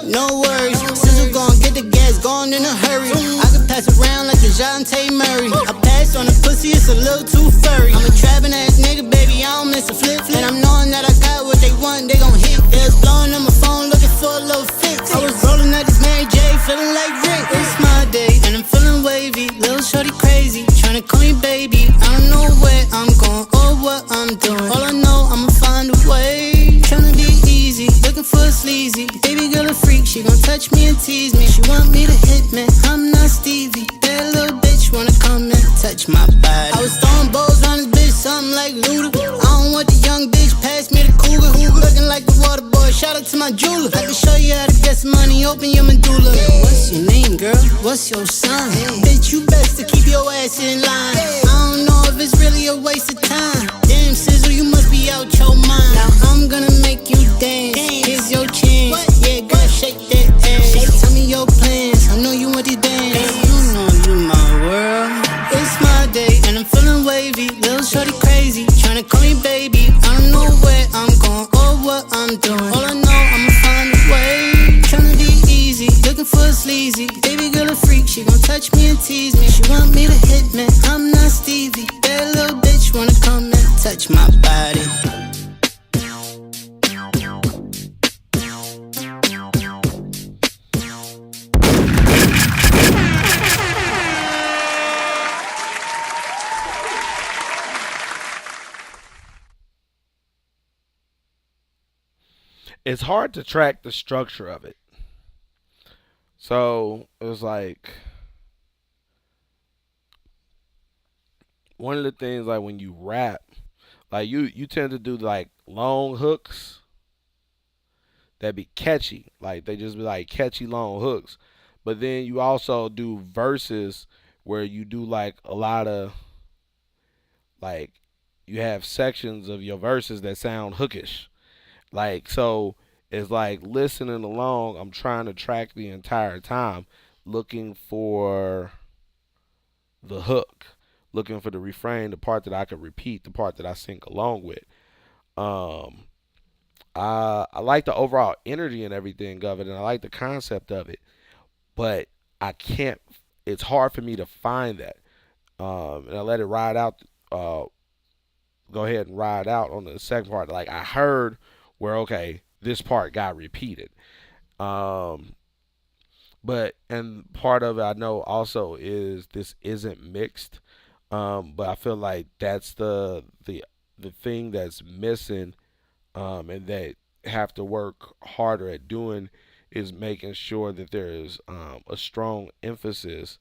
No worries. Sizzle gon' get the gas going in a hurry. I can pass around like DeJounte Murray. I pass on the pussy, it's a little too furry. I'm a trapping ass nigga, baby, I don't miss a flip. And I'm knowing that I got what they want, they gon' hit. They was blowing on my phone looking for a little fix. I was rolling at this Mary J, feeling like Rick. It's my day, and I'm feeling wavy. Little shorty crazy, tryna call me baby. I don't know where I'm going or what I'm doing. All I know, I'ma find a way. Tryna be easy, looking for a sleazy. Baby girl a freak, she She gon' touch me and tease me. She want me to hit me. I'm not Stevie. That little bitch wanna come and touch my body. I was throwing bows on this bitch, something like Luda. I don't want the young bitch, pass me the cougar. Looking like the water boy, shout out to my jeweler. I can show you how to get some money, open your medulla. What's your name, girl? What's your sign? Bitch, you best to keep your ass in line. I don't know if it's really a waste of time. Damn, Sizzle, you must be out your mind. Now I'm gonna make you dance. Here's your chance. Yeah, girl, shake that ass. Tell me your plans. I know you want these bands. You know you my world. It's my day and I'm feeling wavy. Little shorty crazy, tryna call me baby. I don't know where I'm going or what I'm doing. All I know, I'ma find a way. Tryna be easy, looking for a sleazy. Baby girl a freak, she gon' touch me and tease me. She want me to hit me, I'm not Stevie. That little bitch wanna come and touch my body. It's hard to track the structure of it. So it was like one of the things, like when you rap, like you tend to do like long hooks that be catchy. Like they just be like catchy long hooks. But then you also do verses where you do like a lot of like you have sections of your verses that sound hookish. Like so it's like listening along, I'm trying to track the entire time looking for the hook, looking for the refrain, the part that I can repeat, the part that I sing along with. Um I like the overall energy and everything of it, and I like the concept of it, but I can't. It's hard for me to find that, and I let it ride out. Go ahead and ride out on the second part. Like I heard where okay, this part got repeated, um, but and part of it I know also is this isn't mixed, but I feel like that's the thing that's missing, and that have to work harder at doing is making sure that there is a strong emphasis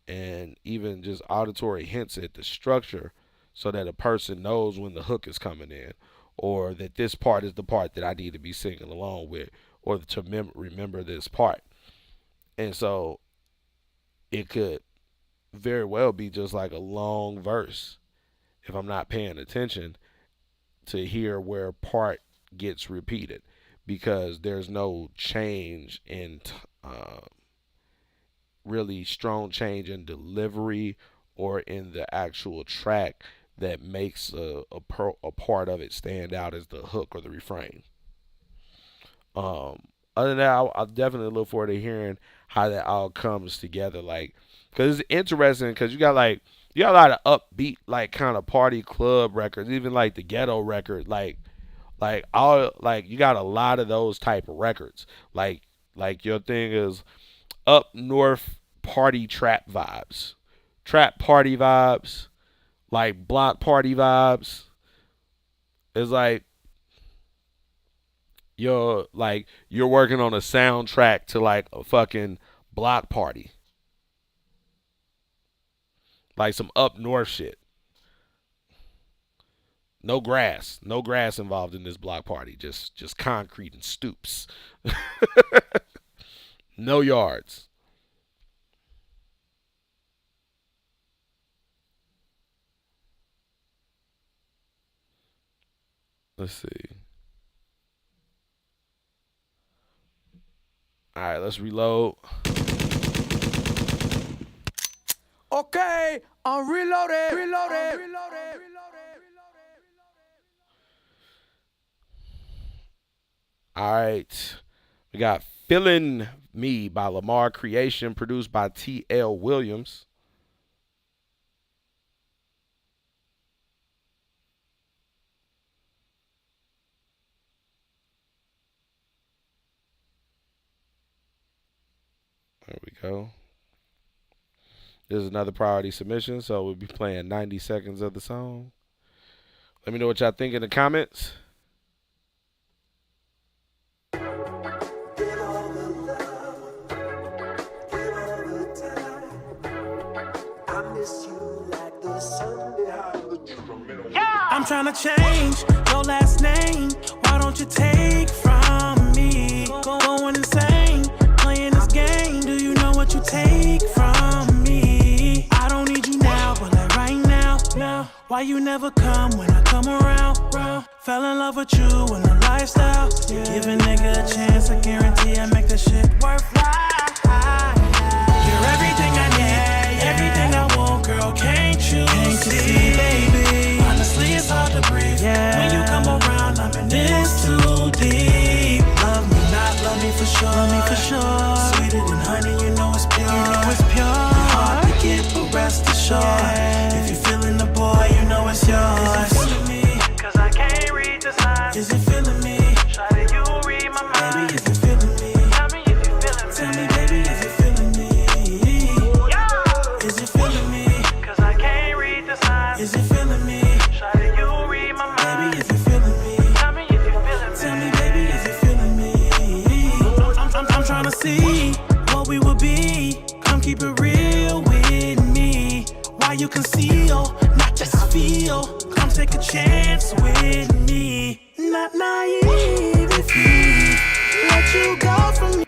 and even just auditory hints at the structure so that a person knows when the hook is coming in or that this part is the part that I need to be singing along with or to remember this part. And so it could very well be just like a long verse if I'm not paying attention to hear where part gets repeated because there's no change in really strong change in delivery or in the actual track that makes a part of it stand out as the hook or the refrain. Other than that, I'll definitely look forward to hearing how that all comes together. Like, cause it's interesting because you got a lot of upbeat like kind of party club records, even like the ghetto record, like all like you got a lot of those type of records. Like your thing is up north party trap vibes, trap party vibes, like block party vibes. It's like you're working on a soundtrack to like a fucking block party, like some up north shit. No grass involved in this block party. Just concrete and stoops. No yards. Let's see. All right, let's reload. Okay, I'm reloaded. Reloaded. All right. We got Feelin' Me by Lamar Creation, produced by T.L. Williams. There we go. This is another priority submission, so we'll be playing 90 seconds of the song. Let me know what y'all think in the comments. I'm trying to change your last name. Why don't you take from me? Going insane, playing this game. Do you know what you take from me? I don't need you now, but like right now. Why you never come when I come around? Fell in love with you and the lifestyle. Give a nigga a chance, I guarantee I make that shit worthwhile. You're everything I need, everything I want, girl. Can't you see, baby? Honestly, it's hard to breathe. When you come around, I'm in this too deep. Love me, not love me for sure. Love me for sure. Sweeter than honey, you know it's pure. You know it's pure. You're hard to get, but rest assured. If you're feeling the boy, you know it's yours. Is it feeling me? Cause I can't read the signs. Is it feeling me? Try to you read my mind. Baby, is it feeling me? Tell me if you feeling me. Tell me, baby, is it feeling me? Is it feeling me? Cause I can't read the signs. Is it feeling me? Try to you read my mind. Baby, is it feeling me? Tell me if you feeling me. Tell me, baby, is it feeling me? I'm trying to see what we would be. Come keep it real with me. Why you conceal, not just feel. Come take a chance with me. Not naive if you let you go from me.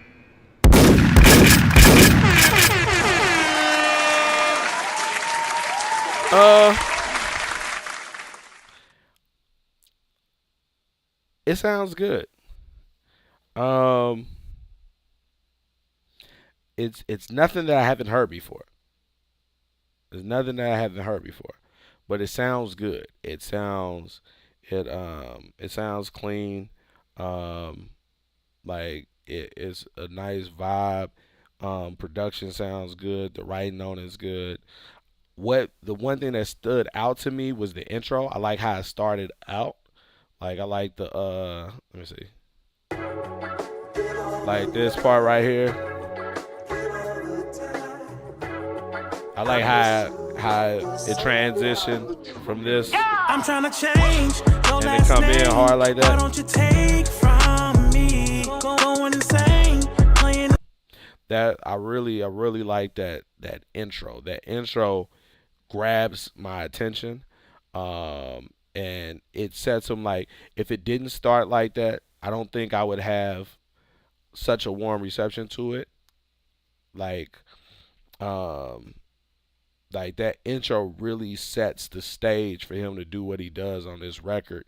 It sounds good. It's nothing that I haven't heard before. It's nothing that I haven't heard before, but it sounds good. It sounds clean. Um, like it's a nice vibe. Production sounds good. The writing on it is good. The one thing that stood out to me was the intro. I like how it started out. Like I like the let me see. Like this part right here. I like how it transitioned from this. I'm trying to change your and it come in hard like that. Why don't you take from me? Going insane, playing. That I really like that intro. That intro grabs my attention. And it sets them like if it didn't start like that, I don't think I would have such a warm reception to it. Like that intro really sets the stage for him to do what he does on this record.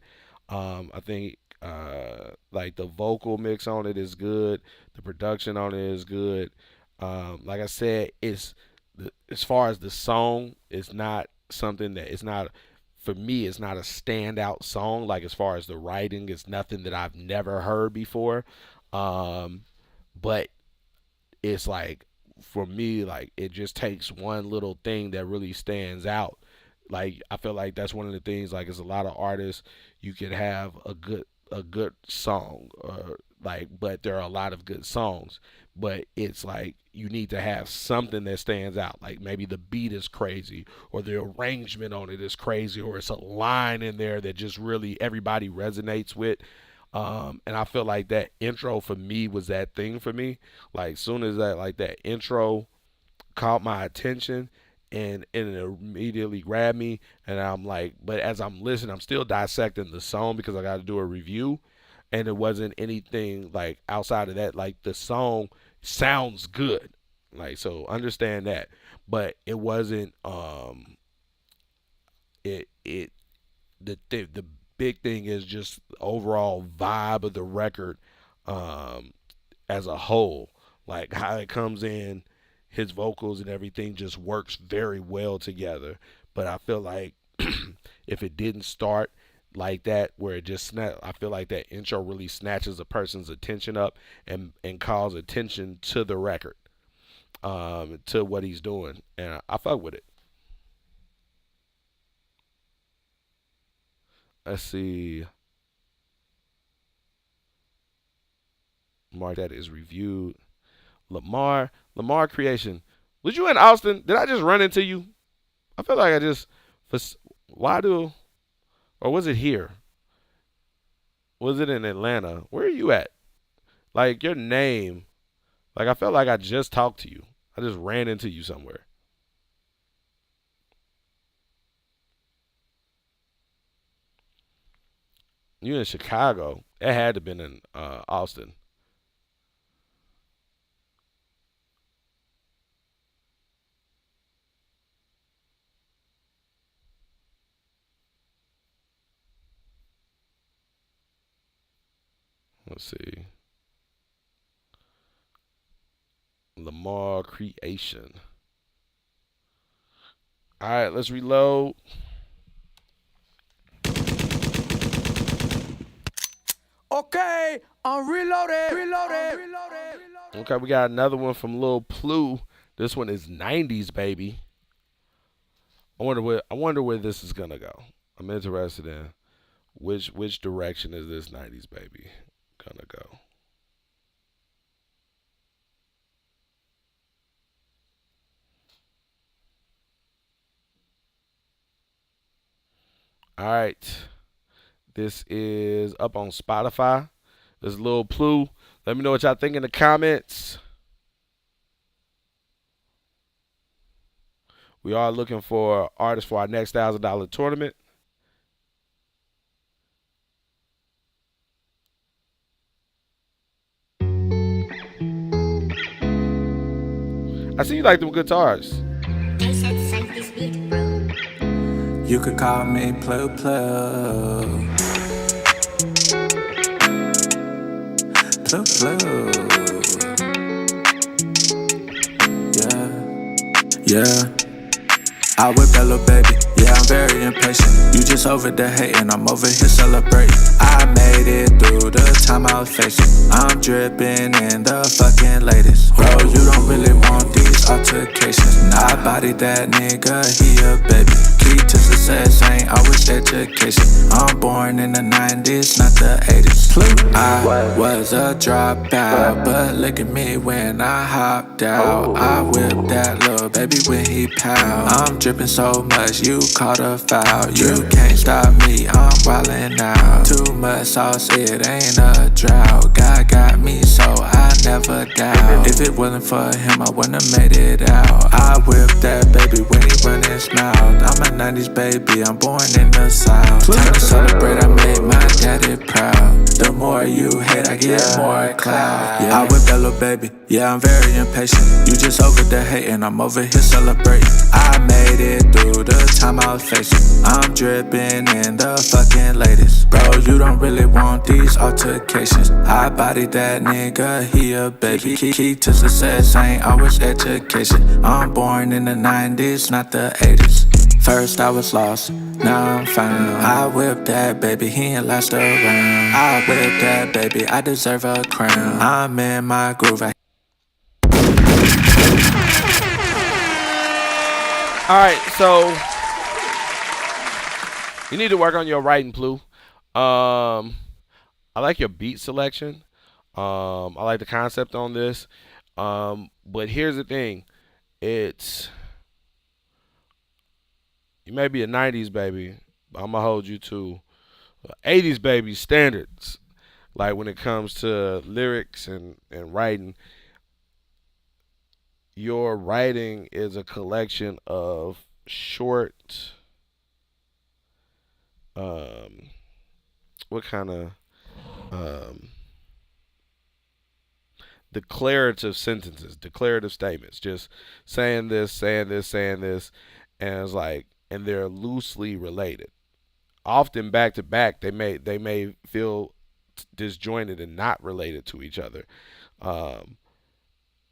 I think like the vocal mix on it is good, the production on it is good. Like I said, as far as the song, it's not something that it's not for me. It's not a standout song. Like as far as the writing, it's nothing that I've never heard before. But it's like for me, like it just takes one little thing that really stands out. Like I feel like that's one of the things. Like as a lot of artists, you could have a good song, but there are a lot of good songs. But it's like you need to have something that stands out. Like maybe the beat is crazy, or the arrangement on it is crazy, or it's a line in there that just really everybody resonates with. And I feel like that intro for me was that thing for me. Like soon as that intro caught my attention and it immediately grabbed me, and I'm like, but as I'm listening, I'm still dissecting the song because I got to do a review, and it wasn't anything like outside of that. Like the song sounds good, like so understand that, but it wasn't the big thing is just the overall vibe of the record as a whole, like how it comes in, his vocals and everything just works very well together. But I feel like if it didn't start like that, where it just I feel like that intro really snatches a person's attention up and calls attention to the record, to what he's doing, and I fuck with it. Let's see. Mark that is reviewed. Lamar Creation. Was you in Austin? Did I just run into you? I feel like I just. Why do? Or was it here? Was it in Atlanta? Where are you at? Like your name. Like I felt like I just talked to you. I just ran into you somewhere. You in Chicago? It had to been in Austin. Let's see. Lamar Creation. All right, let's reload. Okay, I'm reloaded. Okay, we got another one from Lil Plu. This one is 90s, baby. I wonder where this is gonna go. I'm interested in which direction is this 90s baby gonna go. All right. This is up on Spotify. This is Lil Plu. Let me know what y'all think in the comments. We are looking for artists for our next $1,000 tournament. I see you like them guitars. You could call me Plu Plu. Plu Plu. Yeah. Yeah. I whip that little baby, yeah, I'm very impatient. You just over there hating, I'm over here celebrating. I made it through the time I was facing. I'm dripping in the fucking latest. Bro, you don't really want these altercations. I bodied that nigga, he a baby. Key to success ain't always education. I'm born in the 90s, not the 80s. I was a dropout, but look at me when I hopped out. I whipped that little baby when he pow. I'm dripping so much, you caught a foul. You can't stop me, I'm wildin' out. Too much sauce, it ain't a drought. God got me, so I never doubt. If it wasn't for him, I wouldn't have made it out. I whipped that baby when he run his mouth. I'm a 90s baby, I'm born in the South. Time to celebrate, I made my daddy proud. The more you hate, I get more clout. Yeah, I whipped that little baby, yeah, I'm very impatient. You just over there hating, I'm over here celebrating. I made it through the time I was facing. I'm dripping in the fucking latest. Bro, you don't really want these altercations. I bodied that nigga, he a baby. Key to success ain't always education. I'm born in the 90s, not the 80s. First I was lost, now I'm found. I whipped that baby, he ain't last around. I whipped that baby, I deserve a crown. I'm in my groove. Alright, so you need to work on your writing, Plu. I like your beat selection. I like the concept on this. But here's the thing. You may be a 90s baby, but I'm going to hold you to 80s baby standards. Like when it comes to lyrics and writing, your writing is a collection of short, what kind of declarative sentences, declarative statements, just saying this, saying this, saying this, and it's like, and they're loosely related. Often back to back, they may feel disjointed and not related to each other.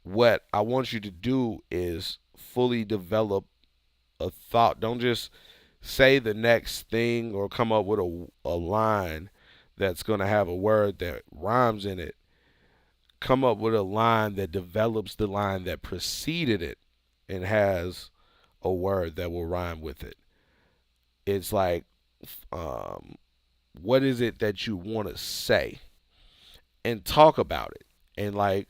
What I want you to do is fully develop a thought. Don't just say the next thing or come up with a line that's going to have a word that rhymes in it. Come up with a line that develops the line that preceded it and has a word that will rhyme with it. It's like, what is it that you want to say? And talk about it. And like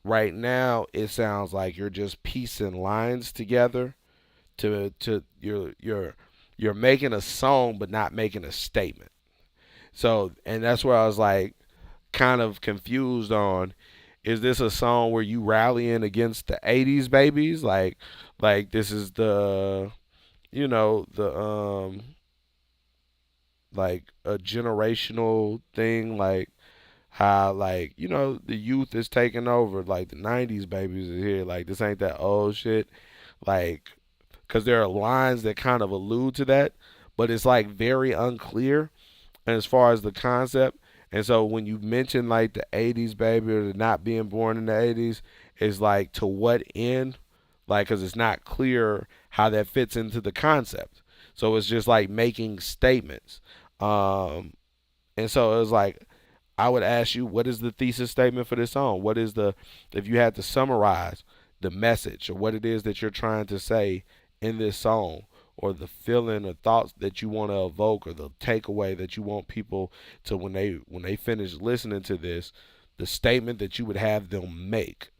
right now, it sounds like you're just piecing lines together to you're making a song but not making a statement. So, and that's where I was like kind of confused on, is this a song where you rallying against the 80s babies, like this is the, you know, like a generational thing, like how like the youth is taking over, like the '90s babies are here, like this ain't that old shit, like because there are lines that kind of allude to that, but it's like very unclear as far as the concept. And so when you mention like the '80s baby or the not being born in the '80s, it's like to what end? Like, because it's not clear how that fits into the concept. So it's just like making statements. And so it was like, I would ask you, what is the thesis statement for this song? What is if you had to summarize the message or what it is that you're trying to say in this song, or the feeling or thoughts that you want to evoke, or the takeaway that you want people to, when they finish listening to this, the statement that you would have them make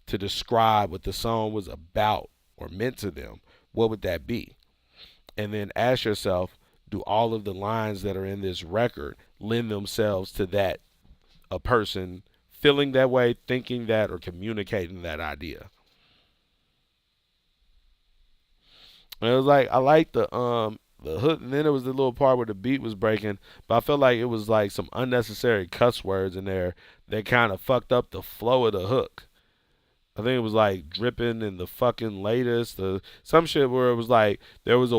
to describe what the song was about or meant to them, what would that be? And then ask yourself, do all of the lines that are in this record lend themselves to that, a person feeling that way, thinking that, or communicating that idea? And it was like, I liked the hook, and then it was the little part where the beat was breaking, but I felt like it was like some unnecessary cuss words in there that kind of fucked up the flow of the hook. I think it was like dripping in the fucking latest, some shit where it was like there was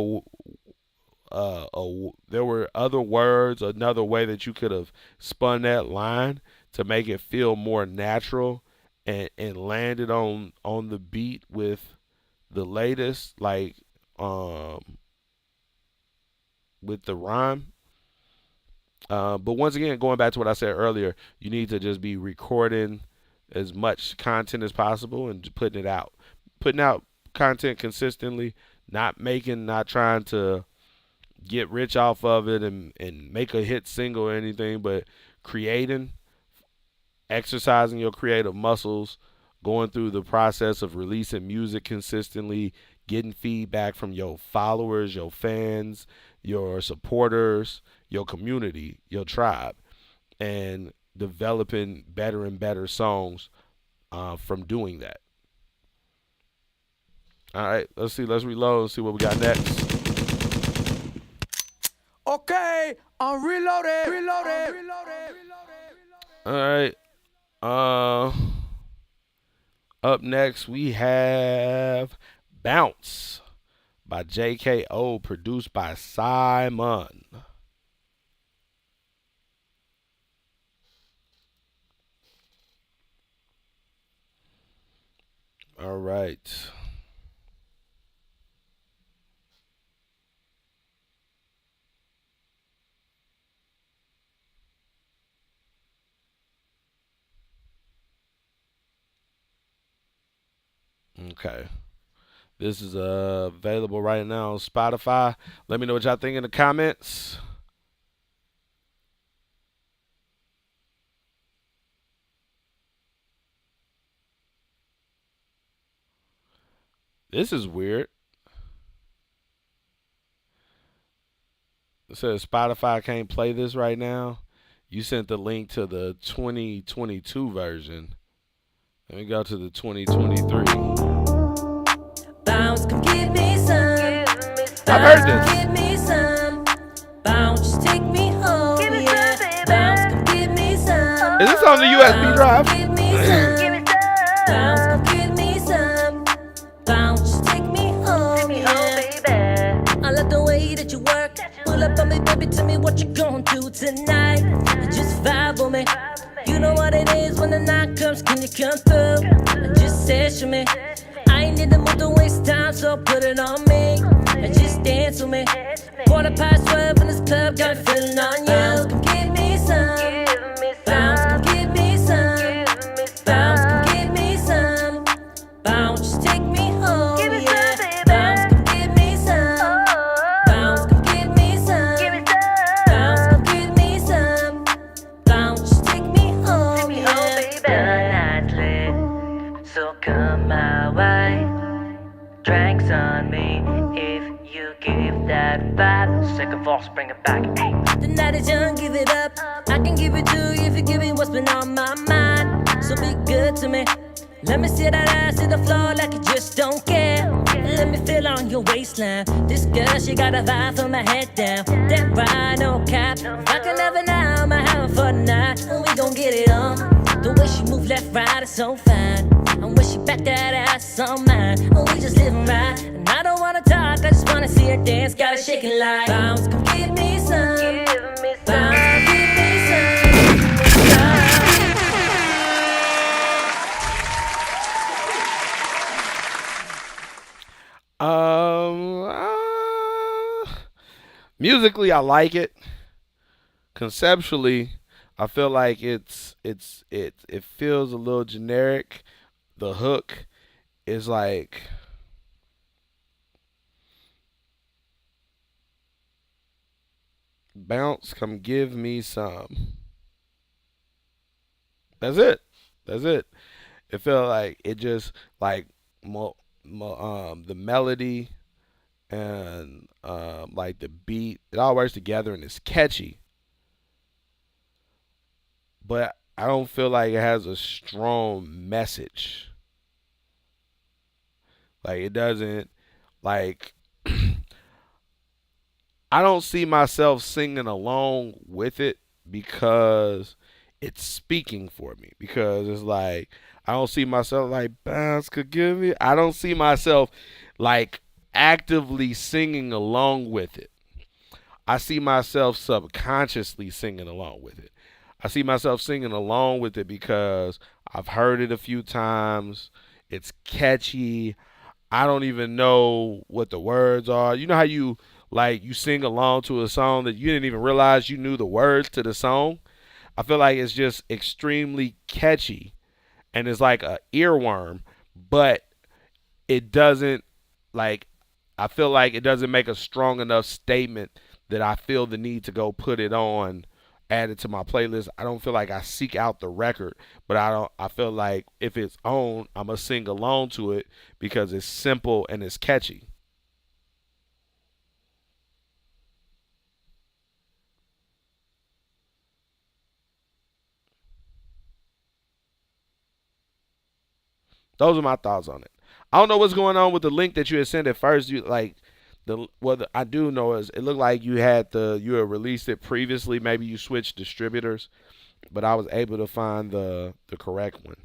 there were other words, another way that you could have spun that line to make it feel more natural and landed on the beat with the latest, like with the rhyme. But once again, going back to what I said earlier, you need to just be recording as much content as possible and putting out content consistently, not trying to get rich off of it and make a hit single or anything, but creating, exercising your creative muscles, going through the process of releasing music consistently, getting feedback from your followers, your fans, your supporters, your community, your tribe, and developing better and better songs from doing that. All right, let's reload and see what we got next. Okay, I'm reloaded. All right. Up next we have Bounce by JKO, produced by Simon. All right. Okay. This is available right now on Spotify. Let me know what y'all think in the comments. This is weird. It says Spotify can't play this right now. You sent the link to the 2022 version. Let me go to the 2023. Bounce, come give me some. I've heard this. Give me some. Bounce, just take me home. Yeah. Bounce, come give me some. Is this on the USB drive? Give me some. Bounce, come give me some. Bounce, just take me home. Yeah. I love the way that you work. Pull up on me, baby, tell me what you gonna do tonight. Just vibe on me. You know what it is when the night comes, can you come through? Just session me. I ain't in the mood to waste time, so put it on me. And just dance with me. 12:15 in this club, got a feeling on you. Bounce, come give me some. Bounce, come give me some. Bounce, come give me some. Bounce, just take me home. Yeah. Bounce, come give me some. Bounce, come give me some. Bounce, come give me some. Bounce, just take me home. Yeah. The night's lit, so come my way. Drinks on me if you give that vibe. Second verse, bring it back. Hey. The night is young, give it up. I can give it to you if you give me what's been on my mind. So be good to me. Let me see that ass to the floor like you just don't care. Let me feel on your waistline. This girl, she got a vibe from my head down. That rhino left, right, it's so fine. I wish she back that ass on mine. Oh, we just living right. And I don't wanna talk, I just wanna see her dance. Got her shaking like bounce, come give me some. Bounce, give me Um, musically, I like it. Conceptually, I feel like it feels a little generic. The hook is like bounce, come give me some. That's it. That's it. It felt like it just like the melody and like the beat. It all works together and it's catchy. But I don't feel like it has a strong message. Like it doesn't like I don't see myself singing along with it because it's speaking for me. Because it's like I don't see myself like bounce could give me. I don't see myself like actively singing along with it. I see myself subconsciously singing along with it. I see myself singing along with it because I've heard it a few times. It's catchy. I don't even know what the words are. You know how you sing along to a song that you didn't even realize you knew the words to the song? I feel like it's just extremely catchy and it's like a earworm, but it doesn't like I feel like it doesn't make a strong enough statement that I feel the need to go put it on, add it to my playlist. I don't feel like I seek out the record, but I feel like if it's on, I'm gonna sing along to it because it's simple and it's catchy. Those are my thoughts on it. I don't know what's going on with the link that you had sent at first. You like I do know is it looked like you had released it previously. Maybe you switched distributors, but I was able to find the correct one.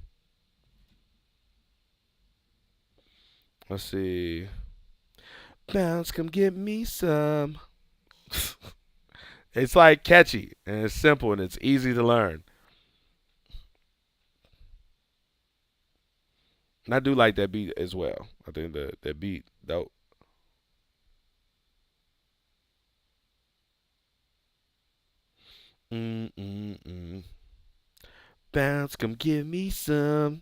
Let's see. Bounce, come get me some. It's like catchy and it's simple and it's easy to learn. And I do like that beat as well. I think that beat dope. Mm-mm-mm. Bounce, come give me some.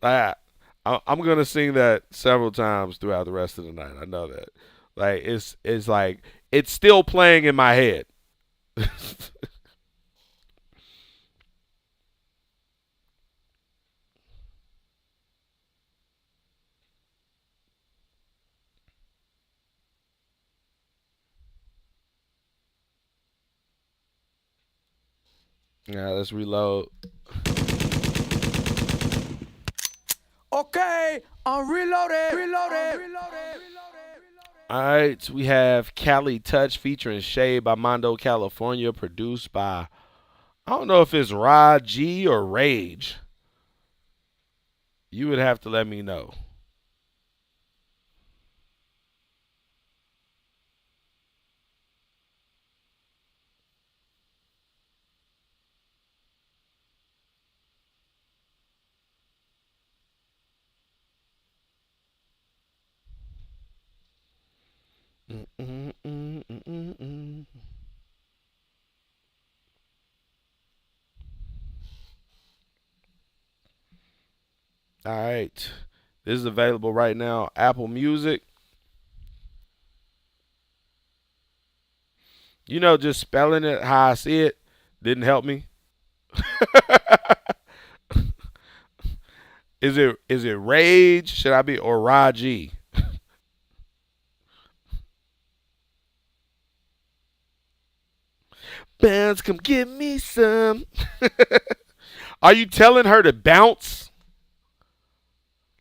I, I'm gonna sing that several times throughout the rest of the night. I know that. Like it's like it's still playing in my head. Yeah, let's reload. Okay, I'm reloaded. Reloaded. All right, we have Cali Touch featuring Shade by Mondo California, produced by I don't know if it's Rod G or Rage. You would have to let me know. Mm-mm-mm-mm-mm-mm. All right. This is available right now. Apple Music. You know, just spelling it how I see it didn't help me. Is it Rage? Should I be or Raji? Bounce, come give me some. Are you telling her to bounce?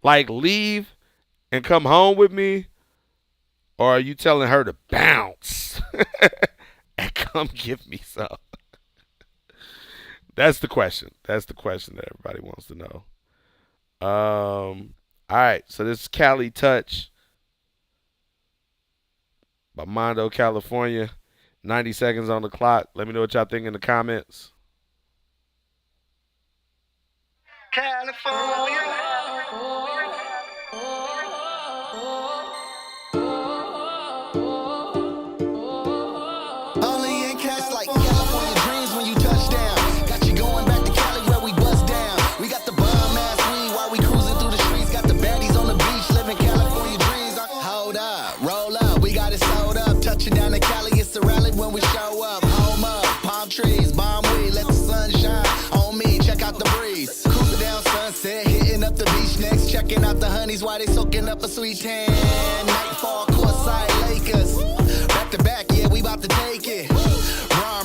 Like leave and come home with me? Or are you telling her to bounce and come give me some? That's the question. That's the question that everybody wants to know. All right. So this is Cali Touch by Mondo, California. 90 seconds on the clock. Let me know what y'all think in the comments. Only in cash like California dreams when you touch down. Got you going back to Cali where we bust down. We got the bomb ass weed while we cruising through the streets. Got the baddies on the beach living California dreams. Hold up, roll up, we got it sold up. Touching down in Cali, it's a rally when we show up. Home up, palm trees, bomb weed, let the sun shine on me. Check out the breeze. Cruising down Sunset, hitting up the beach next. Checking out the honeys while they soaking up a sweet tan. Nightfall, courtside Lakers. Back to back, yeah, we about to take it.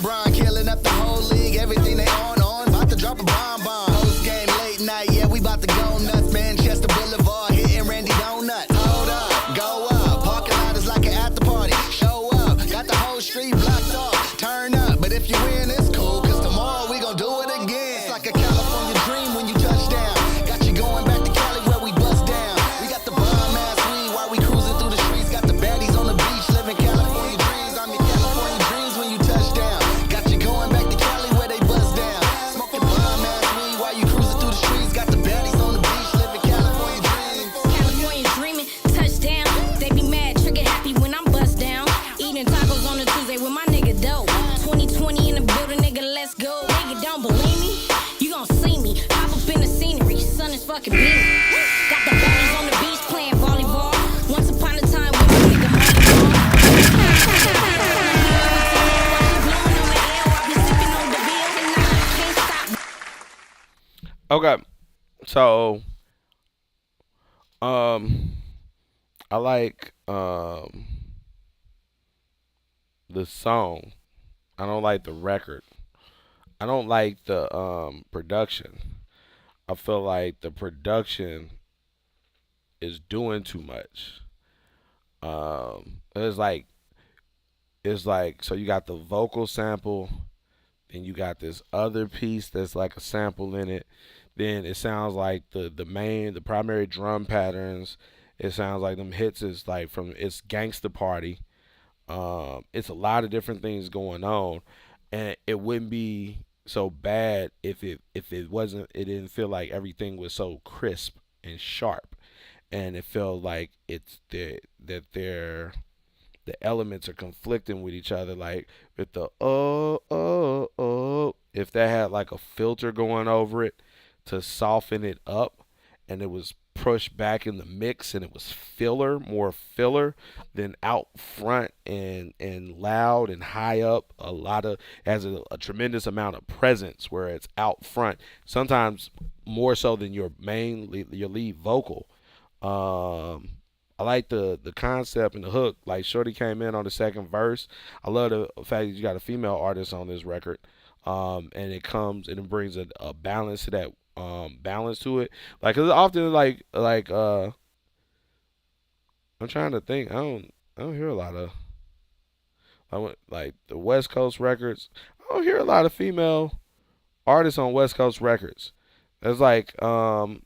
Bron, killing up the whole league. Everything they on. About to drop a bomb. Post game late night, yeah, we about to go nuts. Manchester Boulevard, hitting Randy Donuts. Hold up, go up. Parking lot is like an after party. Show up, got the whole street blocked off. Turn up, but if you win, it's cool. Cause tomorrow we gon' do it again. It's like a California dream when you touch down. Got you going back to Cali where we bust down. We got the bomb ass weed while we cruising through the streets. Got the baddies on the beach living California dreams. I mean California dreams when you touch down. Got you going back to Cali where they bust down. Smoking bomb ass weed while you cruising through the streets. Got the baddies on the beach living California dreams. California dreaming, touchdown. They be mad, trigger happy when I'm bust down. Eating tacos on a Tuesday with my nigga dope. 2020 in the building, nigga, let's go. Nigga, don't believe me? You gon' see me. Pop up in the scenery, sun is fucking beaming. Got the baddies on the beach playing volleyball. Once upon a time with my nigga Okay. So, I like the song. I don't like the record. I don't like the production. I feel like the production is doing too much. It's like so you got the vocal sample, then you got this other piece that's like a sample in it. Then it sounds like the primary drum patterns. It sounds like them hits is like from it's Gangsta Party. It's a lot of different things going on, and it wouldn't be so bad if it wasn't. It didn't feel like everything was so crisp and sharp, and it felt like the elements are conflicting with each other. Like with the if that had like a filter going over it to soften it up, and it was pushed back in the mix, and it was more filler than out front and loud and high up. A lot of has a tremendous amount of presence where it's out front. Sometimes more so than your lead vocal. I like the concept and the hook. Like Shorty came in on the second verse. I love the fact that you got a female artist on this record, and it comes and it brings a balance to that balance to it. Like 'cause often I'm trying to think. I don't hear a lot of like the West Coast records. I don't hear a lot of female artists on West Coast records. There's like Mia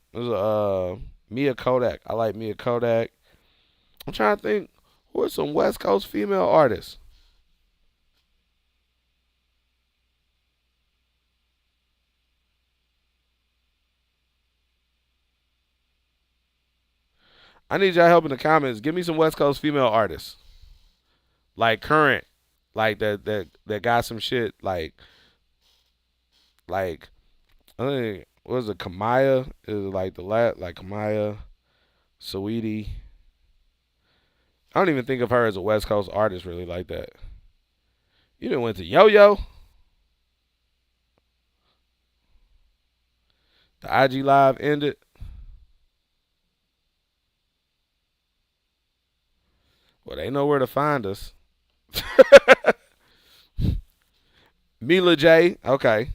Kodak. I like Mia Kodak. I'm trying to think who are some West Coast female artists. I need y'all help in the comments. Give me some West Coast female artists. Like current. Like that got some shit like I think what was it Kamaya is like the like Kamaya, Saweetie. I don't even think of her as a West Coast artist really like that. You done went to Yo Yo. The IG Live ended. Well, they know where to find us. Mila J. Okay.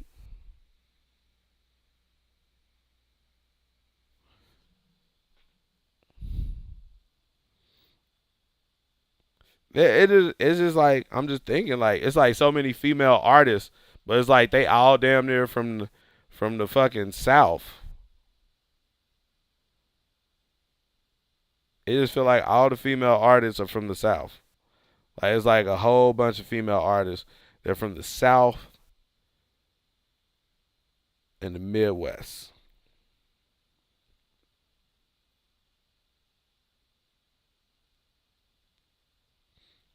It is. It's just like I'm just thinking like it's like so many female artists, But it's like they all damn near from the fucking South. It just feel like all the female artists are from the South. Like it's like a whole bunch of female artists. They're from the South and the Midwest.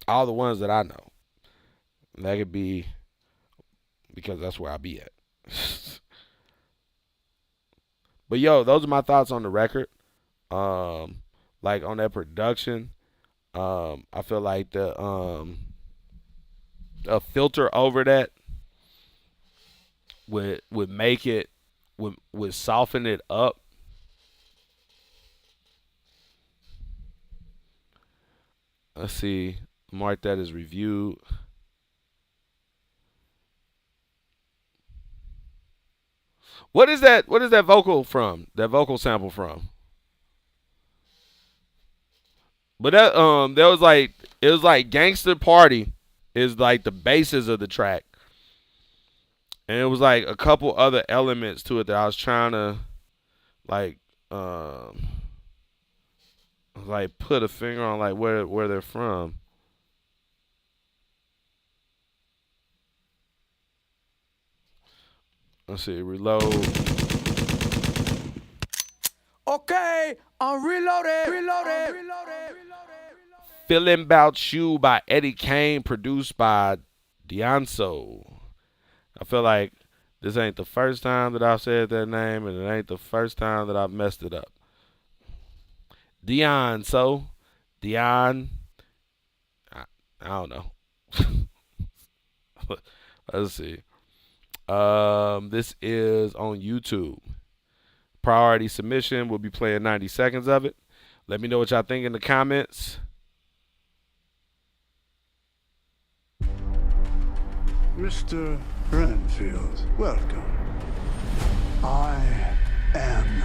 All the ones that I know. And that could be because that's where I be at. But yo, those are my thoughts on the record. Like on that production, I feel like a filter over that would make it would soften it up. Let's see. Mark that as reviewed. What is that vocal from? That vocal sample from? But that was like it was like Gangster Party is like the basis of the track. And it was like a couple other elements to it that I was trying to like put a finger on like where they're from. Let's see, reload. Okay, I'm reloaded. Feeling About You by Eddie Kane, produced by Dionso. I feel like this ain't the first time that I've said that name, and it ain't the first time that I've messed it up. Dionso. Dion. I don't know. Let's see. This is on YouTube. Priority submission. We'll be playing 90 seconds of it. Let me know what y'all think in the comments. Mr. Renfield, welcome. I am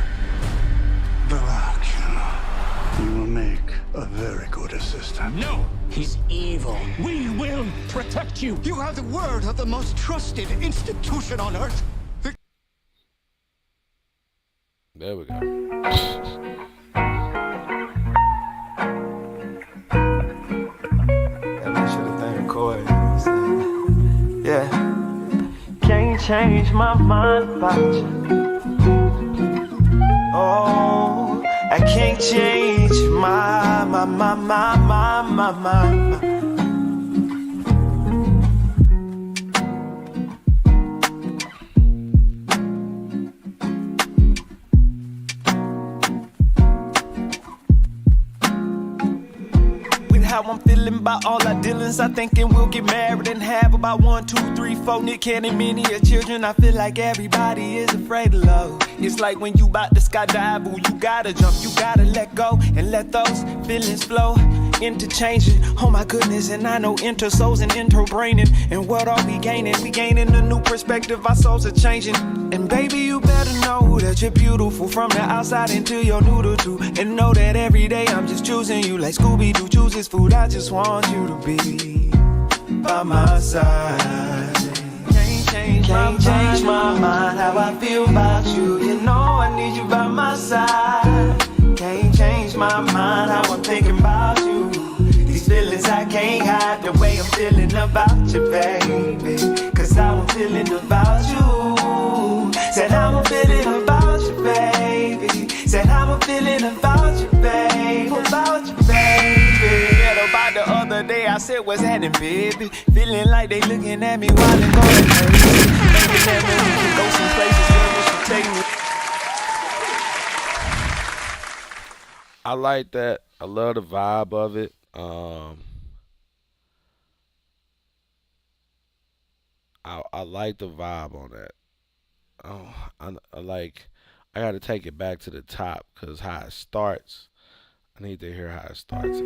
Dracula. You will make a very good assistant. No, he's evil. We will protect you. You have the word of the most trusted institution on earth. There we go. Yeah. Can't change my mind about you. Oh, I can't change my. How I'm feeling about all our dealings. I thinking we'll get married and have about 1, 2, 3, 4 Nick Cannon, many of children. I feel like everybody is afraid of love. It's like when you bout to skydive, ooh, you gotta jump, you gotta let go and let those feelings flow. Interchanging, oh my goodness, and I know intersouls and interbraining. And what are we gaining? We gaining a new perspective, our souls are changing. And baby, you better know that you're beautiful from the outside until you're noodle too. And know that every day I'm just choosing you like Scooby-Doo chooses food. I just want you to be by my side. Can't change my mind, how I feel about you. You know I need you by my side. Can't change my mind, how I'm thinking about you. These feelings I can't hide, the way I'm feeling about you, baby. Cause how I'm feeling about you. Said how I'm feeling about you, baby. Said how I'm feeling about you, baby. About you, baby. Yeah, about the other day I said what's happening, baby. Feeling like they looking at me while they going crazy. Thinking that we can go some places where we should take me. I like that. I love the vibe of it. I like the vibe on that. Oh, I like. I got to take it back to the top because how it starts. I need to hear how it starts. That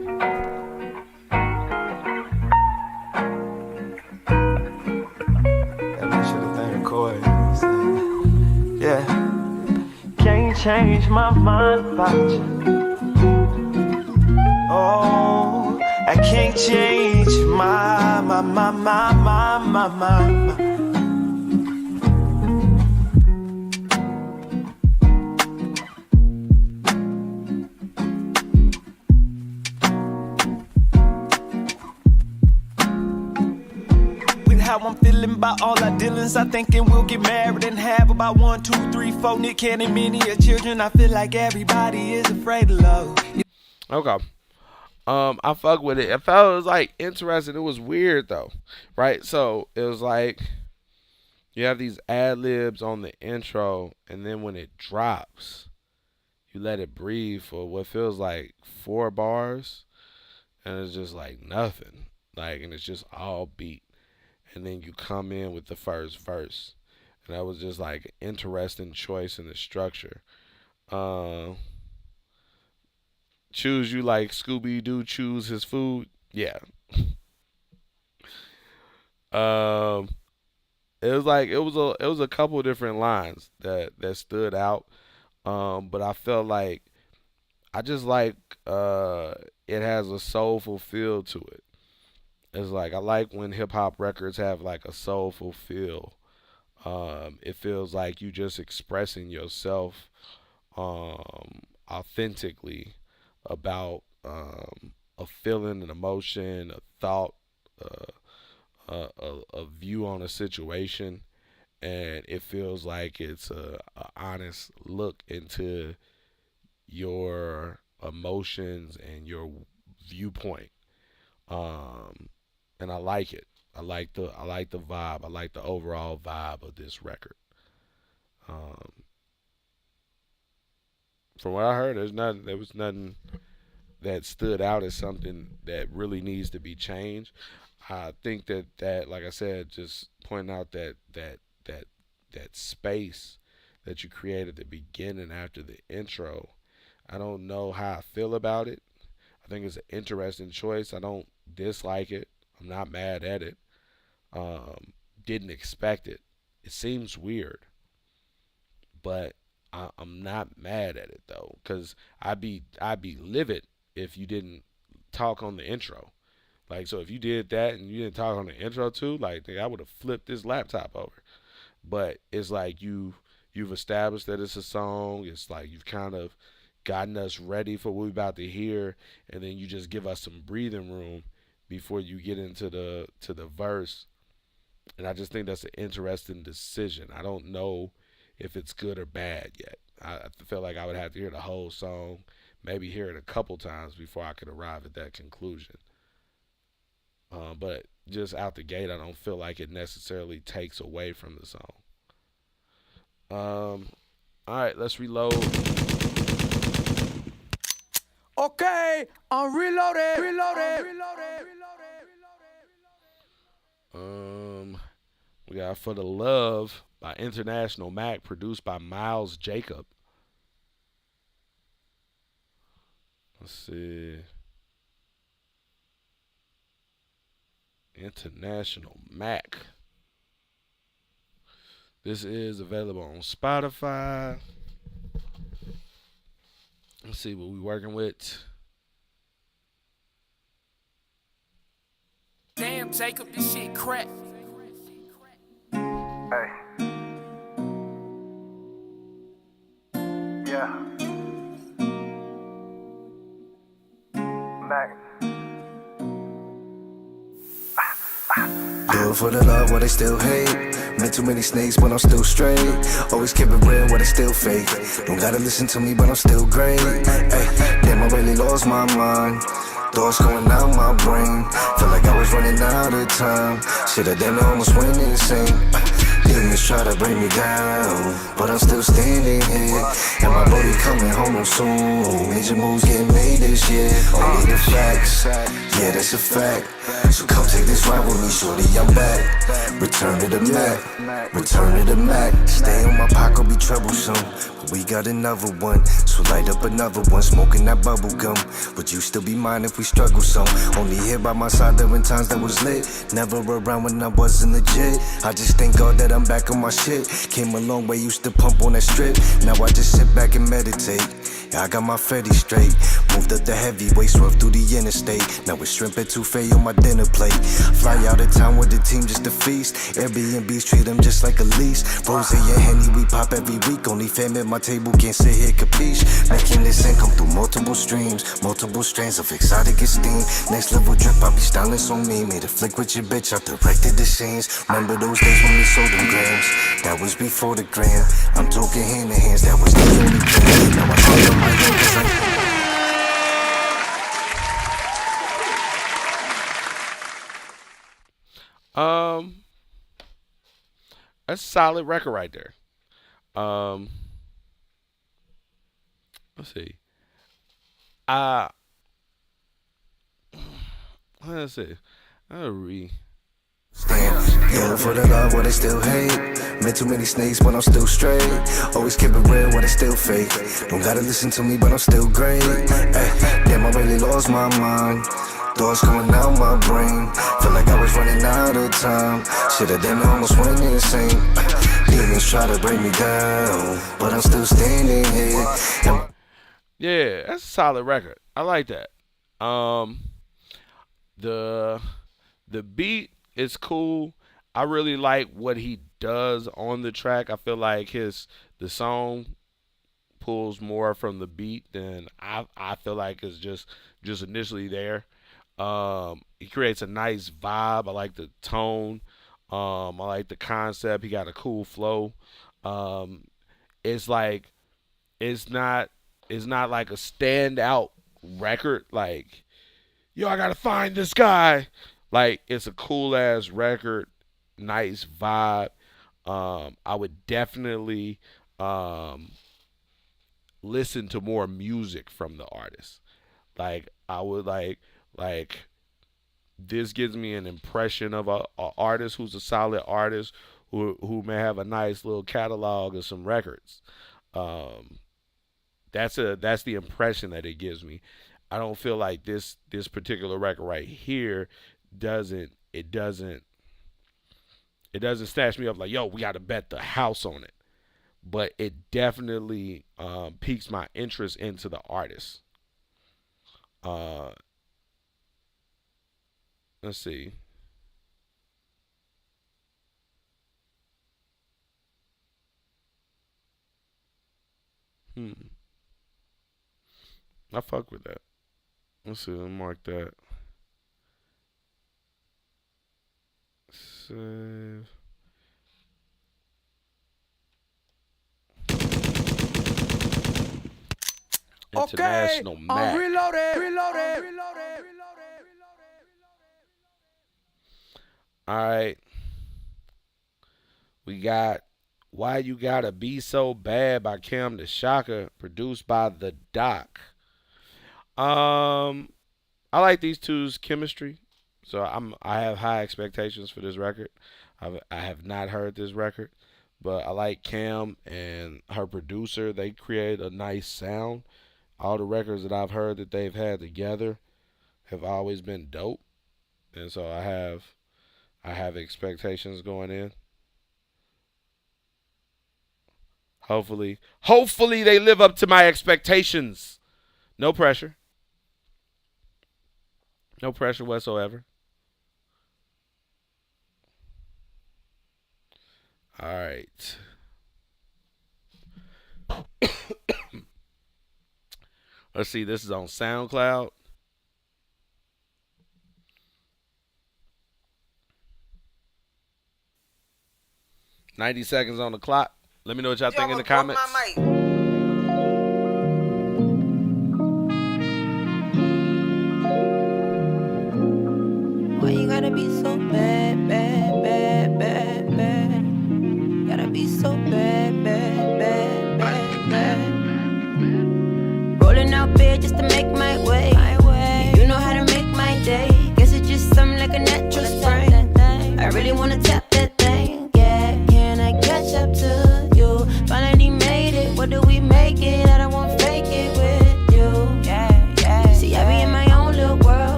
make sure the thing recorded. Yeah. Can't change my mind about you. Oh, I can't change my. how I'm feeling about all our dealings. I thinking we'll get married and have about 1, 2, 3, 4 Nick Cannon many children. I feel like everybody is afraid of love. Okay. I fuck with it. I felt it was like interesting. It was weird though, right? So it was like you have these ad libs on the intro, and then when it drops, you let it breathe for what feels like 4 bars, and it's just like nothing, like, and it's just all beat, and then you come in with the first verse, and that was just like an interesting choice in the structure. Choose you like Scooby-Doo choose his food. Yeah. It was like it was a couple of different lines that stood out. But I felt like I just like it has a soulful feel to it. It's like I like when hip hop records have like a soulful feel. It feels like you just expressing yourself authentically about a feeling, an emotion, a thought, a view on a situation, and it feels like it's a honest look into your emotions and your viewpoint. And I like it. I like the vibe. I like the overall vibe of this record. From what I heard, there was nothing that stood out as something that really needs to be changed. I think that like I said, just pointing out that space that you create at the beginning after the intro, I don't know how I feel about it. I think it's an interesting choice. I don't dislike it. I'm not mad at it. Didn't expect it. It seems weird, but I'm not mad at it though, because I'd be livid if you didn't talk on the intro. Like, so if you did that and you didn't talk on the intro too, like, I would have flipped this laptop over. But it's like you've established that it's a song. It's like you've kind of gotten us ready for what we're about to hear, and then you just give us some breathing room before you get into the verse. And I just think that's an interesting decision. I don't know if it's good or bad yet. I feel like I would have to hear the whole song, maybe hear it a couple times before I could arrive at that conclusion. But just out the gate, I don't feel like it necessarily takes away from the song. All right, let's reload. Okay, I'm reloaded. We got For the Love by International Mac, produced by Miles Jacob. Let's see. International Mac. This is available on Spotify. Let's see what we working with. Damn, Jacob, this shit crack. Hey. Yeah. Mac. Do it for the love while they still hate. Met too many snakes, but I'm still straight. Always keep it real while they still fake. Don't gotta listen to me, but I'm still great. Ay, damn, I really lost my mind. Thoughts going out my brain. Feel like I was running out of time. Shit, I damn near almost went insane. Demons try to bring me down, but I'm still standing here. And my body coming home soon. Major moves getting made this year. Only the facts, yeah, that's a fact. So come take this ride with me, shorty, I'm back. Return to the Mac, return to the Mac. Stay on my pocket, be troublesome. But we got another one, so light up another one. Smoking that bubble gum. Would you still be mine if we struggle some? Only here by my side during times that was lit. Never around when I wasn't legit. I just thank God that I'm back on my shit. Came a long way, used to pump on that strip. Now I just sit back and meditate. Yeah, I got my Fetty straight. Moved up the heavyweight, swerved through the interstate. Now it's shrimp etouffee on my dinner plate. Fly out of town with the team just to feast. Airbnbs treat them just like a lease. Rose and Henny, we pop every week. Only fam at my table, can't sit here capiche. Making this income through multiple streams, multiple strands of exotic esteem. Next level drip, I be styling on me. Made a flick with your bitch, I directed the scenes. Remember those days when we sold them grams? That was before the gram. I'm talking hand to hands, that was the only thing. Now I talk on my own 'cause That's a solid record right there. Let's see. Let's see. I'll read. Yeah, for the love, what they still hate. Met too many snakes, but I'm still straight. Always keep it real, what they still fake. Don't gotta listen to me, but I'm still great. Ay, damn, I really lost my mind. Thoughts coming out my brain. Feel like I was running out of time. Shit, I damn near almost went insane. Demons try to break me down, but I'm still standing here. Yeah, that's a solid record. I like that. The beat is cool. I really like what he does on the track. I feel like the song pulls more from the beat than I feel like is just initially there. He creates a nice vibe. I like the tone. I like the concept. He got a cool flow. It's like it's not like a standout record. Like, yo, I gotta find this guy. Like, it's a cool ass record, nice vibe. I would definitely listen to more music from the artist. Like, I would like this gives me an impression of a artist who's a solid artist who may have a nice little catalog of some records. That's the impression that it gives me. I don't feel like this particular record right here doesn't snatch me up like, yo, we got to bet the house on it. But it definitely piques my interest into the artist. Let's see. I fuck with that. Let's see. Let's mark that. Save. International Mac. Reloaded. All right. We got Why You Gotta Be So Bad by Cam the Shocker, produced by The Doc. I like these two's chemistry, so I have high expectations for this record. I have not heard this record, but I like Cam and her producer. They create a nice sound. All the records that I've heard that they've had together have always been dope, and so I have expectations going in. Hopefully they live up to my expectations. No pressure. No pressure whatsoever. All right. Let's see. This is on SoundCloud. $90 seconds on the clock. Let me know what y'all think in the comments. Why you gotta be so bad, bad, bad, bad, bad? Gotta be so bad, bad, bad, bad, bad. Rolling out bed just to make my way. You know how to make my day. Guess it's just something like a natural spring. I really wanna tap that thing. Yeah, can I catch up to you? Finally made it. What do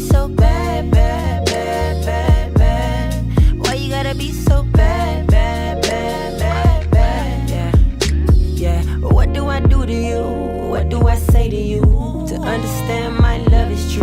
so bad, bad, bad, bad, bad? Why you gotta be so bad, bad, bad, bad, bad? Yeah. What do I do to you? What do I say to you? To understand my love is true.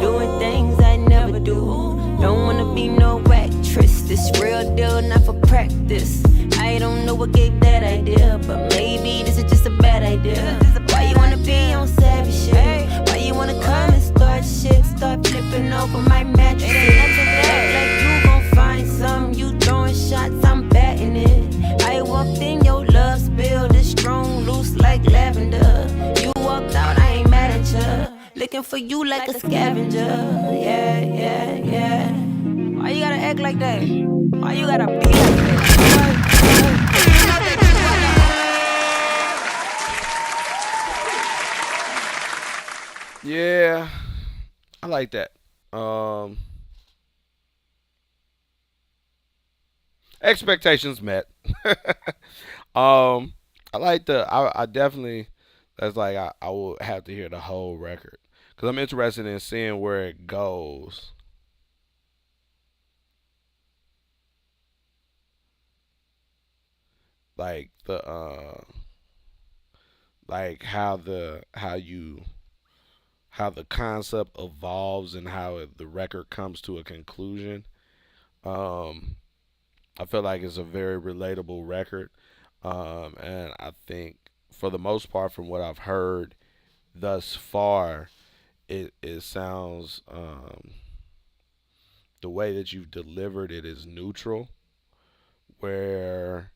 Doing things I never do. Don't wanna be no actress. This real deal, not for practice. I don't know what gave that idea, but maybe this is just a bad idea. Why you wanna be on savage shit? Why you wanna come and start shit? Start flipping over my mattress. Act like you gon' find some. You throwing shots, I'm batting it. I walked in your love spill, this strong, loose like lavender. You walked out, I ain't mad at ya. Looking for you like a scavenger. Yeah, yeah, yeah. Why you gotta act like that? Why you gotta be like that? Yeah, I like that. Um, Expectations met. I like I definitely. That's like I will have to hear the whole record because I'm interested in seeing where it goes. Like like how the concept evolves and how the record comes to a conclusion. Um, I feel like it's a very relatable record, and I think for the most part, from what I've heard thus far, it sounds the way that you've delivered it is neutral, where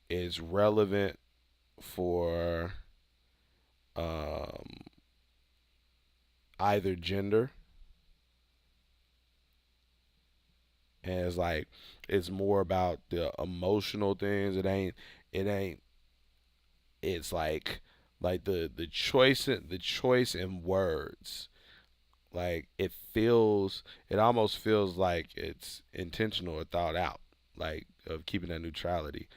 it's relevant for um, either gender, and it's like it's more about the emotional things. It ain't it's like the choice in words, like it almost feels like it's intentional or thought out, like of keeping that neutrality.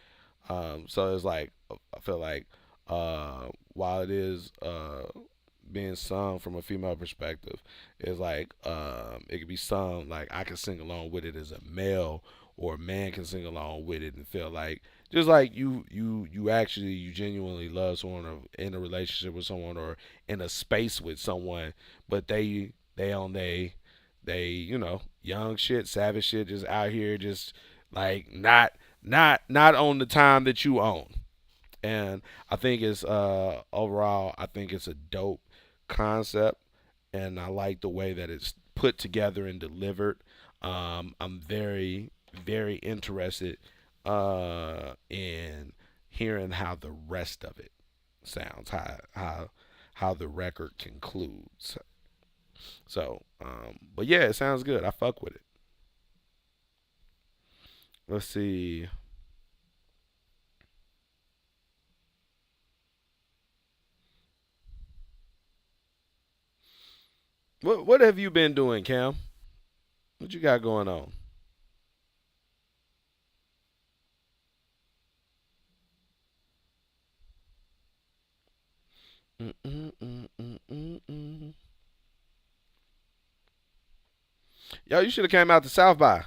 So it's like I feel like while it is being sung from a female perspective, it's like it could be sung like I can sing along with it as a male, or a man can sing along with it and feel like just like you genuinely love someone or in a relationship with someone or in a space with someone, but they on they young shit, savage shit, just out here just like not on the time that you own. And I think it's overall I think it's a dope concept, and I like the way that it's put together and delivered. I'm very interested in hearing how the rest of it sounds, how the record concludes. So, but yeah, it sounds good. I fuck with it. Let's see. What have you been doing, Cam? What you got going on? Mm-mm-mm-mm-mm-mm. Yo, you should have came out to South by.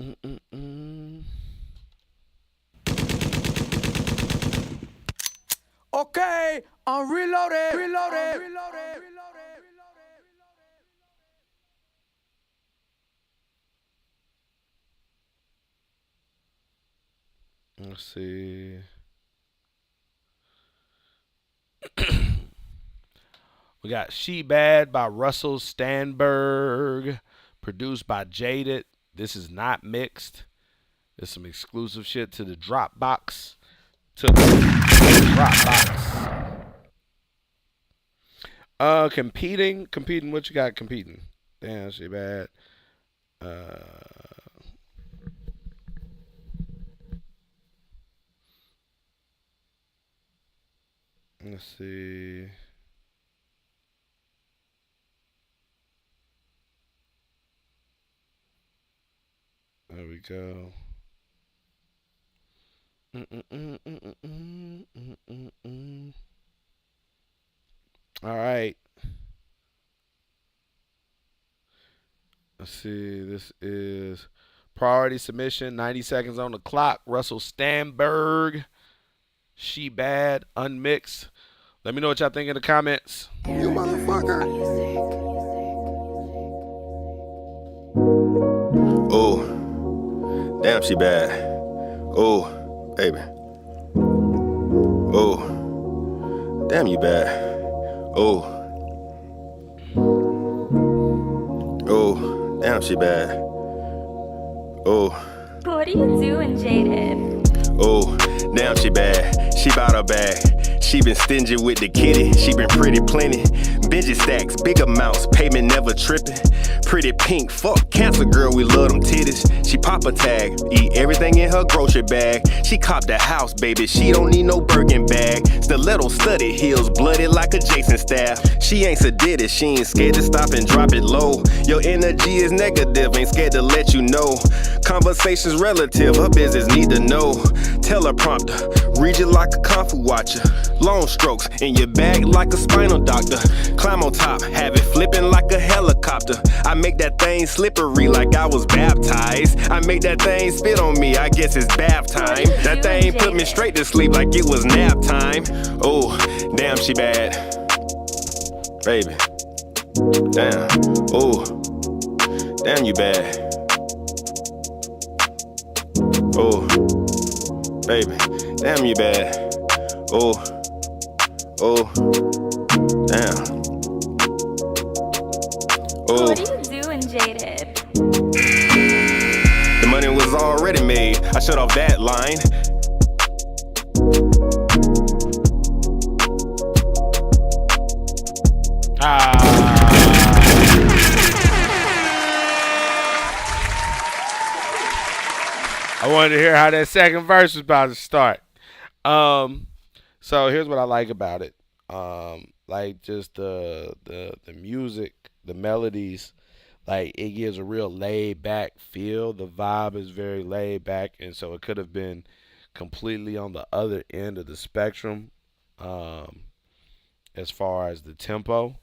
Mm-mm-mm. Okay, I'm reloaded. Reloaded. Let's see. We got She Bad by Russell Stanberg, produced by Jaded. This is not mixed. There's some exclusive shit to the Dropbox. To the Dropbox. Competing. What you got competing? Damn, She Bad. Uh, Let's see. There we go. All right. Let's see. This is priority submission. 90 seconds on the clock. Russell Stanberg. She Bad. Unmixed. Let me know what y'all think in the comments. You motherfucker. Oh, damn, she bad. Oh, baby. Oh, damn, you bad. Oh, oh, damn, she bad. Oh. What are you doing, Jaden? Oh, damn, she bad. She bout her bag. She been stingy with the kitty. She been pretty plenty. Benji stacks, big amounts, payment never tripping. Pretty pink, fuck cancer girl, we love them titties. She pop a tag, eat everything in her grocery bag. She copped the house, baby, she don't need no Birkin bag. Stiletto studded heels, bloody like a Jason staff. She ain't sedated, she ain't scared to stop and drop it low. Your energy is negative, ain't scared to let you know. Conversations relative, her business need to know. Teleprompter, read you like a kung fu watcher. Long strokes in your bag like a spinal doctor. Climb on top, have it flipping like a helicopter. I make that thing slippery like I was baptized. I make that thing spit on me, I guess it's bath time. That thing put me straight to sleep like it was nap time. Oh, damn, she bad. Baby. Damn. Oh, damn, you bad. Oh, baby. Damn, you bad. Oh, oh, damn. Oh. What are you doing, Jaden? The money was already made. I shut off that line. I wanted to hear how that second verse was about to start. So here's what I like about it. Like just the music, the melodies, like it gives a real laid back feel. The vibe is very laid back, and so it could have been completely on the other end of the spectrum, as far as the tempo.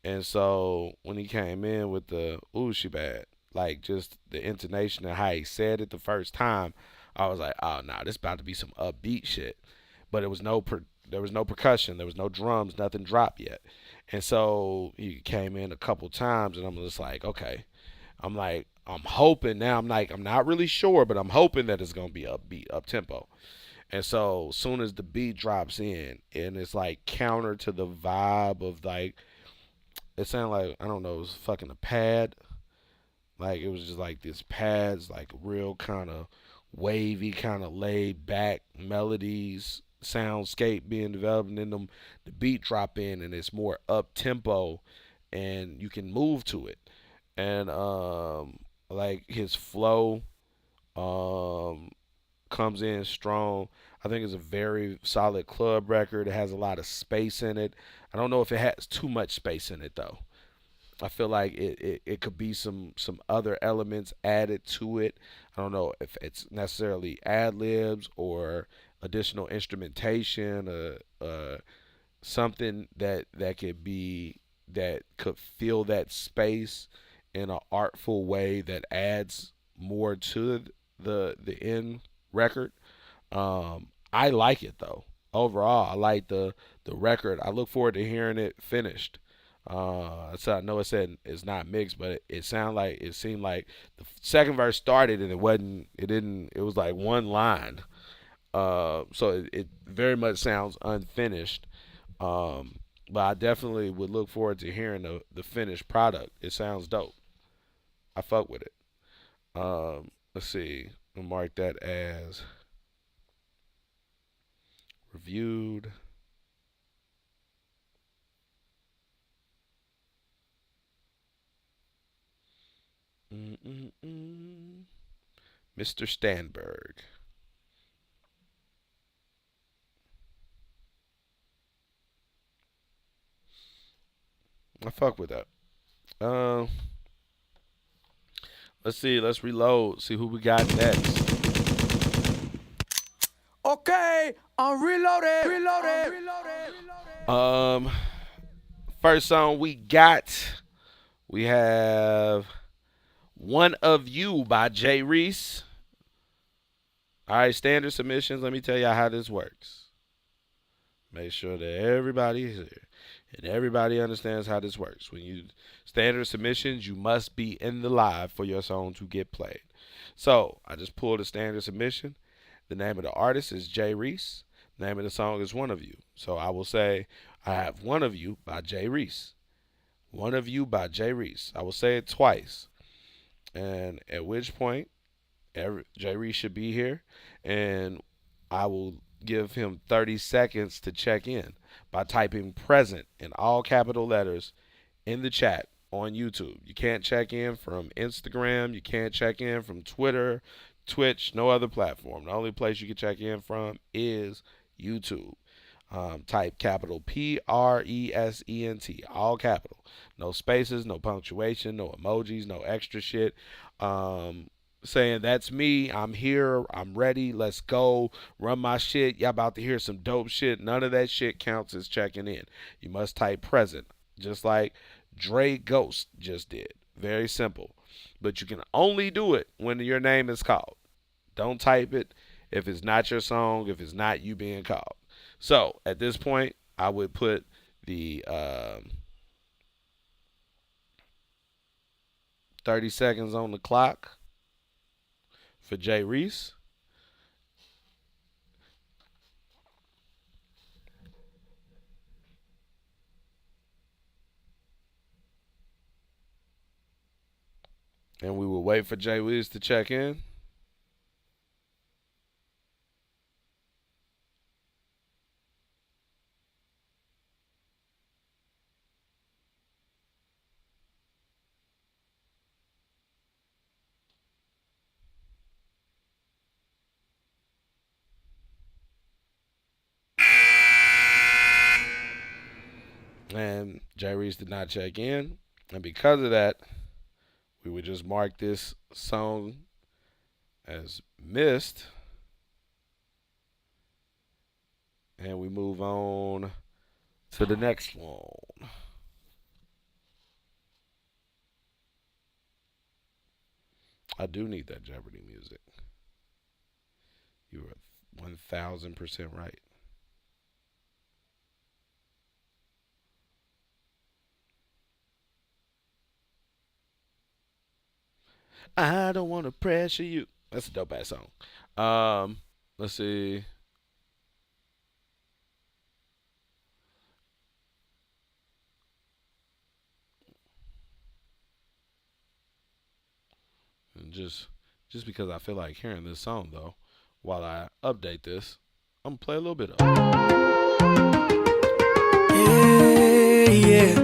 And so when he came in with the "Ooh, she bad," like just the intonation and how he said it the first time, I was like, "Oh, nah, this about to be some upbeat shit." But it was there was no percussion, there was no drums, nothing dropped yet. And so he came in a couple times, and I'm just like, okay. I'm hoping now. I'm not really sure, but I'm hoping that it's gonna be upbeat, up tempo. And so as soon as the beat drops in, and it's like counter to the vibe of like it sounded like I don't know, it was fucking a pad. Like it was just like this pads, like real kind of wavy, kind of laid back melodies, soundscape being developed, and then the beat drop in, and it's more up tempo, and you can move to it, and like his flow um comes in strong. I think it's a very solid club record. It has a lot of space in it. I don't know if it has too much space in it though. I feel like it could be some other elements added to it. I don't know if it's necessarily ad libs or additional instrumentation, something that could be that could fill that space in an artful way that adds more to the end record. I like it though. Overall, I like the record. I look forward to hearing it finished. So I know it said it's not mixed, but it seemed like the second verse started and it wasn't. It didn't. It was like one line. So it very much sounds unfinished. But I definitely would look forward to hearing the finished product. It sounds dope. I fuck with it. Let's see. We'll mark that as reviewed. Mr. Stanberg. I fuck with that. Let's see. Let's reload. See who we got next. Okay, I'm reloaded. First song we got. We have "One of You" by Jay Reese. All right, standard submissions. Let me tell you how this works. Make sure that everybody is here and everybody understands how this works. When you standard submissions, you must be in the live for your song to get played. So I just pulled a standard submission. The name of the artist is Jay Reese. The name of the song is "One of You." So I will say I have "One of You" by Jay Reese. "One of You" by Jay Reese. I will say it twice. And at which point, Jay Reese should be here. And I will give him 30 seconds to check in by typing "present" in all capital letters in the chat on YouTube. You can't check in from Instagram. You can't check in from Twitter, Twitch, no other platform. The only place you can check in from is YouTube. Type capital PRESENT, all capital. No spaces, no punctuation, no emojis, no extra shit. Saying "that's me, I'm here, I'm ready, let's go, run my shit, y'all about to hear some dope shit." None of that shit counts as checking in. You must type "present," just like Dre Ghost just did. Very simple. But you can only do it when your name is called. Don't type it if it's not your song, if it's not you being called. So at this point, I would put the 30 seconds on the clock for Jay Reese. And we will wait for Jay Reese to check in. And Jay Reese did not check in. And because of that, we would just mark this song as missed. And we move on to the next one. I do need that Jeopardy music. You are 1,000% right. I don't want to pressure you. That's a dope ass song. Let's see. And just because I feel like hearing this song though, while I update this, I'm gonna play a little bit of it. Yeah.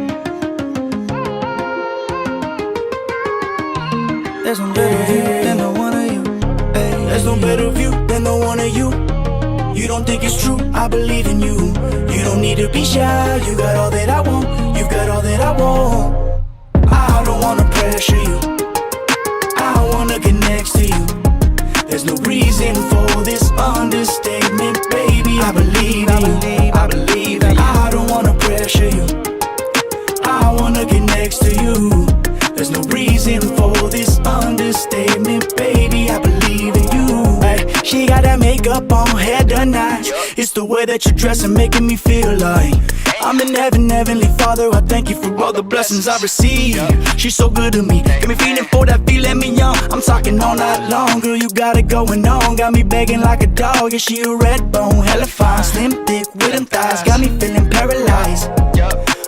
There's no better view than the one of you. Ay. There's no better view than the one of you. You don't think it's true, I believe in you. You don't need to be shy, you got all that I want. You've got all that I want. I don't wanna pressure you, I wanna get next to you. There's no reason for this understatement, baby. I believe in you, I believe in you. I don't wanna pressure you, I wanna get next to you. There's no reason for this understatement, baby. I believe in you. Ay, she got that makeup on, hair done nice. It's the way that you dress and making me feel like I'm in heaven, heavenly Father. I thank you for all the blessings I receive. She's so good to me, got me feeling for that, feeling me young. I'm talking all night long, girl, you got it going on. Got me begging like a dog, yeah, she a red bone, hella fine, slim, thick, with them thighs. Got me feeling paralyzed.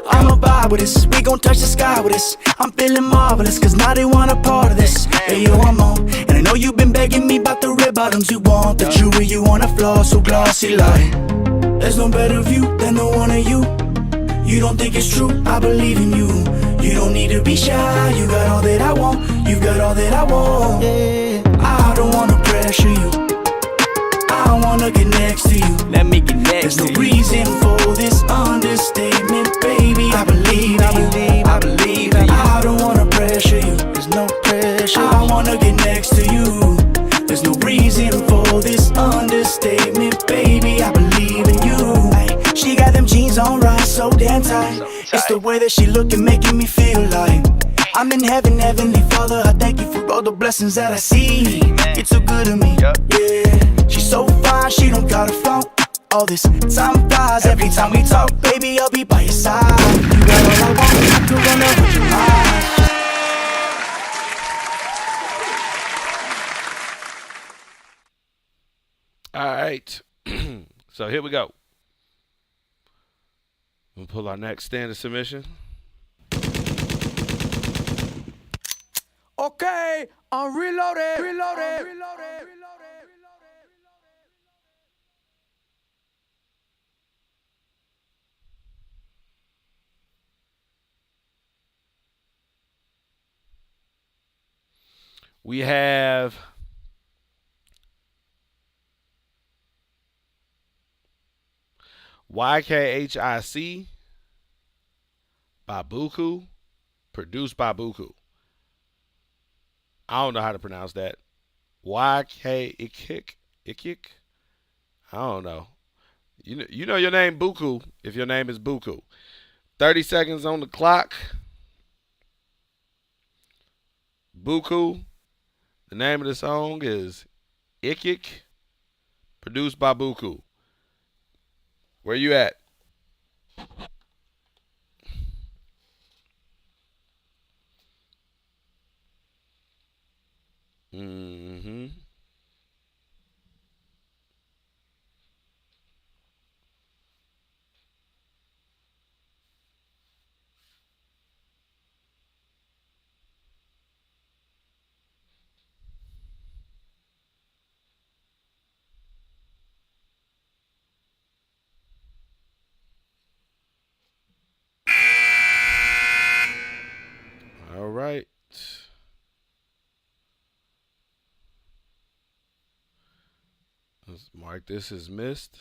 I'ma vibe with this, we gon' touch the sky with this. I'm feeling marvelous, cause now they want a part of this. Hey yo, I'm on, and I know you've been begging me about the red bottoms you want. The jewelry you on the floor, so glossy like. There's no better view than the one of you. You don't think it's true, I believe in you. You don't need to be shy, you got all that I want. You've got all that I want. Yeah. I don't wanna pressure you, I wanna get next to you. Let me get next to you. There's no reason for this understatement, baby. I believe in you, reason for this understatement, baby. I believe in you. Ay, she got them jeans on right, so damn tight. It's the way that she looking, making me feel like I'm in heaven, heavenly Father. I thank you for all the blessings that I see. You're too good to me, yeah. She's so fine, she don't gotta flaunt. All this time flies every time we talk, baby. I'll be by your side. You got all I want, I could run up with your mind. All right. So here we go. We'll pull our next standard submission. Okay, I'm reloaded. We have YKHIC by Buku, produced by Buku. I don't know how to pronounce that. YK I don't know. You know your name Buku if your name is Buku. 30 seconds on the clock. Buku. The name of the song is Ikik, produced by Buku. Where you at? Mm-hmm. All right. Let's mark this as missed.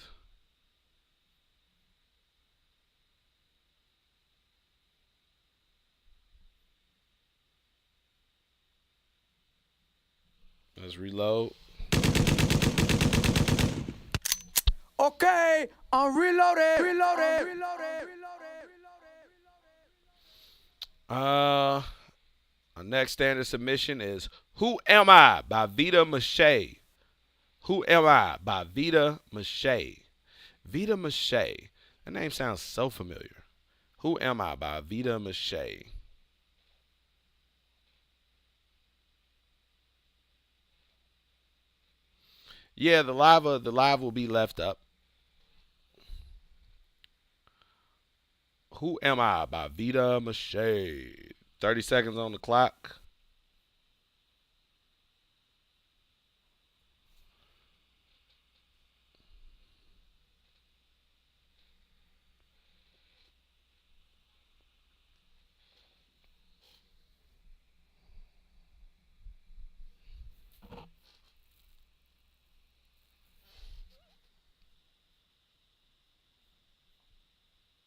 Let's reload. Okay, I'm reloaded. Our next standard submission is Who Am I by Vita Mache. Who Am I by Vita Mache. Vita Mache. That name sounds so familiar. Who Am I by Vita Mache. Yeah, the live will be left up. Who Am I by Vita Mache. 30 seconds on the clock.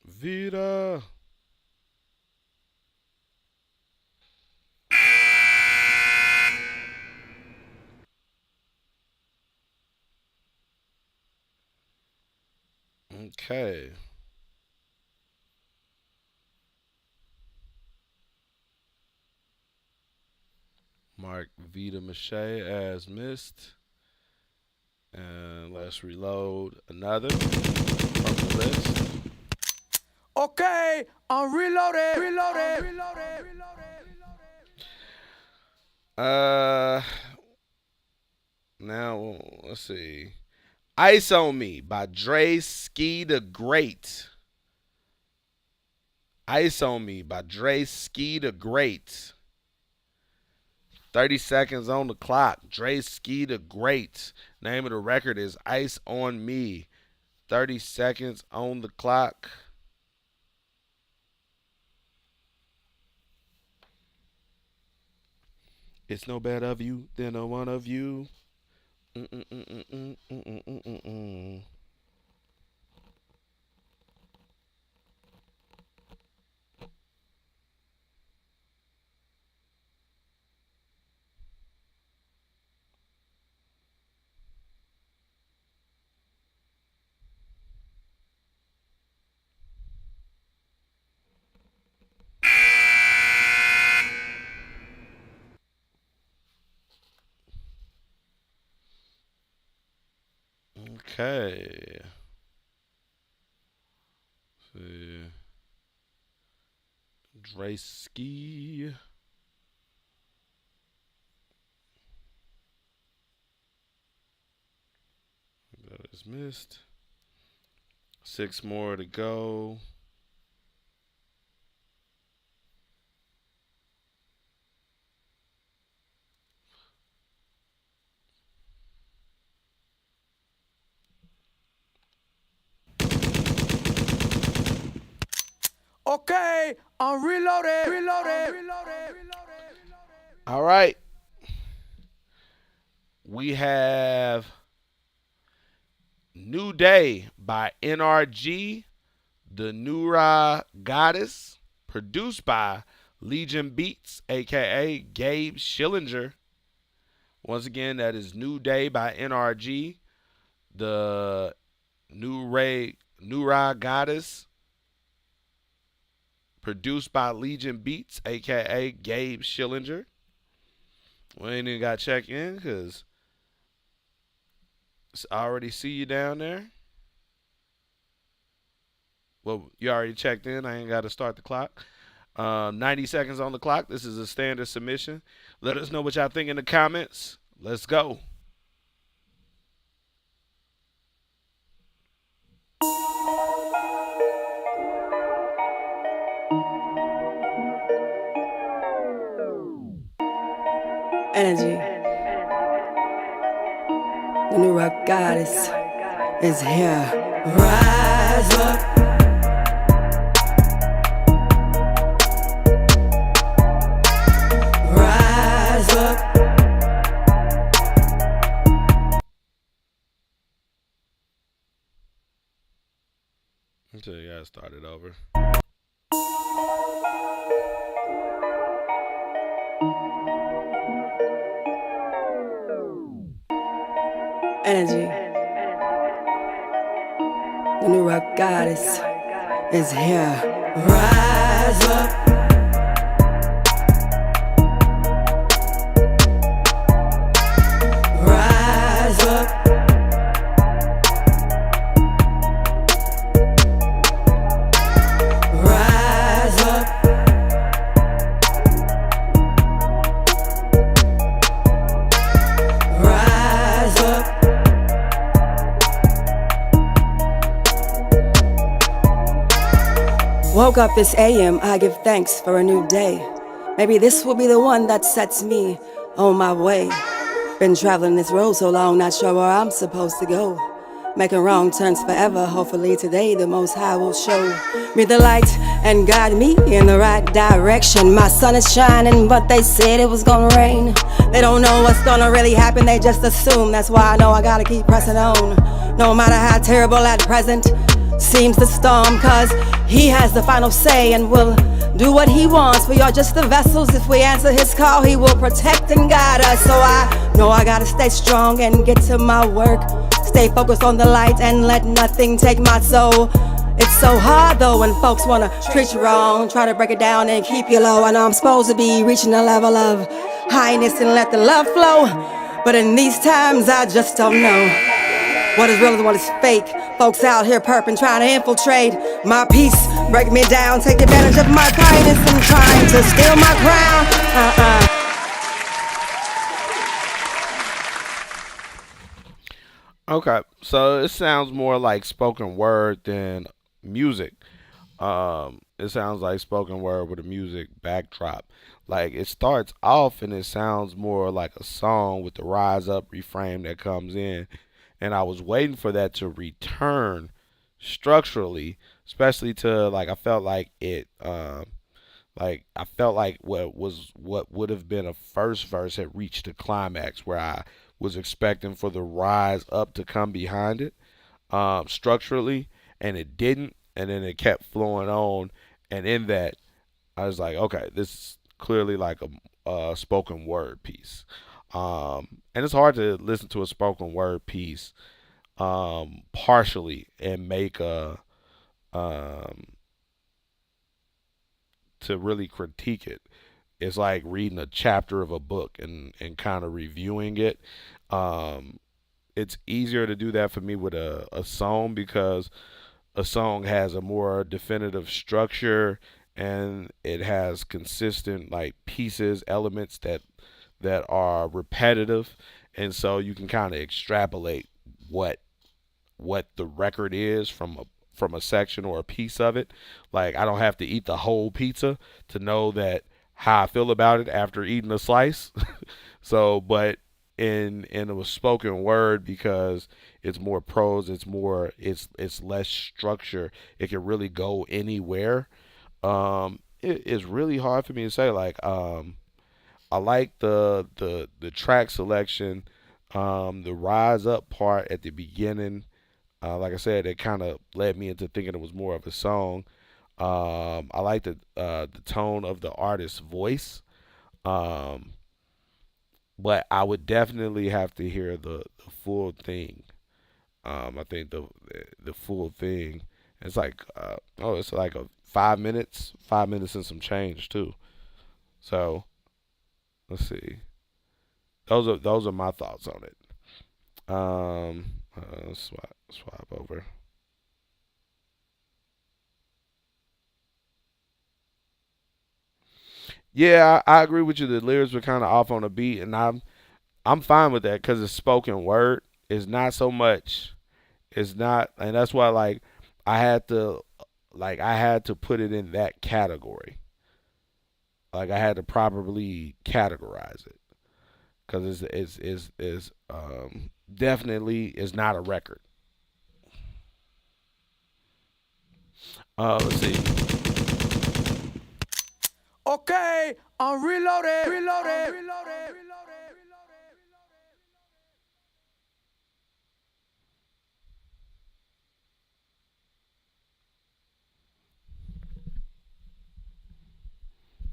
Vita. Okay. Mark Vita Mache as missed. And let's reload another from the list. Okay, I'm reloaded. Now let's see. Ice on Me by Dre Ski the Great. Ice on Me by Dre Ski the Great. 30 seconds on the clock. Dre Ski the Great. Name of the record is Ice on Me. 30 seconds on the clock. It's no better of you than a one of you. Mm-mm-mm-mm-mm-mm-mm-mm-mm. Okay. Let's see. Draski. That is missed. 6 more to go. Okay, I'm reloaded. All right. We have New Day by NRG, the Nura Goddess, produced by Legion Beats, aka Gabe Schillinger. Once again, that is New Day by NRG, the Nura Goddess, produced by Legion Beats, aka Gabe Schillinger. We ain't even got to check in because I already see you down there. Well, you already checked in. I ain't got to start the clock. 90 seconds on the clock. This is a standard submission. Let us know what y'all think in the comments. Let's go. Energy. The new rock goddess is here. Rise up. Rise up. Until you guys start it over. Energy. The new rock goddess is here. Rise up. Rise up. Rise up. Rise up. Woke up this AM, I give thanks for a new day. Maybe this will be the one that sets me on my way. Been traveling this road so long, not sure where I'm supposed to go. Making wrong turns forever, hopefully today the Most High will show me the light and guide me in the right direction. My sun is shining, but they said it was gonna rain. They don't know what's gonna really happen, they just assume. That's why I know I gotta keep pressing on. No matter how terrible at present seems the storm, cause he has the final say and will do what he wants. We are just the vessels. If we answer his call, he will protect and guide us. So I know I gotta stay strong and get to my work. Stay focused on the light and let nothing take my soul. It's so hard though when folks wanna treat you wrong, try to break it down and keep you low. I know I'm supposed to be reaching a level of highness and let the love flow, but in these times I just don't know what is real and what is fake. Folks out here perping, trying to infiltrate my peace, break me down, take advantage of my kindness and trying to steal my crown. Okay, so it sounds more like spoken word than music. It sounds like spoken word with a music backdrop. Like it starts off and it sounds more like a song with the rise up refrain that comes in, and I was waiting for that to return structurally, especially to like I felt like it. Like I felt like what would have been a first verse had reached a climax where I was expecting for the rise up to come behind it, structurally, and it didn't, and then it kept flowing on, and in that I was like, okay, this is clearly like a spoken word piece, and it's hard to listen to a spoken word piece, partially and make a um, to really critique it. It's like reading a chapter of a book and kind of reviewing it. Um, it's easier to do that for me with a song because a song has a more definitive structure and it has consistent like pieces, elements that are repetitive, and so you can kind of extrapolate what what the record is from a section or a piece of it. Like I don't have to eat the whole pizza to know that how I feel about it after eating a slice. So, but in a spoken word because it's more prose, it's less structure. It can really go anywhere. It's really hard for me to say. Like, I like the track selection, the rise up part at the beginning. Like I said, it kind of led me into thinking it was more of a song. I like the tone of the artist's voice. Um, but I would definitely have to hear the full thing. I think the full thing. It's like it's like a 5 minutes, 5 minutes and some change too. So let's see. Those are my thoughts on it. Let's swap over. Yeah, I agree with you. The lyrics were kind of off on the beat, and I'm fine with that because it's spoken word. It's not so much. It's not, and that's why I had to I had to put it in that category. Like I had to properly categorize it because it's definitely is not a record. Let's see. Okay, I'm reloaded. Reloaded.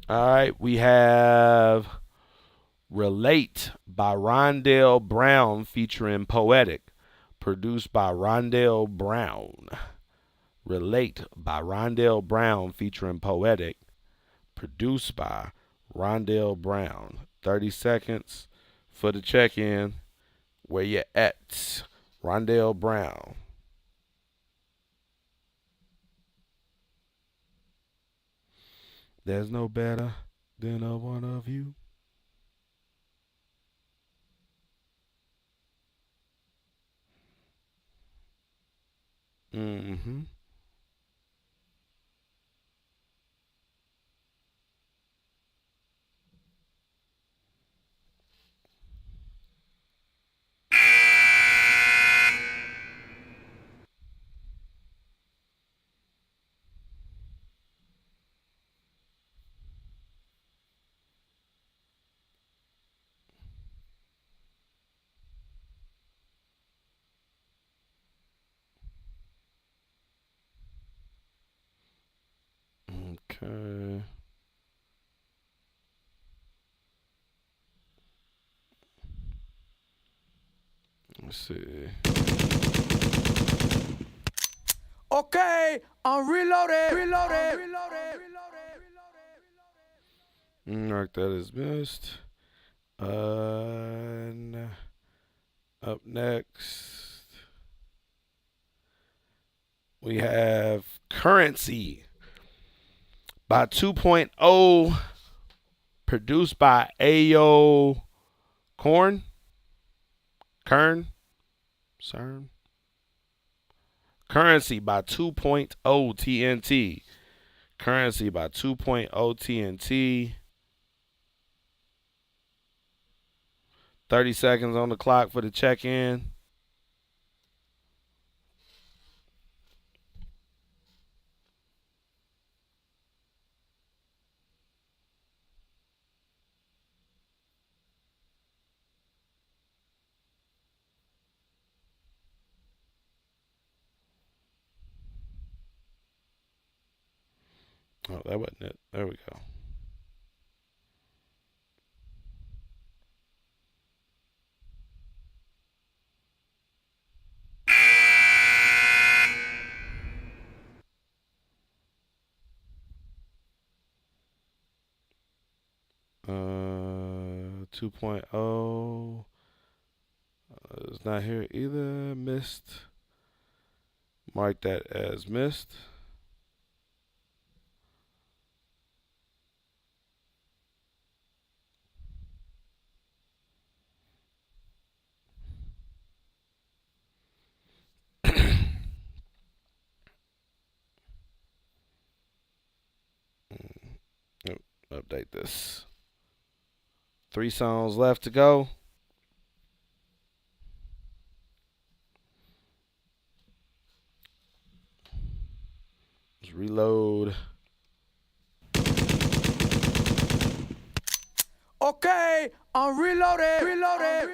All right, we have "Relate" by Rondell Brown featuring Poetic, produced by Rondell Brown. "Relate" by Rondell Brown featuring Poetic, produced by Rondell Brown. 30 seconds for the check in. Where you at? Rondell Brown. There's no better than a one of you. Mm-hmm. Okay. Let's see. Okay, I'm reloaded. Reloaded. Mark that as missed. And up next, we have "Currency" by 2.0, produced by Ayo Corn. Kern? CERN? "Currency" by 2.0 TNT. "Currency" by 2.0 TNT. 30 seconds on the clock for the check in. Oh, that wasn't it. There we go. Uh, 2.0. It's not here either. Missed. Mark that as missed. Update this. 3 songs left to go. Let's reload. Okay, I'm reloaded. Reloaded.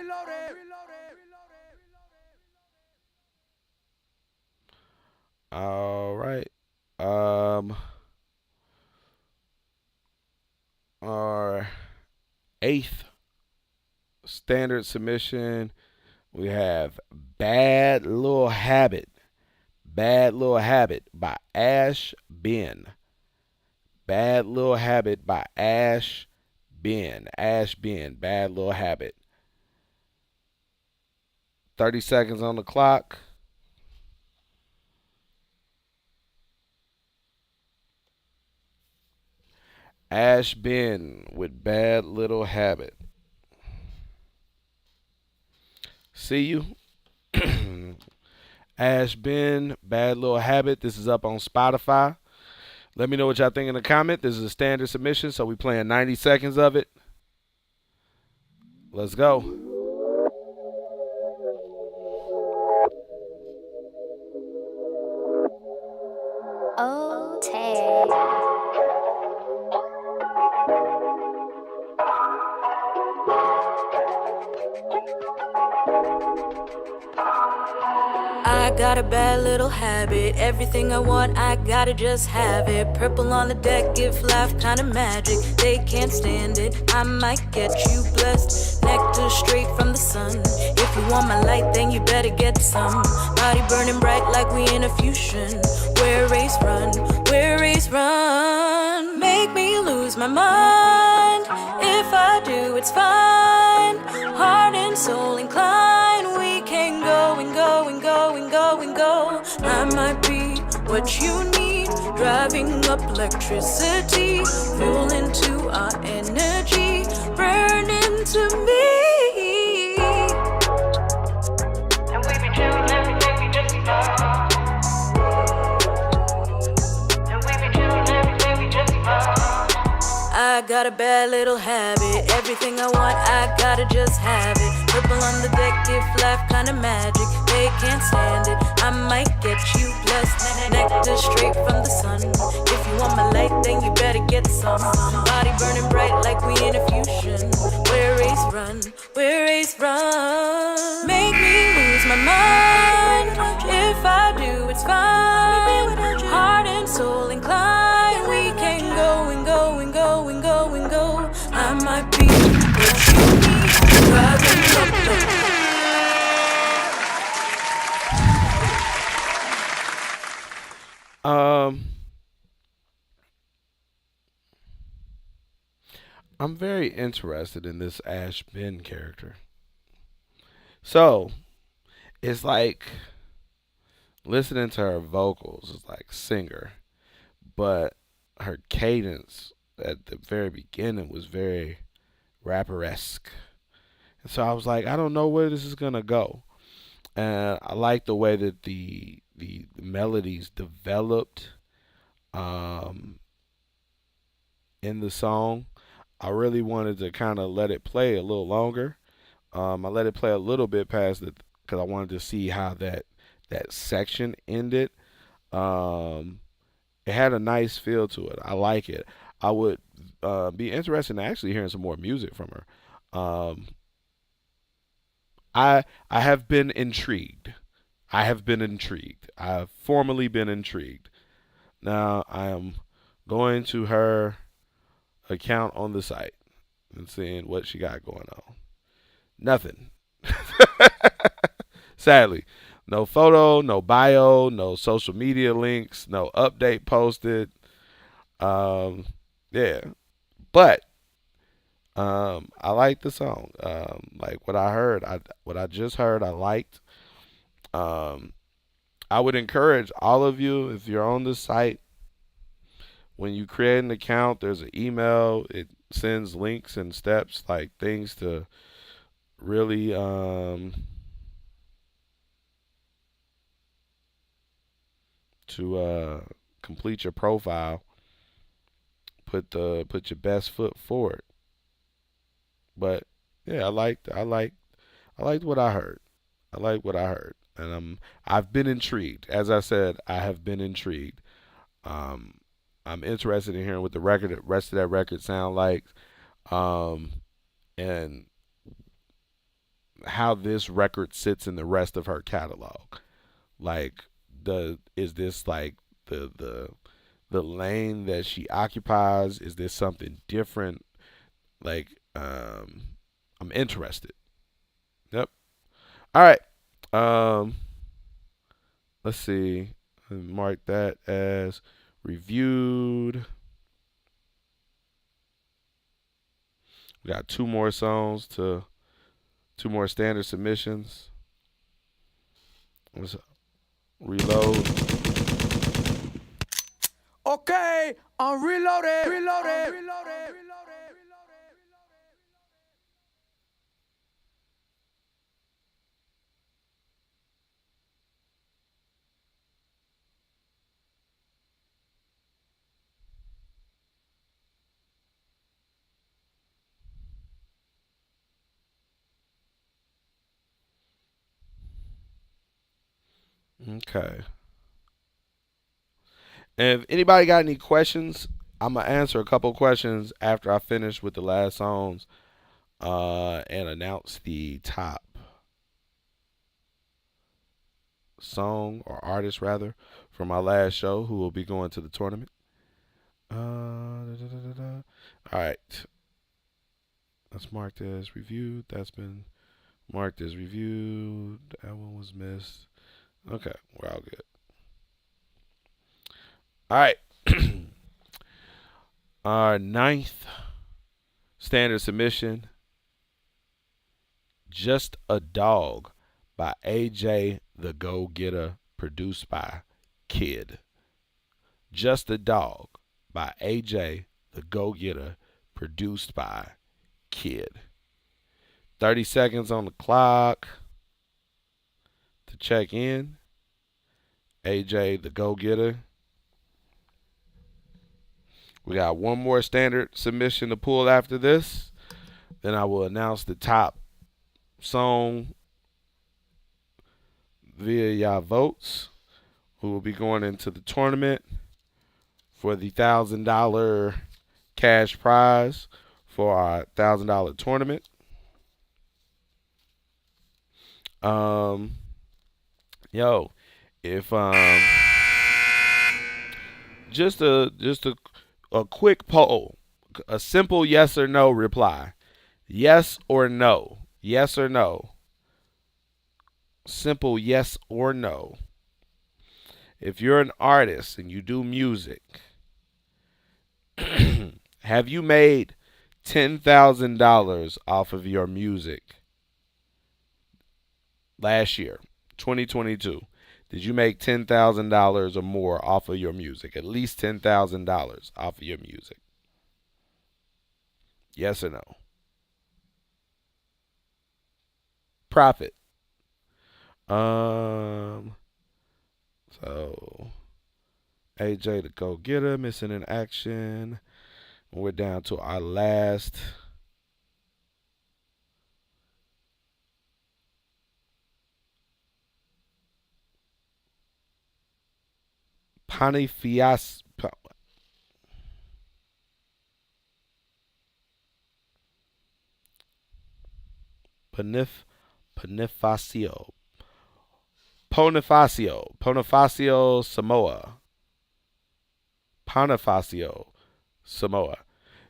All right. Our 8th standard submission, we have Bad Little Habit. Bad Little Habit by Ash Ben. Bad Little Habit by Ash Ben. Ash Ben. Bad Little Habit. 30 seconds on the clock. Ash Ben with Bad Little Habit. See you. Ash Ben, Bad Little Habit. This is up on Spotify. Let me know what y'all think in the comment. This is a standard submission, so we playing 90 seconds of it. Let's go. Oh, Tay. I got a bad little habit. Everything I want, I gotta just have it. Purple on the deck, give life kinda magic. They can't stand it, I might get you blessed. Nectar straight from the sun. If you want my light, then you better get some. Body burning bright like we in a fusion. We're a race run, we're a race run. Make me lose my mind. If I do, it's fine. Heart and soul inclined. We can go and go and go and go and go. I might be what you need. Driving up electricity. Fuel into our energy. Burn into me. And we be doing everything we just love. I got a bad little habit. Everything I want, I gotta just have it. Purple on the deck, give life kinda magic. They can't stand it, I might get you blessed. Nectar straight from the sun. If you want my light, then you better get some. Body burning bright like we in a fusion. We're a race run, we're a race run. Make me lose my mind. If I do, it's fine. Heart and soul inclined. We can go and go and go and go and go. I might be what you need. Driving up the I'm very interested in this Ash Ben character. So, it's like listening to her vocals is like singer, but her cadence at the very beginning was very rapper-esque. And so I was like, I don't know where this is gonna go. And I like the way that the melodies developed in the song. I really wanted to kind of let it play a little longer. I let it play a little bit past it because I wanted to see how that section ended. It had a nice feel to it. I like it. I would be interested in actually hearing some more music from her. I have been intrigued. I have been intrigued. I have formerly been intrigued. Now I am going to her account on the site and seeing what she got going on. Nothing. Sadly. No photo, no bio, no social media links, no update posted. Yeah. But I like the song. Like what I just heard, I liked. Um, I would encourage all of you, if you're on the site, when you create an account, there's an email. It sends links and steps, like things to really to complete your profile. Put your best foot forward. But yeah, I liked what I heard. I like what I heard, and I've been intrigued. As I said, I have been intrigued. Um, I'm interested in hearing what the rest of that record sound like, um, and how this record sits in the rest of her catalog. Like, is this like the the lane that she occupies? Is this something different? Like, I'm interested. Yep. All right. Um, let's see. Mark that as reviewed. We got two more standard submissions. Let's reload. Okay, I'm reloaded. Reloaded. Okay. And if anybody got any questions, I'm gonna answer a couple questions after I finish with the last songs, and announce the top song or artist rather from my last show who will be going to the tournament. All right. That's marked as reviewed. That's been marked as reviewed. That one was missed. Okay, we're all good. All right. Our ninth standard submission, Just a Dog by AJ the Go Getter, produced by Kid. Just a Dog by AJ the Go Getter, produced by Kid. 30 seconds on the clock to check in. AJ the Go Getter. We got one more standard submission to pull after this. Then I will announce the top song via y'all votes, who will be going into the tournament for the $1,000 cash prize for our $1,000 tournament. Yo, if just a quick poll, a simple yes or no reply. Yes or no. Yes or no. Simple yes or no. If you're an artist and you do music, have you made $10,000 off of your music last year, 2022? Did you make $10,000 or more off of your music? At least $10,000 off of your music? Yes or no? Profit. So AJ the Go Getter missing in action. We're down to our last Panifias Bonifacio Samoa. Bonifacio Samoa.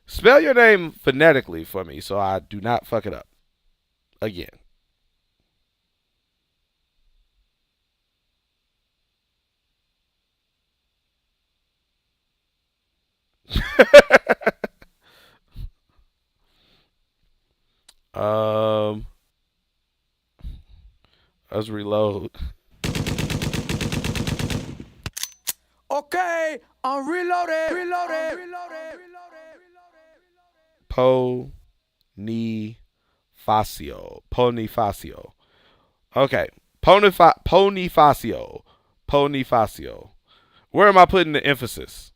Spell your name phonetically for me so I do not fuck it up again. Let's reload. Okay, I'm reloaded. Bonifacio. Okay. Bonifacio. Where am I putting the emphasis?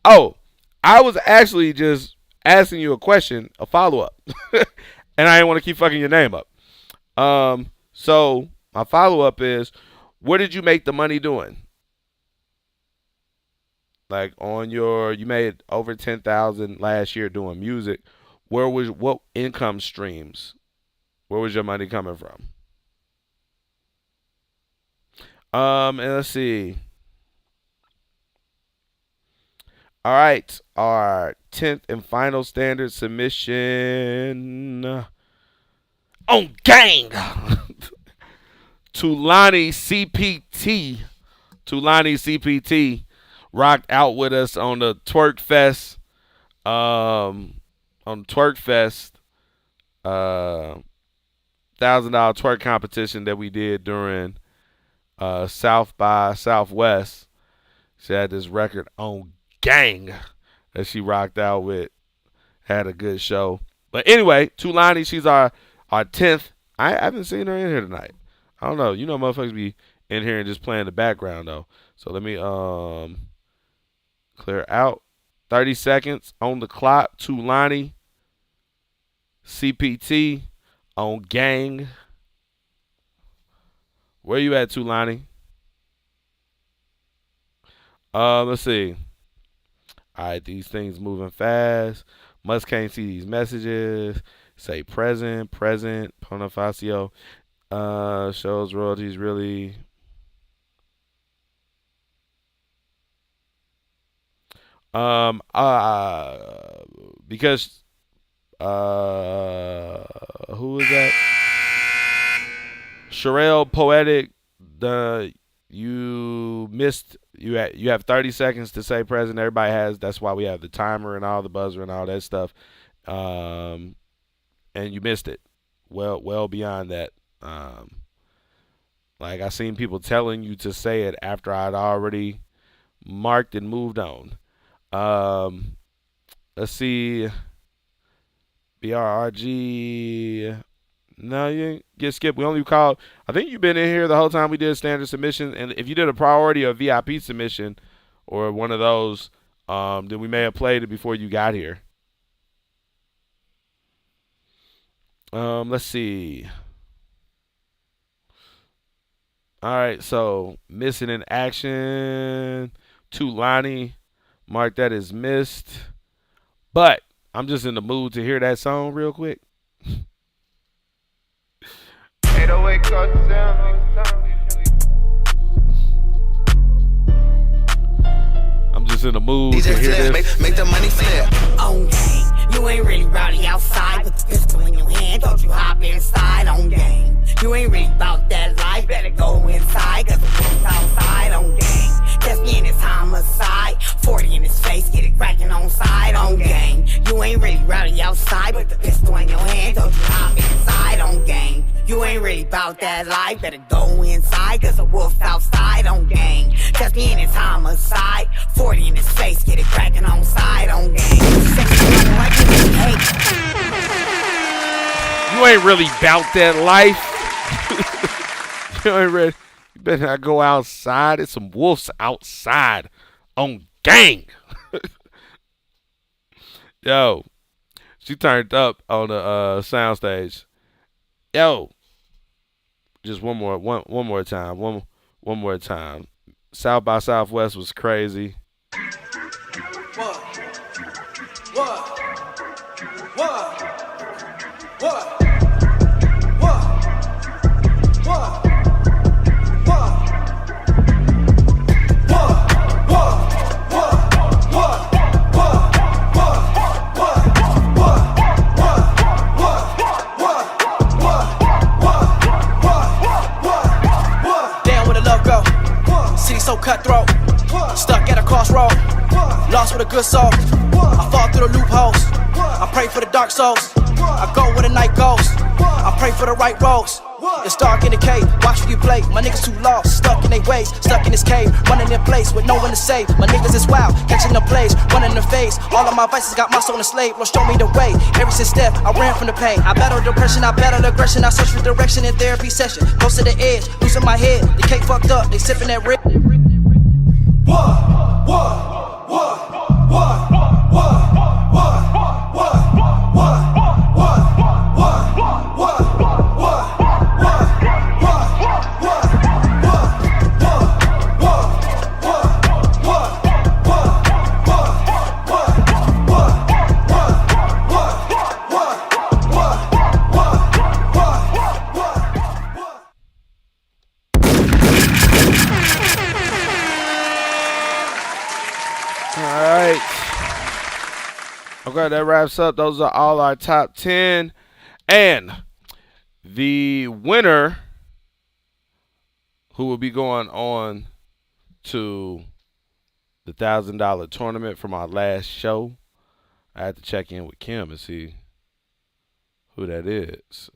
Oh, I was actually just asking you a question, a follow-up. And I didn't want to keep fucking your name up. So my follow-up is, what did you make the money doing? Like you made over 10,000 last year doing music. What income streams? Where was your money coming from? And let's see. All right, our 10th and final standard submission on gang. Tulani CPT rocked out with us on the Twerk Fest. $1,000 twerk competition that we did during South by Southwest. She had this record on gang that she rocked out with. Had a good show. But anyway, Tulani, she's our 10th. I haven't seen her in here tonight. I don't know. You know motherfuckers be in here and just playing the background though. So let me clear out. 30 seconds on the clock. Tulani CPT on gang. Where you at, Tulani? Let's see. All right, these things moving fast. Can't see these messages. Say present. Bonifacio. Shows royalties really. Because who is that? Sherelle Poetic. You missed. You have 30 seconds to say present. Everybody has. That's why we have the timer and all the buzzer and all that stuff. And you missed it. Well beyond that. Like I seen people telling you to say it after I'd already marked and moved on. Let's see. BRRG. No, you didn't get skipped. We only called. I think you've been in here the whole time we did standard submission. And if you did a priority or VIP submission or one of those, then we may have played it before you got here. Let's see. All right, so missing in action. Tulani. Mark that as missed. But I'm just in the mood to hear that song real quick. 808 caught the sound. I'm just in the mood to hear this. Make the money flip. On gang, you ain't really rowdy outside with the pistol in your hand. Don't you hop inside on gang. You ain't really about that life. Better go inside, cause the wolf's outside on gang. Test me in his homicide. 40 in his face, get it cracking on side on gang. You ain't really rowdy outside with the pistol in your hand. Don't you hop inside on gang. You ain't really about that life. Better go inside, cause the wolf's outside on gang. Test me in his homicide. 40 in his face, get it cracking on side on gang. You ain't really about that life. You ain't ready. You better not go outside. There's some wolves outside on gang. Yo, she turned up on the soundstage. Yo, just one more time. South by Southwest was crazy. So cutthroat, stuck at a crossroad, lost with a good soul. I fought through the loopholes, I pray for the dark souls. I go where the night goes. I pray for the right roads. It's dark in the cave, watch where you play. My niggas too lost, stuck in their ways, stuck in this cave, running in place with no one to save. My niggas is wild, catching the plays, running the face. All of my vices got my soul enslaved, Lord show me the way. Ever since death, I ran from the pain. I battled depression, I battled aggression, I searched for direction in therapy session. Close to the edge, losing my head, the cake fucked up, they sipping that red. Okay, that wraps up. Those are all our top 10. And the winner, who will be going on to the $1,000 tournament from our last show. I had to check in with Kim and see who that is.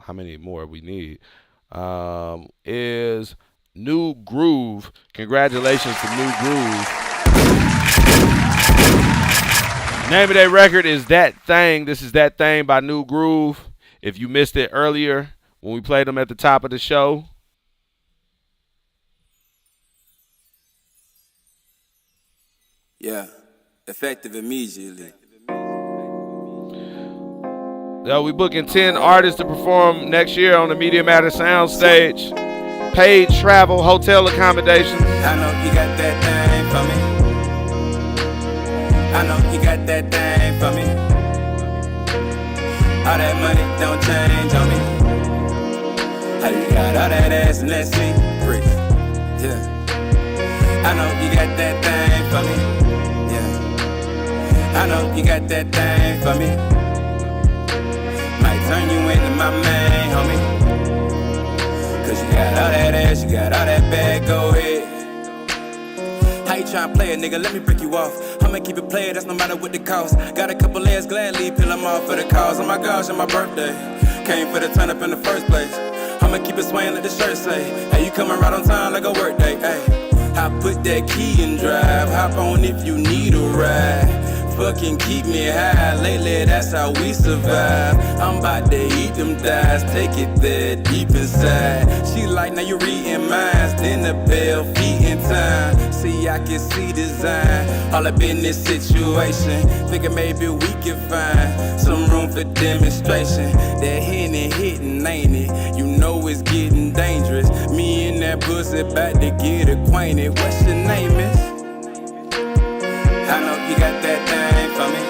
How many more we need. Is New Groove. Congratulations to New Groove. Name of that record is That Thing. This is That Thing by New Groove. If you missed it earlier when we played them at the top of the show. Yeah, effective immediately. Yo, we booking 10 artists to perform next year on the Media Matter Soundstage. Paid travel, hotel accommodations. I know you got that thing for me. I know you got that thing for me. All that money don't change on me. How you got all that ass and that secret? Yeah. I know you got that thing for me. Yeah. I know you got that thing for me. Might turn you into my man, homie. Cause you got all that ass, you got all that bag, go ahead. How you tryna play it, nigga? Let me break you off. I'ma keep it playing, that's no matter what the cost. Got a couple layers, gladly peel them off for the cause. Oh my gosh, on my birthday. Came for the turn up in the first place. I'ma keep it swaying like the shirt say. Hey, you coming right on time like a work day, hey. I put that key in drive, hop on if you need a ride. Fucking keep me high, lately that's how we survive. I'm about to eat them thighs, take it there deep inside. She like, now you reading minds, then the bell feet in time. See, I can see design, all up in this situation. Thinking maybe we can find some room for demonstration. That Henny hitting, ain't it? You know it's getting dangerous. Me and that pussy about to get acquainted. What's your name, miss? I know you got that thing for me.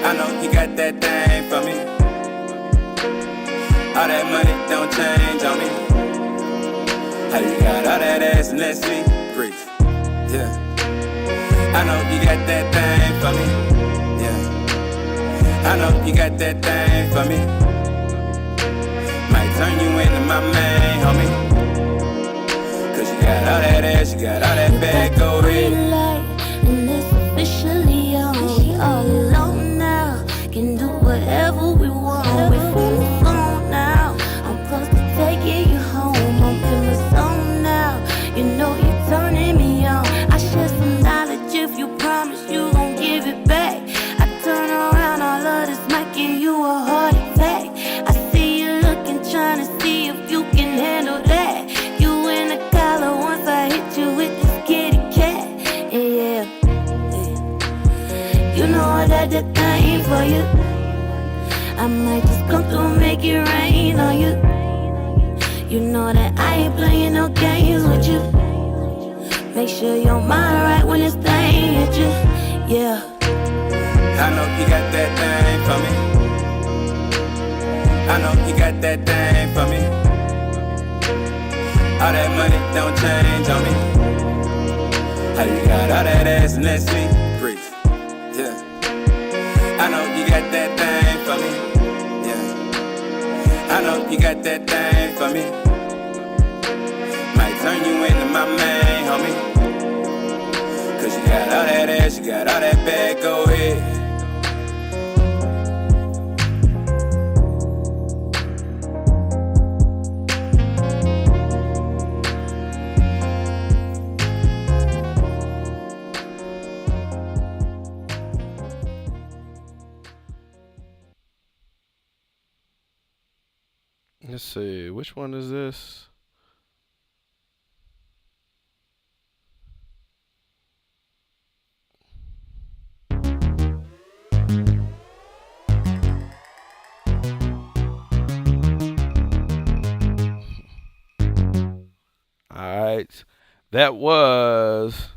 I know you got that thing for me. All that money don't change on me. How you got all that ass and that secret? Yeah. I know you got that thing for me. Yeah. I know you got that thing for me. Might turn you into my man, homie. Cause you got all that ass, you got all that bag, go ahead. And it's officially on. We all alone now. Can do whatever we want. We're from the phone now. I'm close to taking you home. I'm in the zone now. You know you're turning me on. I share some knowledge if you promise you gon' give it back. I turn around, all of this might give you a heart attack. I see you looking, trying to see if you can handle that. You in the collar once I hit you with this kitty cat. Yeah. You know I got that thing for you. I might just come through, make it rain on you. You know that I ain't playing no games with you. Make sure your mind right when this thing hit you. Yeah. I know you got that thing for me. I know you got that thing for me. All that money don't change on me. How you got all that ass and that secret? Yeah. I know you got that thing for me. Yeah. I know you got that thing for me. Might turn you into my man, homie. Cause you got all that ass, ass, you got all that bad, go ahead. Let's see, which one is this? All right. That was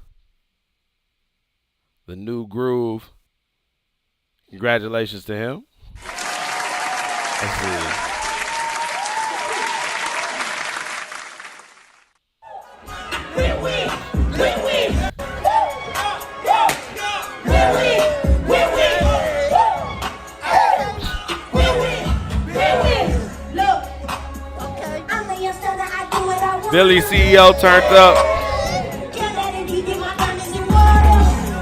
the new groove. Congratulations to him. Let's see. Billy CEO turned up.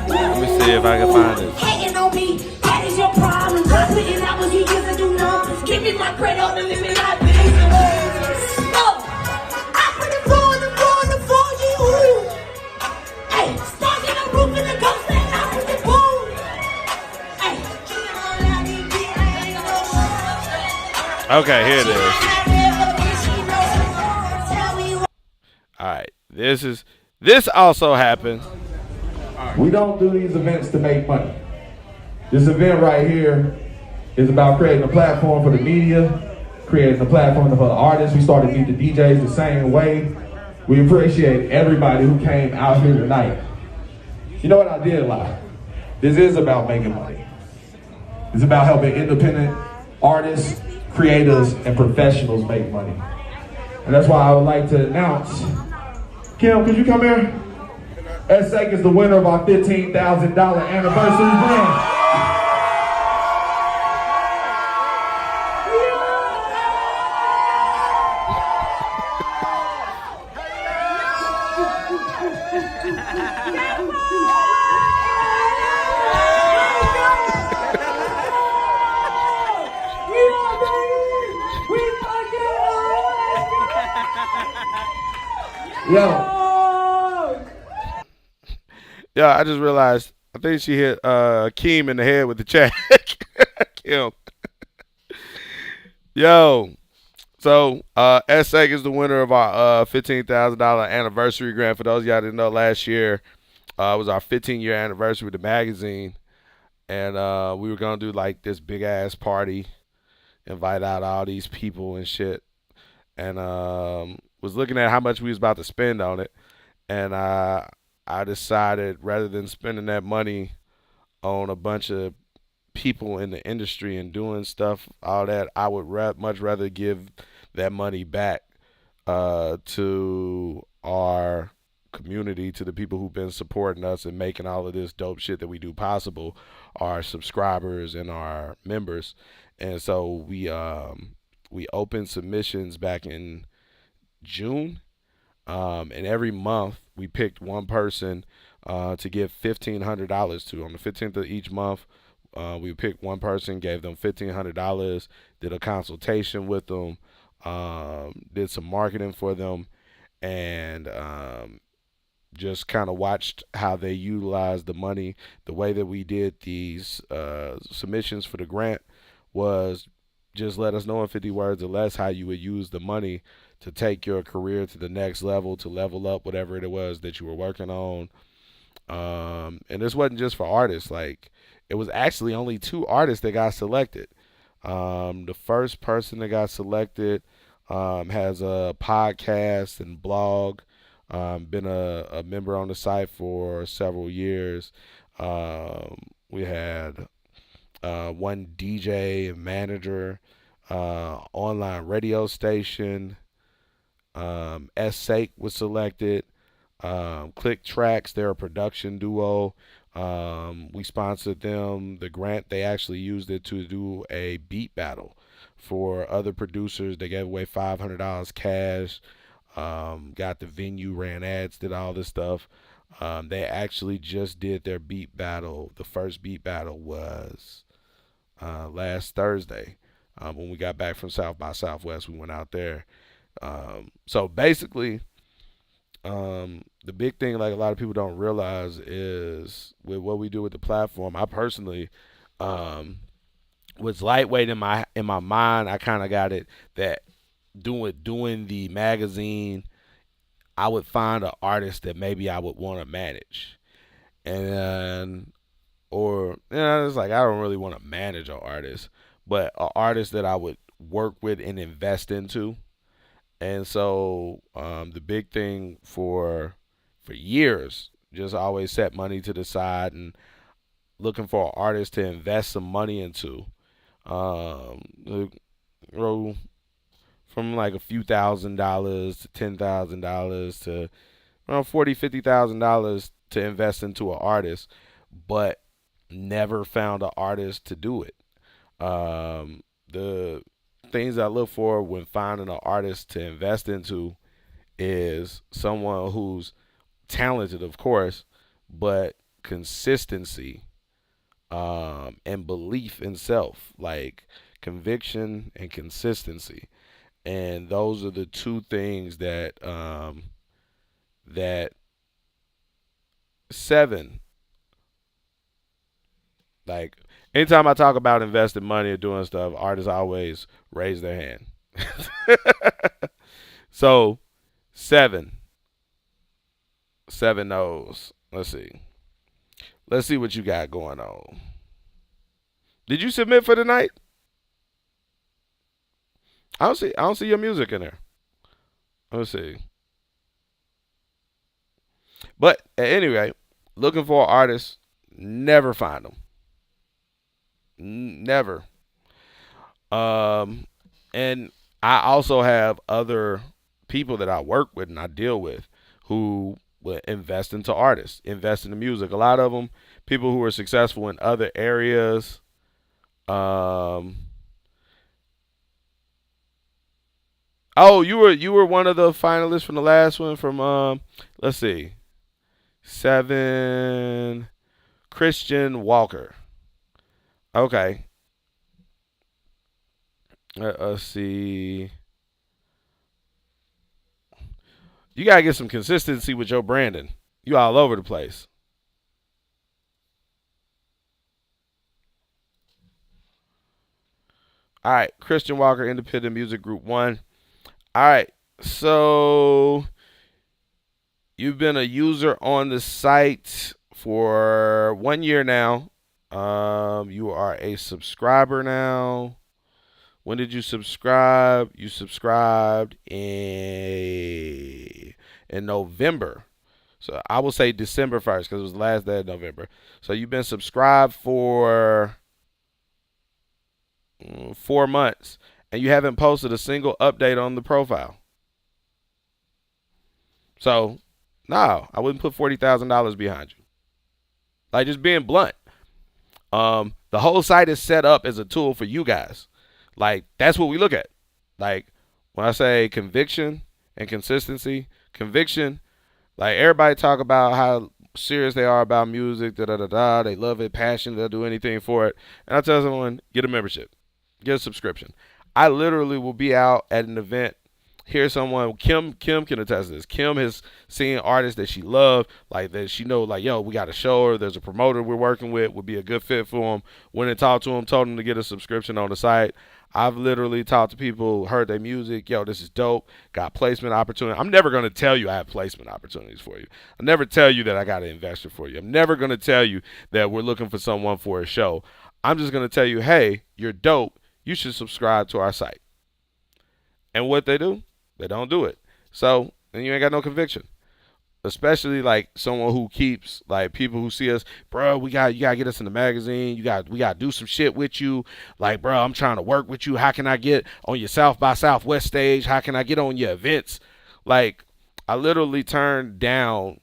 Let me see if I can find this. Hating on me, that is your problem. I put in hours, you used to do numbers. Give me my credit and live me like this. Look, I put the floor in the floor in the floor, you. Hey, stars in the roof and the ghost and I put the boom. Hey, Okay, here it is. All right, this also happened. We don't do these events to make money. This event right here is about creating a platform for the media, creating a platform for the artists. We started Meet the DJs the same way. We appreciate everybody who came out here tonight. You know what, I did lie. This is about making money. It's about helping independent artists, creators, and professionals make money. And that's why I would like to announce, Kim, could you come here? S.A. is the winner of our $15,000 anniversary grant. Yo, I just realized, I think she hit Keem in the head with the check. Kim. Yo, so S.A. is the winner of our $15,000 anniversary grant. For those of y'all that didn't know, last year was our 15-year anniversary with the magazine. And we were going to do like this big-ass party, invite out all these people and shit. And was looking at how much we was about to spend on it. And I decided rather than spending that money on a bunch of people in the industry and doing stuff, all that, I would much rather give that money back to our community, to the people who've been supporting us and making all of this dope shit that we do possible, our subscribers and our members. And so we opened submissions back in June. And every month we picked one person to give $1,500 to. On the 15th of each month, we picked one person, gave them $1,500, did a consultation with them, did some marketing for them, and just kind of watched how they utilized the money. The way that we did these submissions for the grant was just let us know in 50 words or less how you would use the money to take your career to the next level, to level up whatever it was that you were working on. And this wasn't just for artists. Like, it was actually only 2 artists that got selected. The first person that got selected has a podcast and blog, been a member on the site for several years. We had one DJ and manager, online radio station. S-Sake was selected. Click Tracks, they're a production duo. We sponsored them. The grant, they actually used it to do a beat battle for other producers. They gave away $500 cash. Got the venue, ran ads, did all this stuff. They actually just did their beat battle. The first beat battle was last Thursday. When we got back from South by Southwest, we went out there. So basically, the big thing, like a lot of people don't realize, is with what we do with the platform. I personally was lightweight in my mind. I kind of got it that doing the magazine, I would find an artist that maybe I would want to manage, and or it's like I don't really want to manage an artist, but an artist that I would work with and invest into. And so the big thing for years, just always set money to the side and looking for an artist to invest some money into. You know, from like a few $1,000s to $10,000 to around $40,000, $50,000 to invest into an artist, but never found an artist to do it. The things I look for when finding an artist to invest into is someone who's talented, of course, but consistency, and belief in self, like conviction and consistency. And those are the two things that seven, like anytime I talk about investing money or doing stuff, artists always raise their hand. So seven knows. Let's see what you got going on. Did you submit for tonight? I don't see your music in there. Let's see. But at any rate, looking for artists, never find them. Never. And I also have other people that I work with and I deal with who will invest into artists, invest into music. A lot of them, people who are successful in other areas. Oh, you were one of the finalists from the last one from let's see, 7, Christian Walker. Okay, let's see. You gotta get some consistency with your branding. You all over the place. All right, Christian Walker, Independent Music Group 1. All right, so you've been a user on the site for 1 year now. You are a subscriber now. When did you subscribe? You subscribed in November. So I will say December 1st because it was the last day of November. So you've been subscribed for 4 months and you haven't posted a single update on the profile. So, no, I wouldn't put $40,000 behind you. Like, just being blunt. The whole site is set up as a tool for you guys. Like, that's what we look at. Like, when I say conviction and consistency, conviction, like everybody talk about how serious they are about music, da-da-da-da. They love it, passionate, they'll do anything for it. And I tell someone, get a membership, get a subscription. I literally will be out at an event, hear someone, Kim can attest to this. Kim has seen artists that she loved, like that she know, like, yo, we got a show or there's a promoter we're working with, would be a good fit for them. Went and talked to them, told them to get a subscription on the site. I've literally talked to people, heard their music, yo, this is dope, got placement opportunity. I'm never going to tell you I have placement opportunities for you. I never tell you that I got an investor for you. I'm never going to tell you that we're looking for someone for a show. I'm just going to tell you, hey, you're dope. You should subscribe to our site. And what they do? They don't do it. So then you ain't got no conviction. Especially like someone who keeps, like people who see us, bro, you gotta get us in the magazine. We gotta do some shit with you. Like, bro, I'm trying to work with you. How can I get on your South by Southwest stage? How can I get on your events? Like, I literally turned down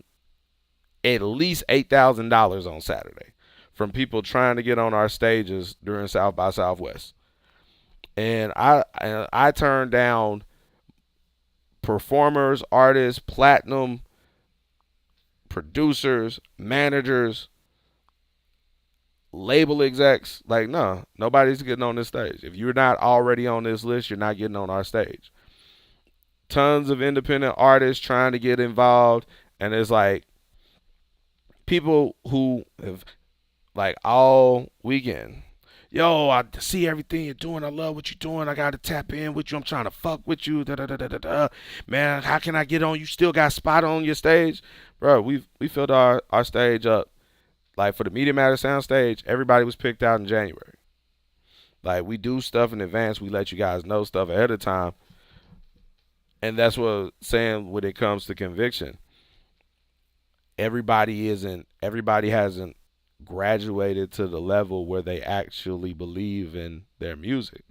at least $8,000 on Saturday from people trying to get on our stages during South by Southwest. And I turned down performers, artists, platinum producers, managers, label execs. Like, no, nobody's getting on this stage. If you're not already on this list, you're not getting on our stage. Tons of independent artists trying to get involved, and it's like people who have, like, all weekend, yo, I see everything you're doing. I love what you're doing. I got to tap in with you. I'm trying to fuck with you. Da, da, da, da, da, da. Man, how can I get on? You still got spot on your stage? Bro, we filled our stage up. Like, for the Media Matter sound stage, everybody was picked out in January. Like, we do stuff in advance. We let you guys know stuff ahead of time. And that's what I'm saying when it comes to conviction. Everybody hasn't graduated to the level where they actually believe in their music.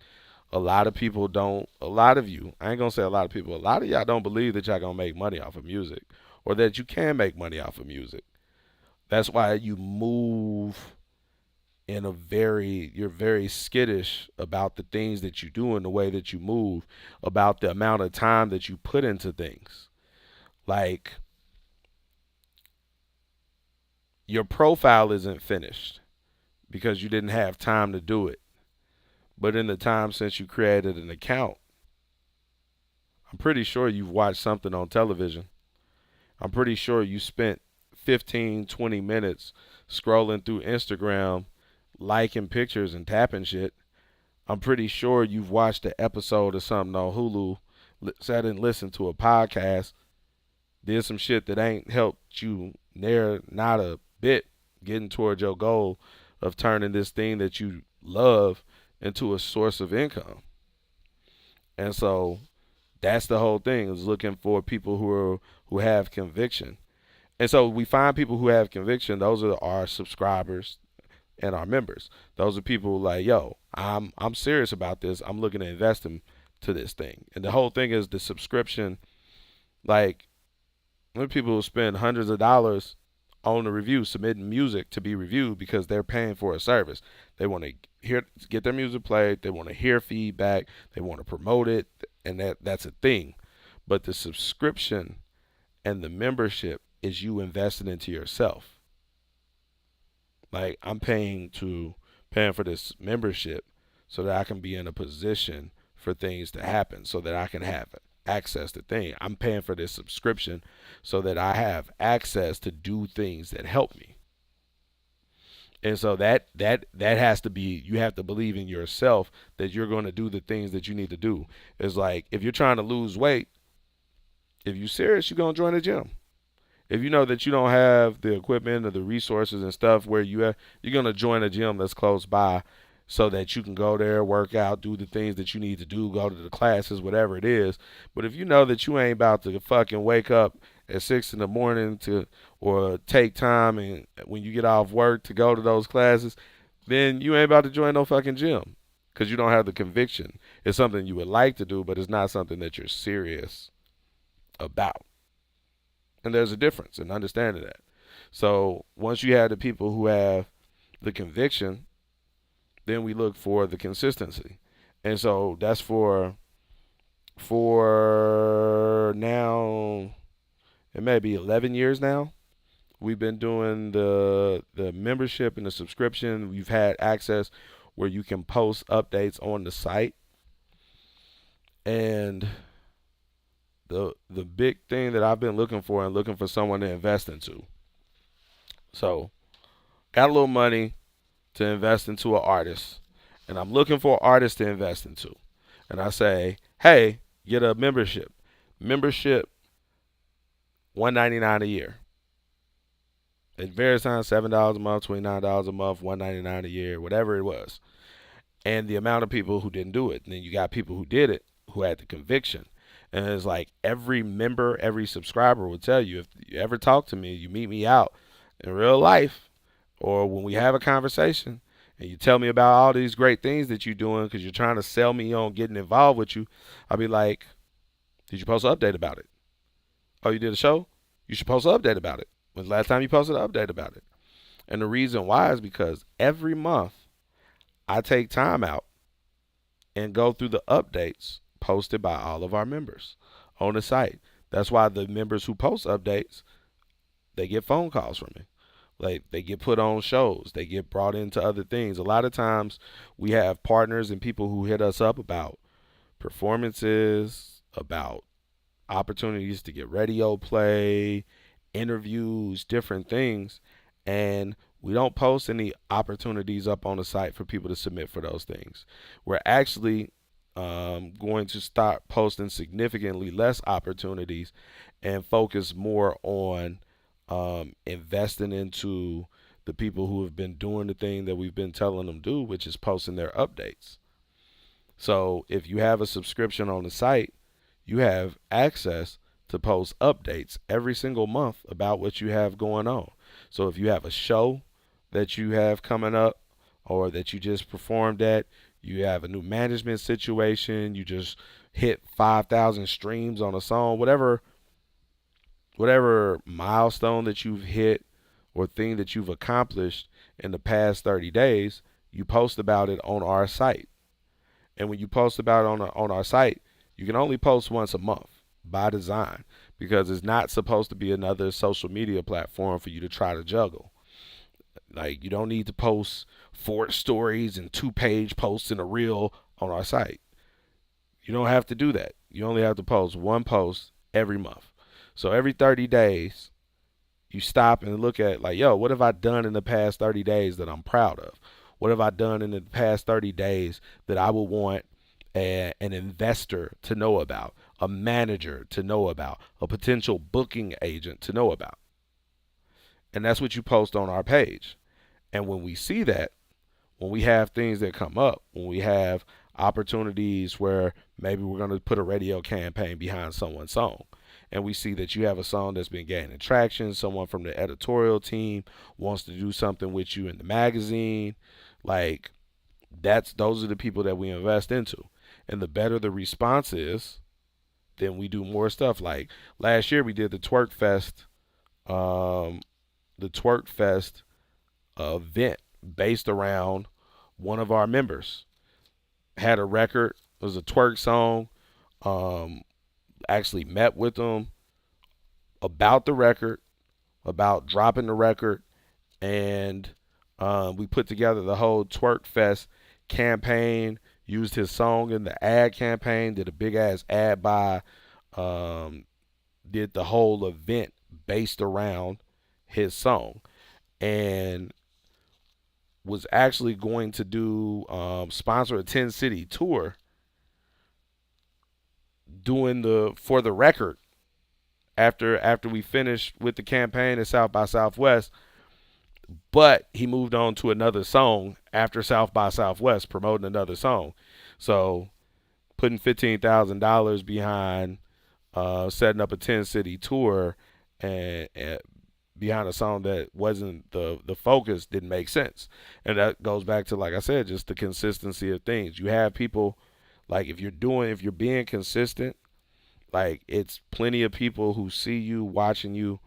A lot of people don't, a lot of you, I ain't gonna say a lot of people, a lot of y'all don't believe that y'all gonna make money off of music, or that you can make money off of music. That's why you move in you're very skittish about the things that you do and the way that you move, about the amount of time that you put into things. Like, your profile isn't finished because you didn't have time to do it. But in the time since you created an account, I'm pretty sure you've watched something on television. I'm pretty sure you spent 15, 20 minutes scrolling through Instagram, liking pictures and tapping shit. I'm pretty sure you've watched an episode of something on Hulu, sat and listened to a podcast, did some shit that ain't helped you near not a bit getting towards your goal of turning this thing that you love into a source of income. And so that's the whole thing, is looking for people who have conviction. And so we find people who have conviction. Those are our subscribers and our members. Those are people like, yo, I'm serious about this. I'm looking to invest into this thing. And the whole thing is the subscription. Like, there are people who spend hundreds of dollars on the review, submitting music to be reviewed because they're paying for a service. They want to get their music played. They want to hear feedback. They want to promote it, and that's a thing. But the subscription and the membership is you investing into yourself. Like, I'm paying for this membership so that I can be in a position for things to happen, so that I can have access to things. I'm paying for this subscription so that I have access to do things that help me. And so that has to be, you have to believe in yourself that you're going to do the things that you need to do. It's like, if you're trying to lose weight, if you're serious, you're going to join a gym. If you know that you don't have the equipment or the resources and stuff where you're going to join a gym that's close by so that you can go there, work out, do the things that you need to do, go to the classes, whatever it is. But if you know that you ain't about to fucking wake up at 6 in the morning or take time and when you get off work to go to those classes, then you ain't about to join no fucking gym because you don't have the conviction. It's something you would like to do, but it's not something that you're serious about. And there's a difference in understanding that. So once you have the people who have the conviction, then we look for the consistency. And so that's for now, it may be 11 years now. We've been doing the membership and the subscription. We've had access where you can post updates on the site. And the big thing that I've been looking for and looking for someone to invest into. So, got a little money to invest into an artist, and I'm looking for an artist to invest into. And I say, hey, get a membership. Membership, $199 a year. At various times, $7 a month, $29 a month, $199 a year, whatever it was. And the amount of people who didn't do it. And then you got people who did it, who had the conviction. And it's like every member, every subscriber will tell you, if you ever talk to me, you meet me out in real life, or when we have a conversation and you tell me about all these great things that you're doing because you're trying to sell me on getting involved with you, I'll be like, did you post an update about it? Oh, you did a show? You should post an update about it. When's the last time you posted an update about it? And the reason why is because every month I take time out and go through the updates posted by all of our members on the site. That's why the members who post updates they get phone calls from me. Like they get put on shows, they get brought into other things. A lot of times we have partners and people who hit us up about performances, about opportunities to get radio play, interviews, different things, and we don't post any opportunities up on the site for people to submit for those things. We're actually going to start posting significantly less opportunities and focus more on investing into the people who have been doing the thing that we've been telling them to do, which is posting their updates. So if you have a subscription on the site, you have access to post updates every single month about what you have going on. So if you have a show that you have coming up or that you just performed at, you have a new management situation, you just hit 5,000 streams on a song, whatever milestone that you've hit or thing that you've accomplished in the past 30 days, you post about it on our site. And when you post about it on our site, you can only post once a month by design because it's not supposed to be another social media platform for you to try to juggle. Like, you don't need to post 4 stories and 2-page posts in a reel on our site. You don't have to do that. You only have to post one post every month. So every 30 days, you stop and look at, like, yo, what have I done in the past 30 days that I'm proud of? What have I done in the past 30 days that I would want an investor to know about, a manager to know about, a potential booking agent to know about? And that's what you post on our page. And when we see that, when we have things that come up, when we have opportunities where maybe we're going to put a radio campaign behind someone's song, and we see that you have a song that's been gaining traction, someone from the editorial team wants to do something with you in the magazine, like, those are the people that we invest into. And the better the response is, then we do more stuff. Like last year we did the Twerk Fest event based around one of our members. Had a record, it was a twerk song. Actually met with them about the record, about dropping the record, and we put together the whole Twerk Fest campaign, used his song in the ad campaign, did a big ass ad buy, did the whole event based around his song, and was actually going to do sponsor a 10-city tour for the record after we finished with the campaign at South by Southwest. But he moved on to another song after South by Southwest, promoting another song. So putting $15,000 behind setting up a 10-city tour and behind a song that wasn't the focus didn't make sense. And that goes back to, like I said, just the consistency of things. You have people, like, if you're being consistent, like, it's plenty of people who see you, watching you,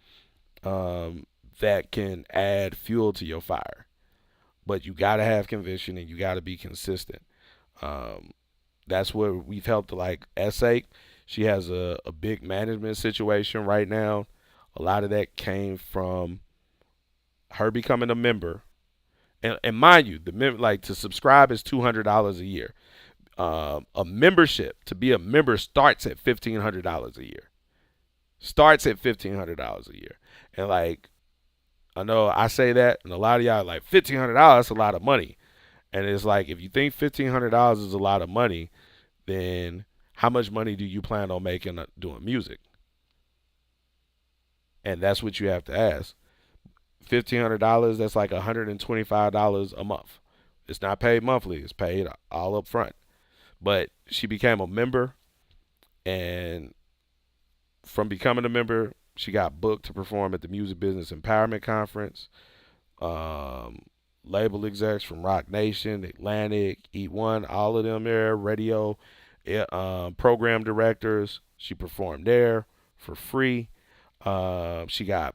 that can add fuel to your fire. But you got to have conviction and you got to be consistent. That's where we've helped, like, Essake. She has a big management situation right now. A lot of that came from her becoming a member. And mind you, to subscribe is $200 a year. A membership, to be a member, starts at $1,500 a year. Starts at $1,500 a year. And, like, I know I say that, and a lot of y'all are like, $1,500, that's a lot of money. And it's like, if you think $1,500 is a lot of money, then how much money do you plan on making doing music? And that's what you have to ask. $1,500, that's like $125 a month. It's not paid monthly, it's paid all up front. But she became a member, and from becoming a member, she got booked to perform at the Music Business Empowerment Conference. Label execs from Rock Nation, Atlantic, E21, all of them there, radio, program directors. She performed there for free. She got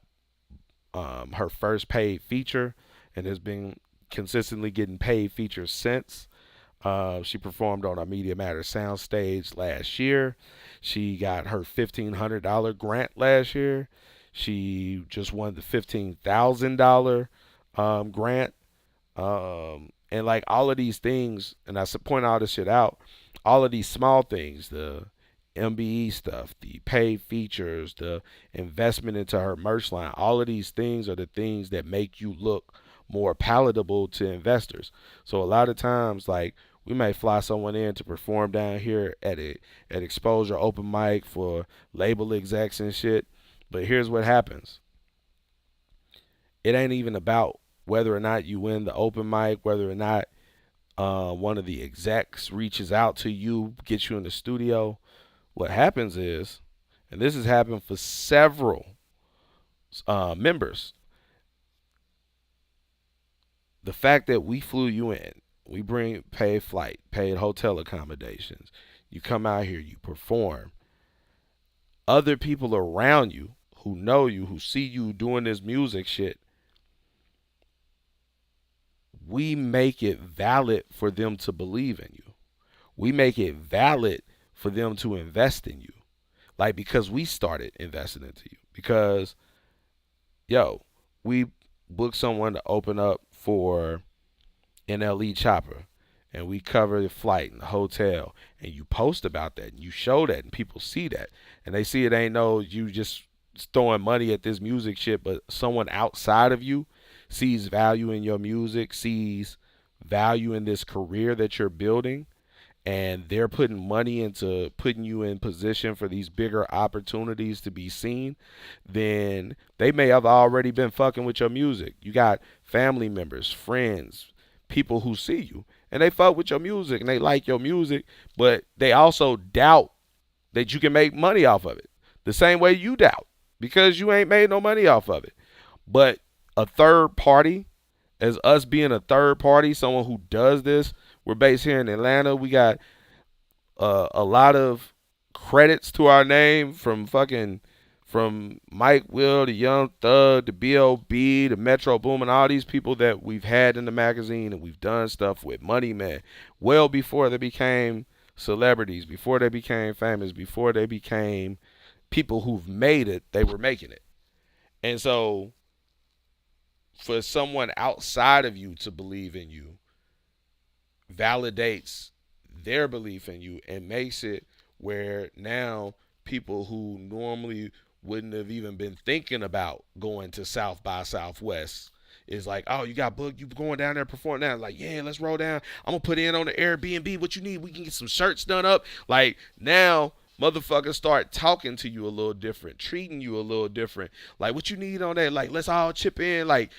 her first paid feature and has been consistently getting paid features since. She performed on our Media Matters soundstage last year. She got her $1,500 grant last year. She just won the $15,000 grant. And like all of these things, and I point all this shit out, all of these small things, the MBE stuff, the paid features, the investment into her merch line, all of these things are the things that make you look more palatable to investors. So a lot of times, like, we may fly someone in to perform down here at Exposure Open Mic for label execs and shit. But here's what happens. It ain't even about whether or not you win the open mic, whether or not one of the execs reaches out to you, gets you in the studio. What happens is, and this has happened for several members, the fact that we flew you in, we bring paid flight, paid hotel accommodations, you come out here, you perform. Other people around you who know you, who see you doing this music shit, we make it valid for them to believe in you. We make it valid for them to invest in you. Like, because we started investing into you. Because, yo, we booked someone to open up for NLE Chopper, and we cover the flight and the hotel, and you post about that, and you show that, and people see that, and they see it ain't no you just throwing money at this music shit, but someone outside of you sees value in your music, sees value in this career that you're building, and they're putting money into putting you in position for these bigger opportunities to be seen, then they may have already been fucking with your music. You got family members, friends, people who see you, and they fuck with your music, and they like your music, but they also doubt that you can make money off of it. The same way you doubt, because you ain't made no money off of it. But a third party, as us being a third party, someone who does this, we're based here in Atlanta. We got a lot of credits to our name from Mike Will to Young Thug to B.O.B. to Metro Boomin, all these people that we've had in the magazine and we've done stuff with. Money Man, well before they became celebrities, before they became famous, before they became people who've made it, they were making it. And so for someone outside of you to believe in you validates their belief in you and makes it where now people who normally wouldn't have even been thinking about going to South by Southwest is like, oh, you got booked, you going down there performing now. Like, yeah, let's roll down. I'm gonna put in on the Airbnb. What you need? We can get some shirts done up. Like, now motherfuckers start talking to you a little different, treating you a little different. Like, what you need on that? Like, let's all chip in. Like,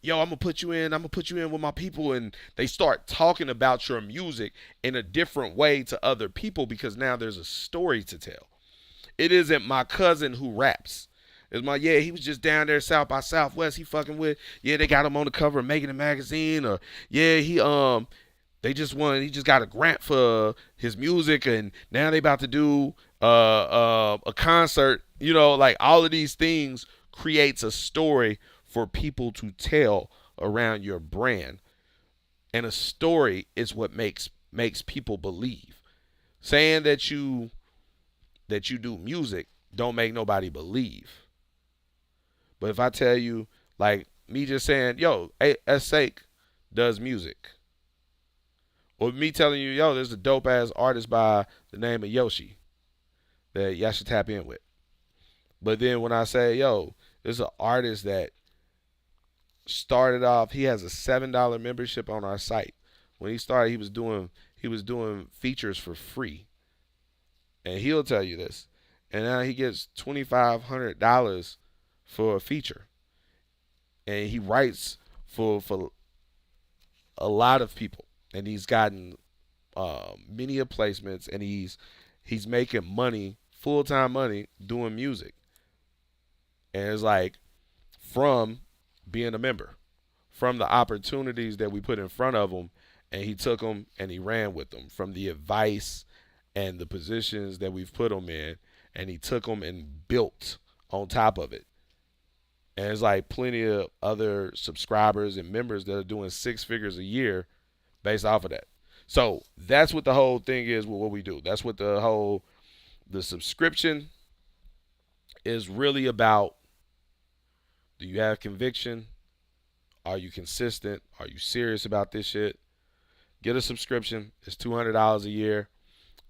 yo, I'm gonna put you in with my people. And they start talking about your music in a different way to other people because now there's a story to tell. It isn't my cousin who raps. It's yeah, he was just down there South by Southwest. He fucking with, yeah, they got him on the cover of Making It magazine. Or, yeah, he just got a grant for his music, and now they about to do a concert. You know, like, all of these things creates a story for people to tell around your brand. And a story is what makes people believe. Saying that you do music don't make nobody believe. But if I tell you, like me just saying, yo, Sake does music. Or me telling you, yo, there's a dope ass artist by the name of Yoshi that y'all should tap in with. But then when I say, yo, there's an artist that started off, he has a $7 membership on our site. When he started, he was doing features for free. And he'll tell you this. And now he gets $2,500 for a feature. And he writes for a lot of people. And he's gotten many placements, and he's making money, full-time money, doing music. And it's like, from being a member, from the opportunities that we put in front of him, and he took them and he ran with them, from the advice and the positions that we've put him in, and he took them and built on top of it. And it's like plenty of other subscribers and members that are doing 6 figures a year based off of that. So that's what the whole thing is with what we do. That's what the subscription is really about, Do you have conviction? Are you consistent? Are you serious about this shit? Get a subscription. It's $200 a year.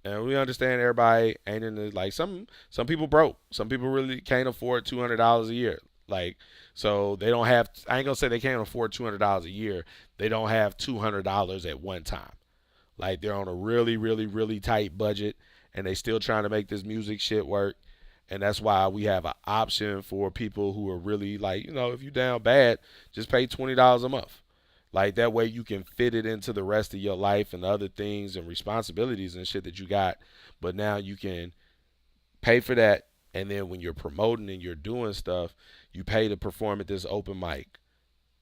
And we understand everybody ain't in the, like, some people broke. Some people really can't afford $200 a year. Like, so they don't have, I ain't gonna say they can't afford $200 a year. They don't have $200 at one time. Like, they're on a really, really, really tight budget and they still trying to make this music shit work. And that's why we have an option for people who are really, like, if you down bad, just pay $20 a month. Like, that way you can fit it into the rest of your life and other things and responsibilities and shit that you got. But now you can pay for that. And then when you're promoting and you're doing stuff, you pay to perform at this open mic.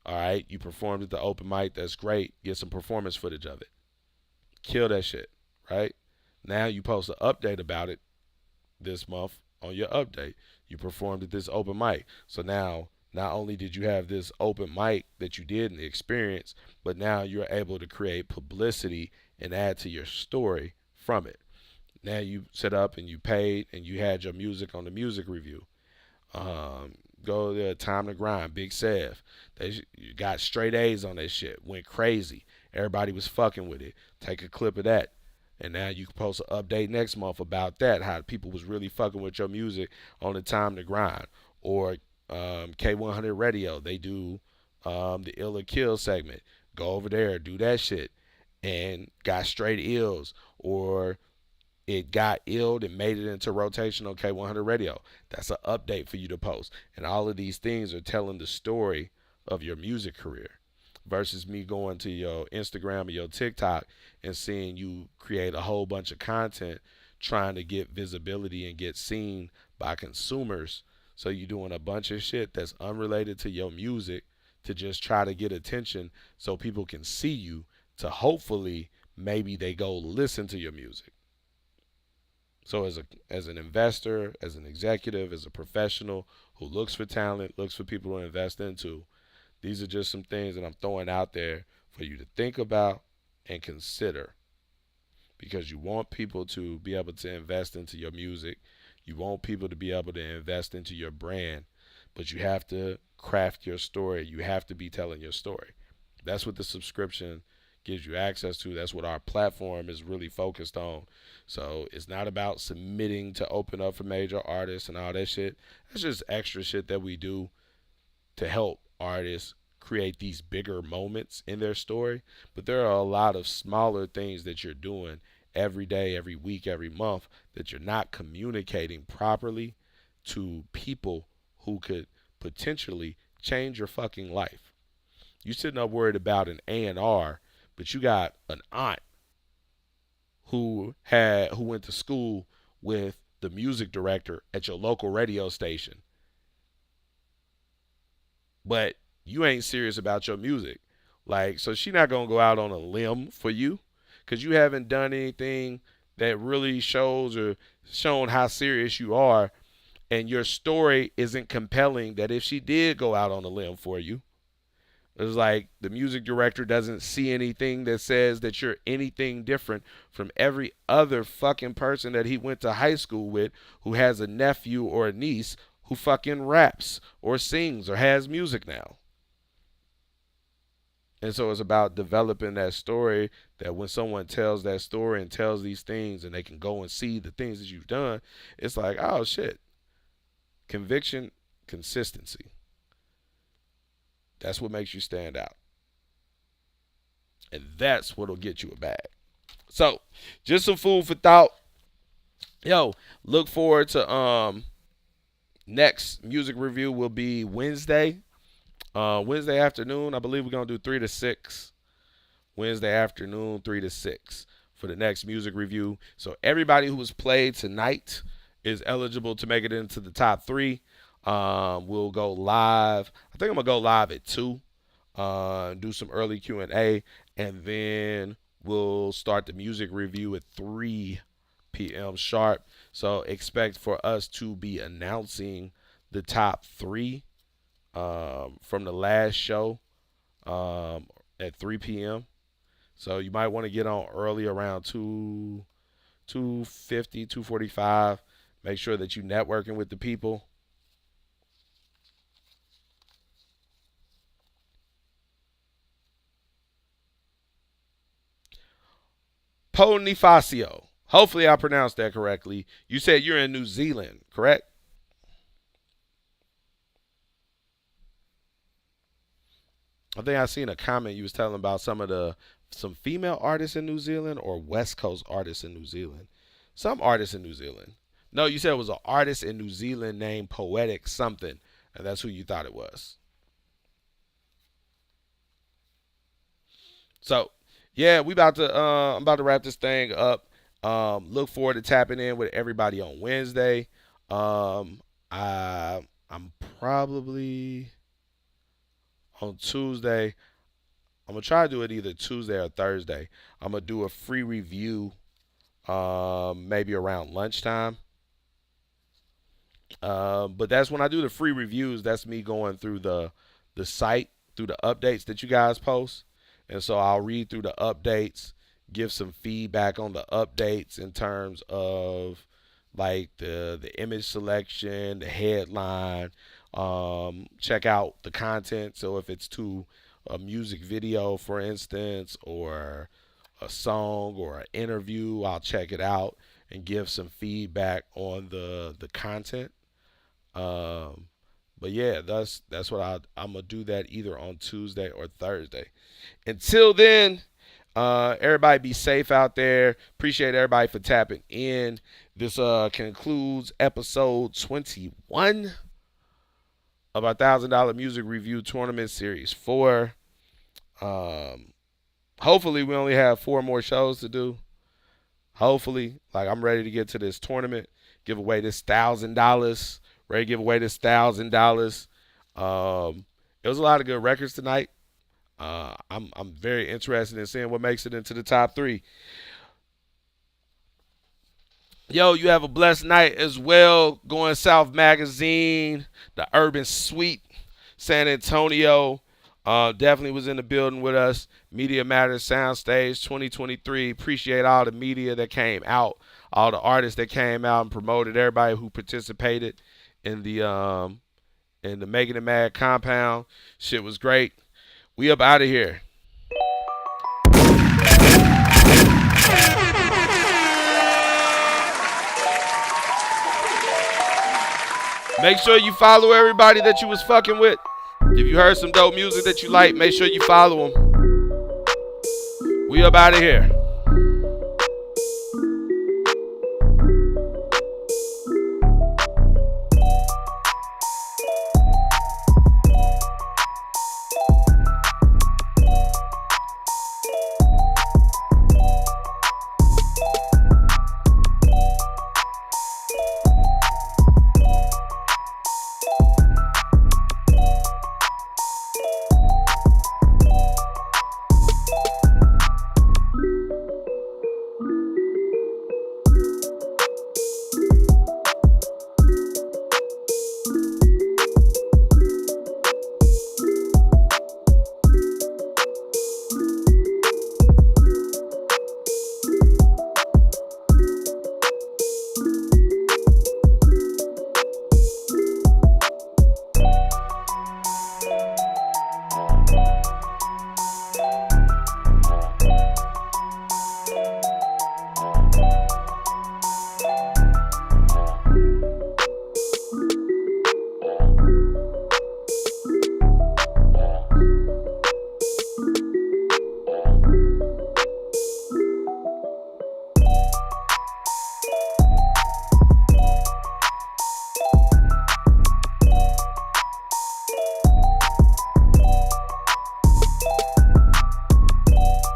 All right. You performed at the open mic. That's great. Get some performance footage of it. Kill that shit. Right. Now you post an update about it this month on your update. You performed at this open mic. So now, not only did you have this open mic that you did in the experience, but now you're able to create publicity and add to your story from it. Now you set up and you paid and you had your music on the music review. Go to Time to Grind, Big Sev. You got straight A's on that shit. Went crazy. Everybody was fucking with it. Take a clip of that. And now you can post an update next month about that, how people was really fucking with your music on the Time to Grind. Or K100 Radio, they do the Ill or Kill segment. Go over there, do that shit. And got straight ills. Or it got ill and made it into rotation on K100 Radio. That's an update for you to post. And all of these things are telling the story of your music career. Versus me going to your Instagram or your TikTok and seeing you create a whole bunch of content trying to get visibility and get seen by consumers. So you're doing a bunch of shit that's unrelated to your music to just try to get attention so people can see you, to hopefully maybe they go listen to your music. So as an investor, as an executive, as a professional who looks for talent, looks for people to invest into, these are just some things that I'm throwing out there for you to think about and consider, because you want people to be able to invest into your music. You want people to be able to invest into your brand, but you have to craft your story. You have to be telling your story. That's what the subscription gives you access to. That's what our platform is really focused on. So it's not about submitting to open up for major artists and all that shit. That's just extra shit that we do to help artists create these bigger moments in their story. But there are a lot of smaller things that you're doing every day, every week, every month that you're not communicating properly to people who could potentially change your fucking life. You sitting up worried about an A&R, but you got an aunt who went to school with the music director at your local radio station. But you ain't serious about your music. Like, so she not going to go out on a limb for you because you haven't done anything that really shows or shown how serious you are, and your story isn't compelling that if she did go out on a limb for you, it's like the music director doesn't see anything that says that you're anything different from every other fucking person that he went to high school with who has a nephew or a niece who fucking raps or sings or has music now. And so it's about developing that story, that when someone tells that story and tells these things and they can go and see the things that you've done, it's like, oh shit. Conviction, consistency. That's what makes you stand out. And that's what'll get you a bag. So, just some food for thought. Yo, look forward to next music review will be Wednesday. Wednesday afternoon. I believe we're gonna do 3 to 6. Wednesday afternoon, 3 to 6 for the next music review. So everybody who was played tonight is eligible to make it into the top 3. We'll go live. I think I'm gonna go live at 2. Do some early Q&A, and then we'll start the music review at 3 p.m. sharp. So expect for us to be announcing the top 3 from the last show at 3 p.m. So you might want to get on early around 2:50, 2:45. Make sure that you're networking with the people. Bonifacio. Hopefully I pronounced that correctly. You said you're in New Zealand, correct? I think I seen a comment you was telling about some female artists in New Zealand or West Coast artists in New Zealand. Some artists in New Zealand. No, you said it was an artist in New Zealand named Poetic something, and that's who you thought it was. So, yeah, I'm about to wrap this thing up. Look forward to tapping in with everybody on Wednesday. I'm probably on Tuesday. I'm gonna try to do it either Tuesday or Thursday. I'm gonna do a free review, maybe around lunchtime. But that's when I do the free reviews. That's me going through the site, through the updates that you guys post. And so I'll read through the updates, give some feedback on the updates in terms of like the image selection, the headline, check out the content. So if it's to a music video, for instance, or a song or an interview, I'll check it out and give some feedback on the content. But yeah, that's what I'm gonna do that either on Tuesday or Thursday. Until then, everybody be safe out there. Appreciate everybody for tapping in. This concludes episode 21 of our $1,000 music review tournament series 4. Hopefully we only have 4 more shows to do. Hopefully, like I'm ready to get to this tournament, give away this $1,000. Ready to give away this $1,000. It was a lot of good records tonight. I'm very interested in seeing what makes it into the top 3. Yo, you have a blessed night as well. Going South Magazine, the Urban Suite, San Antonio. Definitely was in the building with us. Media Matters Soundstage 2023. Appreciate all the media that came out, all the artists that came out and promoted, everybody who participated in the Making It Mad compound. Shit was great. We up out of here. Make sure you follow everybody that you was fucking with. If you heard some dope music that you like, make sure you follow them. We up out of here.